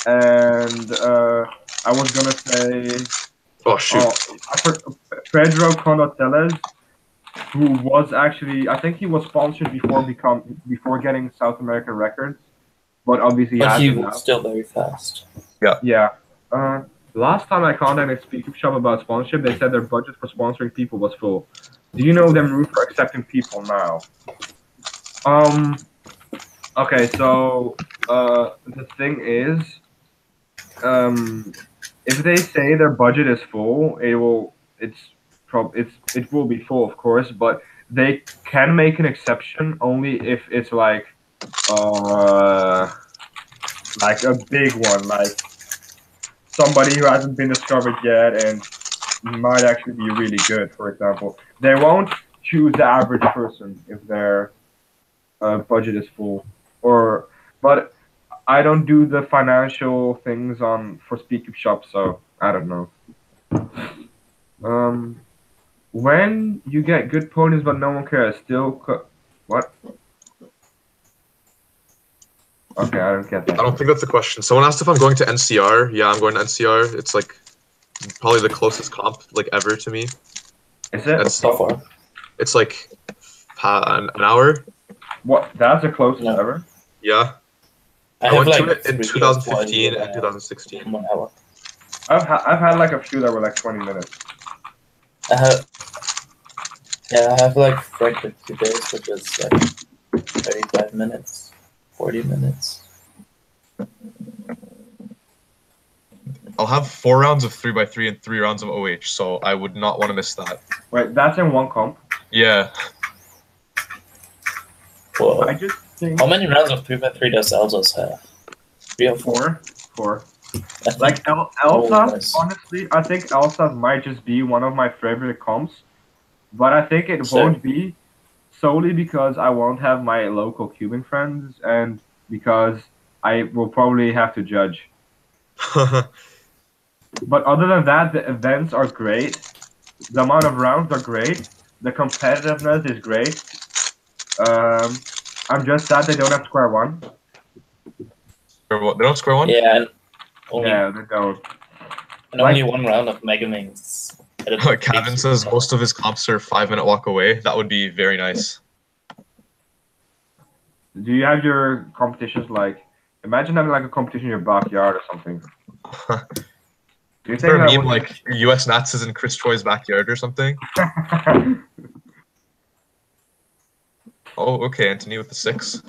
And I was gonna say, Pedro Condoteles, who was actually, I think he was sponsored before getting South American records, but obviously he was still very fast. Yeah. Last time I contacted SpeedCubeShop about sponsorship, they said their budget for sponsoring people was full. Do you know them room for accepting people now? Okay, so the thing is, if they say their budget is full, it will be full, of course, but they can make an exception only if it's like a big one, like somebody who hasn't been discovered yet and might actually be really good, for example. They won't choose the average person if their budget is full. But I don't do the financial things for SpeedCubeShop, so I don't know. When you get good ponies but no one cares, what? Okay, I don't get that. I don't think that's the question. Someone asked if I'm going to NCR. Yeah, I'm going to NCR. It's like probably the closest comp like ever to me. Is it? So far. It's like an hour. What? That's the closest ever? Yeah. I went to it in 2015 and 2016. 1 hour. I've had like a few that were like 20 minutes. I have like frequent 2 days, which is like 35 minutes, 40 minutes. I'll have 4 rounds of 3x3 and 3 rounds of OH, so I would not want to miss that. Wait, that's in one comp? Yeah. Well, I just think... How many rounds of 3x3 does Elsa's have? 3 or 4? 4. Like Elsa, honestly, I think Elsa might just be one of my favorite comps, but I think it won't be solely because I won't have my local Cuban friends and because I will probably have to judge. But other than that, the events are great. The amount of rounds are great. The competitiveness is great. I'm just sad they don't have square one. They don't square one? Yeah. Yeah, they don't. And only 1 round of Mega Minx. Kevin says most of his comps are 5-minute walk away. That would be very nice. Do you have your competitions like? Imagine having like a competition in your backyard or something. Do you think that meme like US Nats is in Chris Troy's backyard or something? Oh, okay, Anthony with the 6.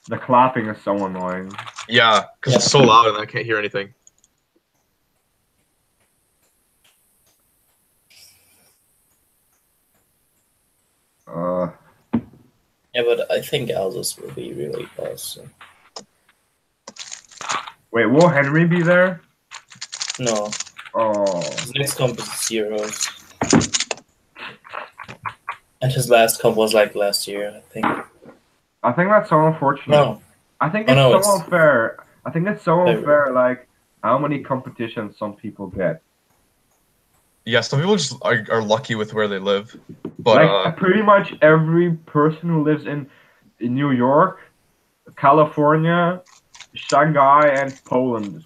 The clapping is so annoying. Yeah, because it's so loud and I can't hear anything. Yeah, but I think Elsa's will be really close. So. Wait, will Henry be there? No. Oh. His next comp is Zeros. And his last comp was like last year, I think. I think that's so unfortunate. No. I think it's so unfair. I think it's so unfair, like, how many competitions some people get. Yeah, some people just are lucky with where they live. But like, pretty much every person who lives in New York, California, Shanghai, and Poland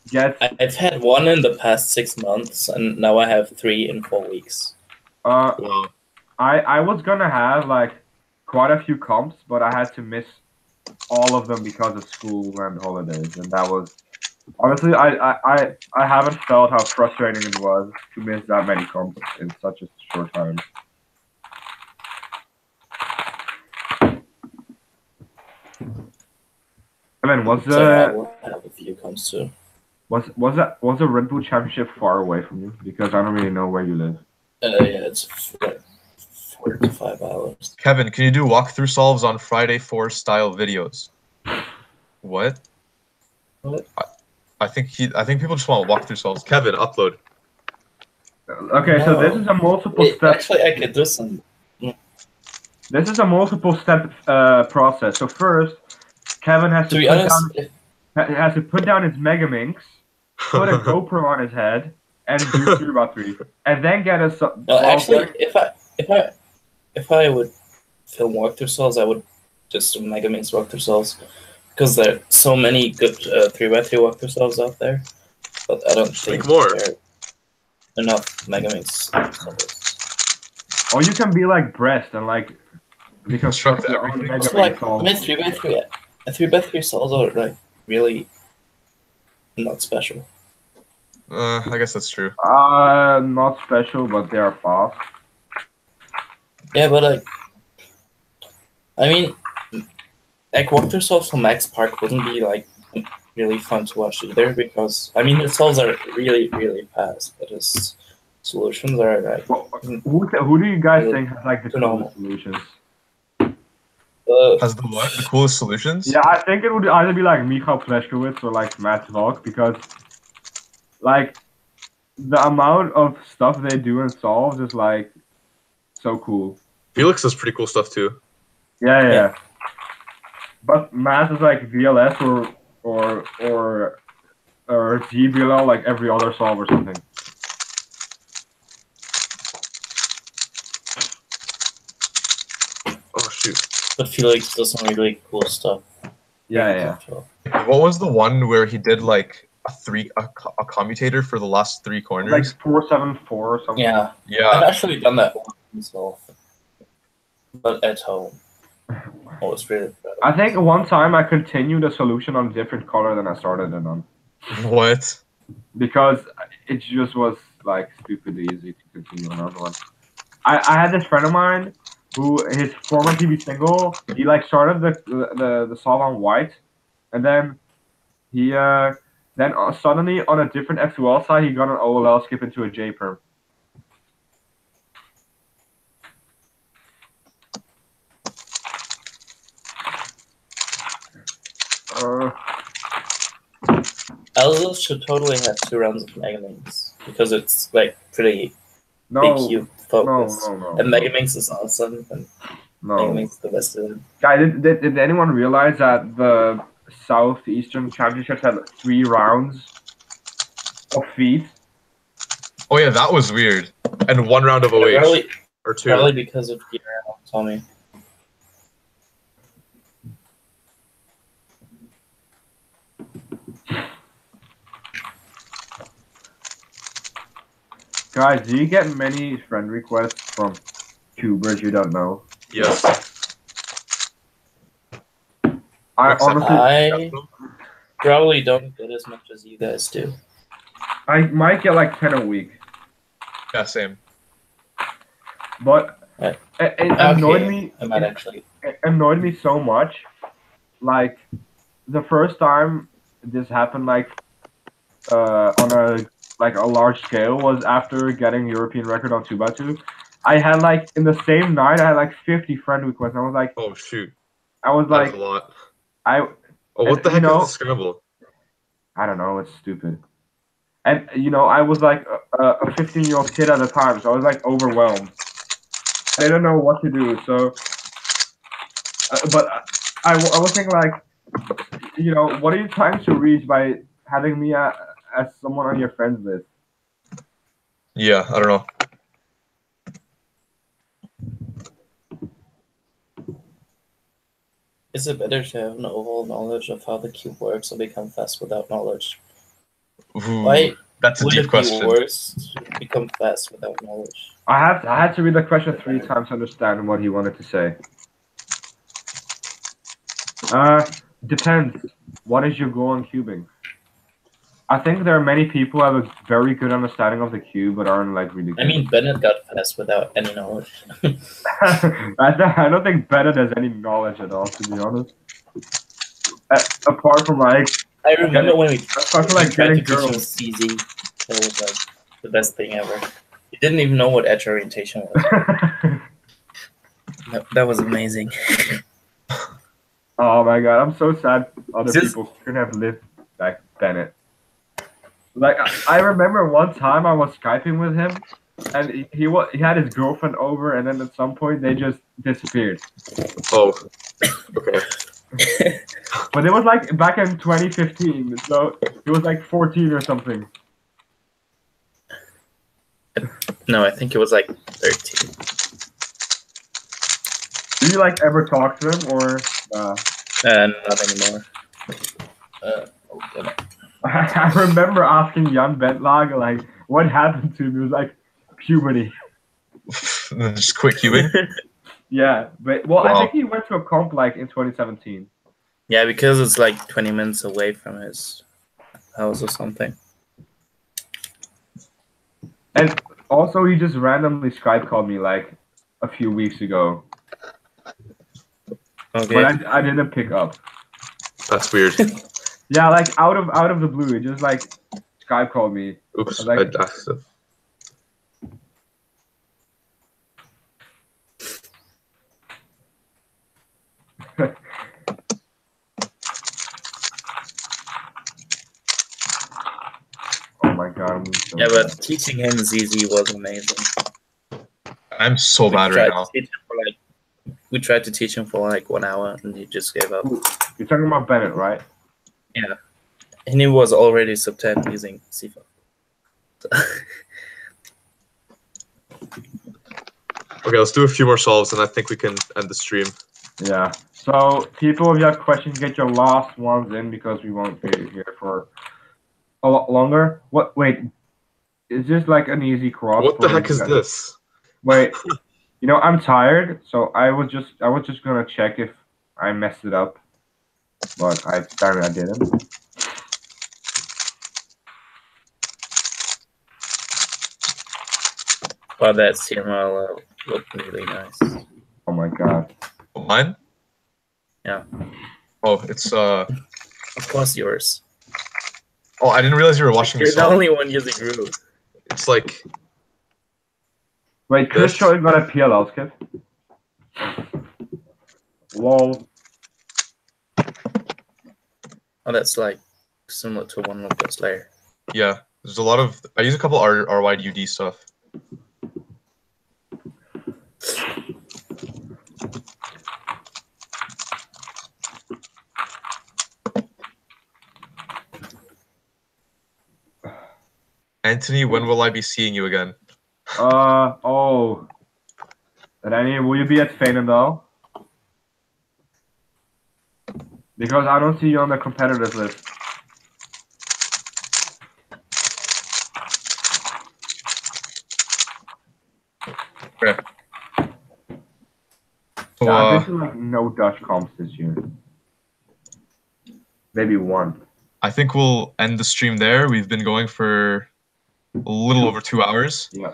gets... I've had 1 in the past 6 months, and now I have 3 in 4 weeks. Wow. I was gonna have, like, quite a few comps, but I had to miss all of them because of school and holidays, and that was... Honestly, I haven't felt how frustrating it was to miss that many comps in such a short time. I mean, was I will have a few comps too. Was the Red Bull Championship far away from you? Because I don't really know where you live. Yeah, it's like 4 to 5 hours. Kevin, can you do walkthrough solves on Friday 4 style videos? What? What? I think people just want walkthrough solves. Kevin, upload. Okay, so this is a multiple step. Actually, I could do some. This is a multiple step process. So first, Kevin has to put down his Mega Minx, put a GoPro on his head, and do 3x3, and then get us. No, actually, if I would film walkthrough solves, I would just do Mega Minx walkthrough solves. Because there are so many good 3x3 walkthrough solves out there, but I don't think there are enough Mega Minx solves. Or you can be like Breast and like reconstruct everything. Mega Minx solves. I mean, 3x3 solves are like really not special. I guess that's true. Not special, but they are fast. Yeah, but like, I mean. Like, walkthrough solves from Max Park wouldn't be, like, really fun to watch either, because, I mean, the solves are really, really fast, but his solutions are, like... Who do you guys think has, like, the coolest solutions? Has the what? The coolest solutions? Yeah, I think it would either be like Michał Pleszkowicz or like Matt Valk, because like the amount of stuff they do and solve is like so cool. Felix does pretty cool stuff too. Yeah. But Matt is like VLS or GVLL like every other solve or something. Oh shoot. But Felix does some really cool stuff. Yeah. What was the one where he did like a commutator for the last 3 corners? Like 474 or something. Yeah. Yeah. I've actually done that once myself, but at home. Oh, it's really bad. I think one time I continued a solution on a different color than I started it on. What? Because it just was like stupidly easy to continue another one. I had this friend of mine who his former PB single, he like started the solve on white, and then he suddenly on a different XOL side he got an OLL skip into a J perm. Elzos should totally have 2 rounds of Megaminx because it's like pretty big cube focus. No. And Megaminx is awesome, and No. Megaminx is the best of them. Guy, did anyone realize that the Southeastern Championships had 3 rounds of feet? Oh yeah, that was weird. And 1 round of OH. Probably, or 2. probably because of Gerhardt, Tommy. Guys, do you get many friend requests from tubers you don't know? Yes. I probably don't get as much as you guys do. I might get like 10 a week. Yeah, same. But Right. it annoyed me. I might actually. It annoyed me so much. Like the first time this happened, like on a large scale, was after getting European record on 2x2. I had like in the same night I had like 50 friend requests. And I was like, Oh shoot. I was That's like, a lot. I What the you heck know, is the scramble? I don't know. It's stupid. And I was like a 15-year-old kid at the time, so I was like overwhelmed. I didn't know what to do. So, but I was thinking like, what are you trying to reach by having me as someone on your friends list? Yeah, I don't know. Is it better to have an overall knowledge of how the cube works or become fast without knowledge? Ooh, Why that's a would deep it question. be worse to become fast without knowledge? I had to read the question 3 times to understand what he wanted to say. Depends. What is your goal on cubing? I think there are many people who have a very good understanding of the cube, but aren't like really good. I mean, Bennett got fast without any knowledge. I don't think Bennett has any knowledge at all, to be honest. Apart from like, I remember when we apart from like tried getting to teach him girls. CZ. That was like the best thing ever. He didn't even know what edge orientation was. That was amazing. Oh my god, I'm so sad other Just- people couldn't have lived like Bennett. Like I remember one time I was Skyping with him, and he had his girlfriend over, and then at some point they just disappeared. Oh, okay. But it was like back in 2015, so it was like 14 or something. No, I think it was like 13. Do you like ever talk to him or? Not anymore. Okay. I remember asking Jan Bentlag like, what happened to him? He was like, puberty. Just quick cubing. Yeah, but well, Wow. I think he went to a comp like in 2017. Yeah, because it's like 20 minutes away from his house or something. And also, he just randomly Skype called me like a few weeks ago, Okay. but I didn't pick up. That's weird. Yeah, like out of the blue, he just like Skype called me. Oops. Like- Oh my god. Yeah, but teaching him ZZ was amazing. I'm so bad right now. We tried to teach him for like 1 hour, and he just gave up. You're talking about Bennett, right? Yeah, and he was already sub 10 using C5. Okay, let's do a few more solves, and I think we can end the stream. Yeah. So, people, if you have questions, get your last ones in because we won't be here for a lot longer. What? Wait, is this like an easy cross? What the heck is this? Wait, you know, I'm tired, so I was just gonna check if I messed it up, but apparently I didn't. Wow, that CML looked really nice. Oh my god. Mine? Yeah. Oh, it's Of course yours. Oh, I didn't realize you were watching You're this. the only one using Groove. It's like. Wait, Chris showing got a PLL skip. Lol. Oh, that's like similar to one of those layer. Yeah, there's a lot of. I use a couple RYUD stuff. Anthony, when will I be seeing you again? Oh. Danny, will you be at Veenendaal? Because I don't see you on the competitors list. Okay. So, Yeah, I've been to like no Dutch comps this year. Maybe one. I think we'll end the stream there. We've been going for a little over 2 hours. Yeah.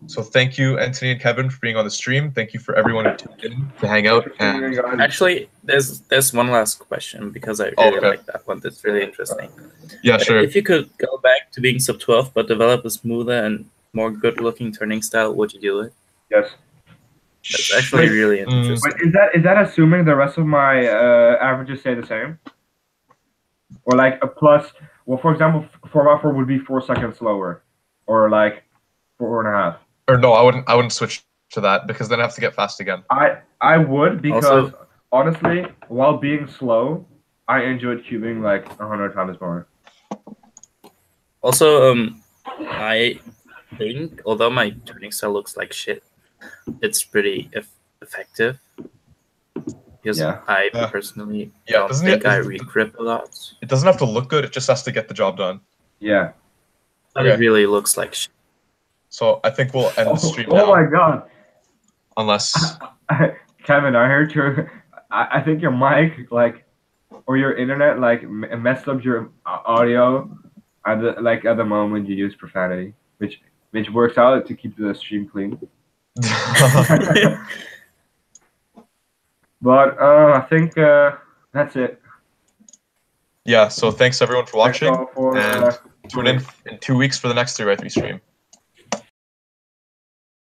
So thank you, Anthony and Kevin, for being on the stream. Thank you for everyone who tuned in to hang out. And actually, there's one last question because I really like that one. That's really interesting. Yeah, sure. If you could go back to being sub 12 but develop a smoother and more good-looking turning style, would you do it? Yes. That's actually really interesting. Wait, is that assuming the rest of my averages stay the same? Or like a plus? Well, for example, 4x4 would be 4 seconds slower, or like 4.5. Or no, I wouldn't switch to that because then I have to get fast again. I would because Also, honestly, while being slow, I enjoyed cubing like 100 times more. Also, I think although my turning style looks like shit, it's pretty effective. Because I personally don't think I regrip a lot. It doesn't have to look good. It just has to get the job done. Yeah. But it really looks like shit. So I think we'll end the stream now. Oh my god. Unless Kevin, I heard your I think your mic like or your internet like messed up your audio at the moment you use profanity, which works out to keep the stream clean. But I think that's it. Yeah, so thanks everyone for watching. And tune in 2 weeks for the next 3x3 stream.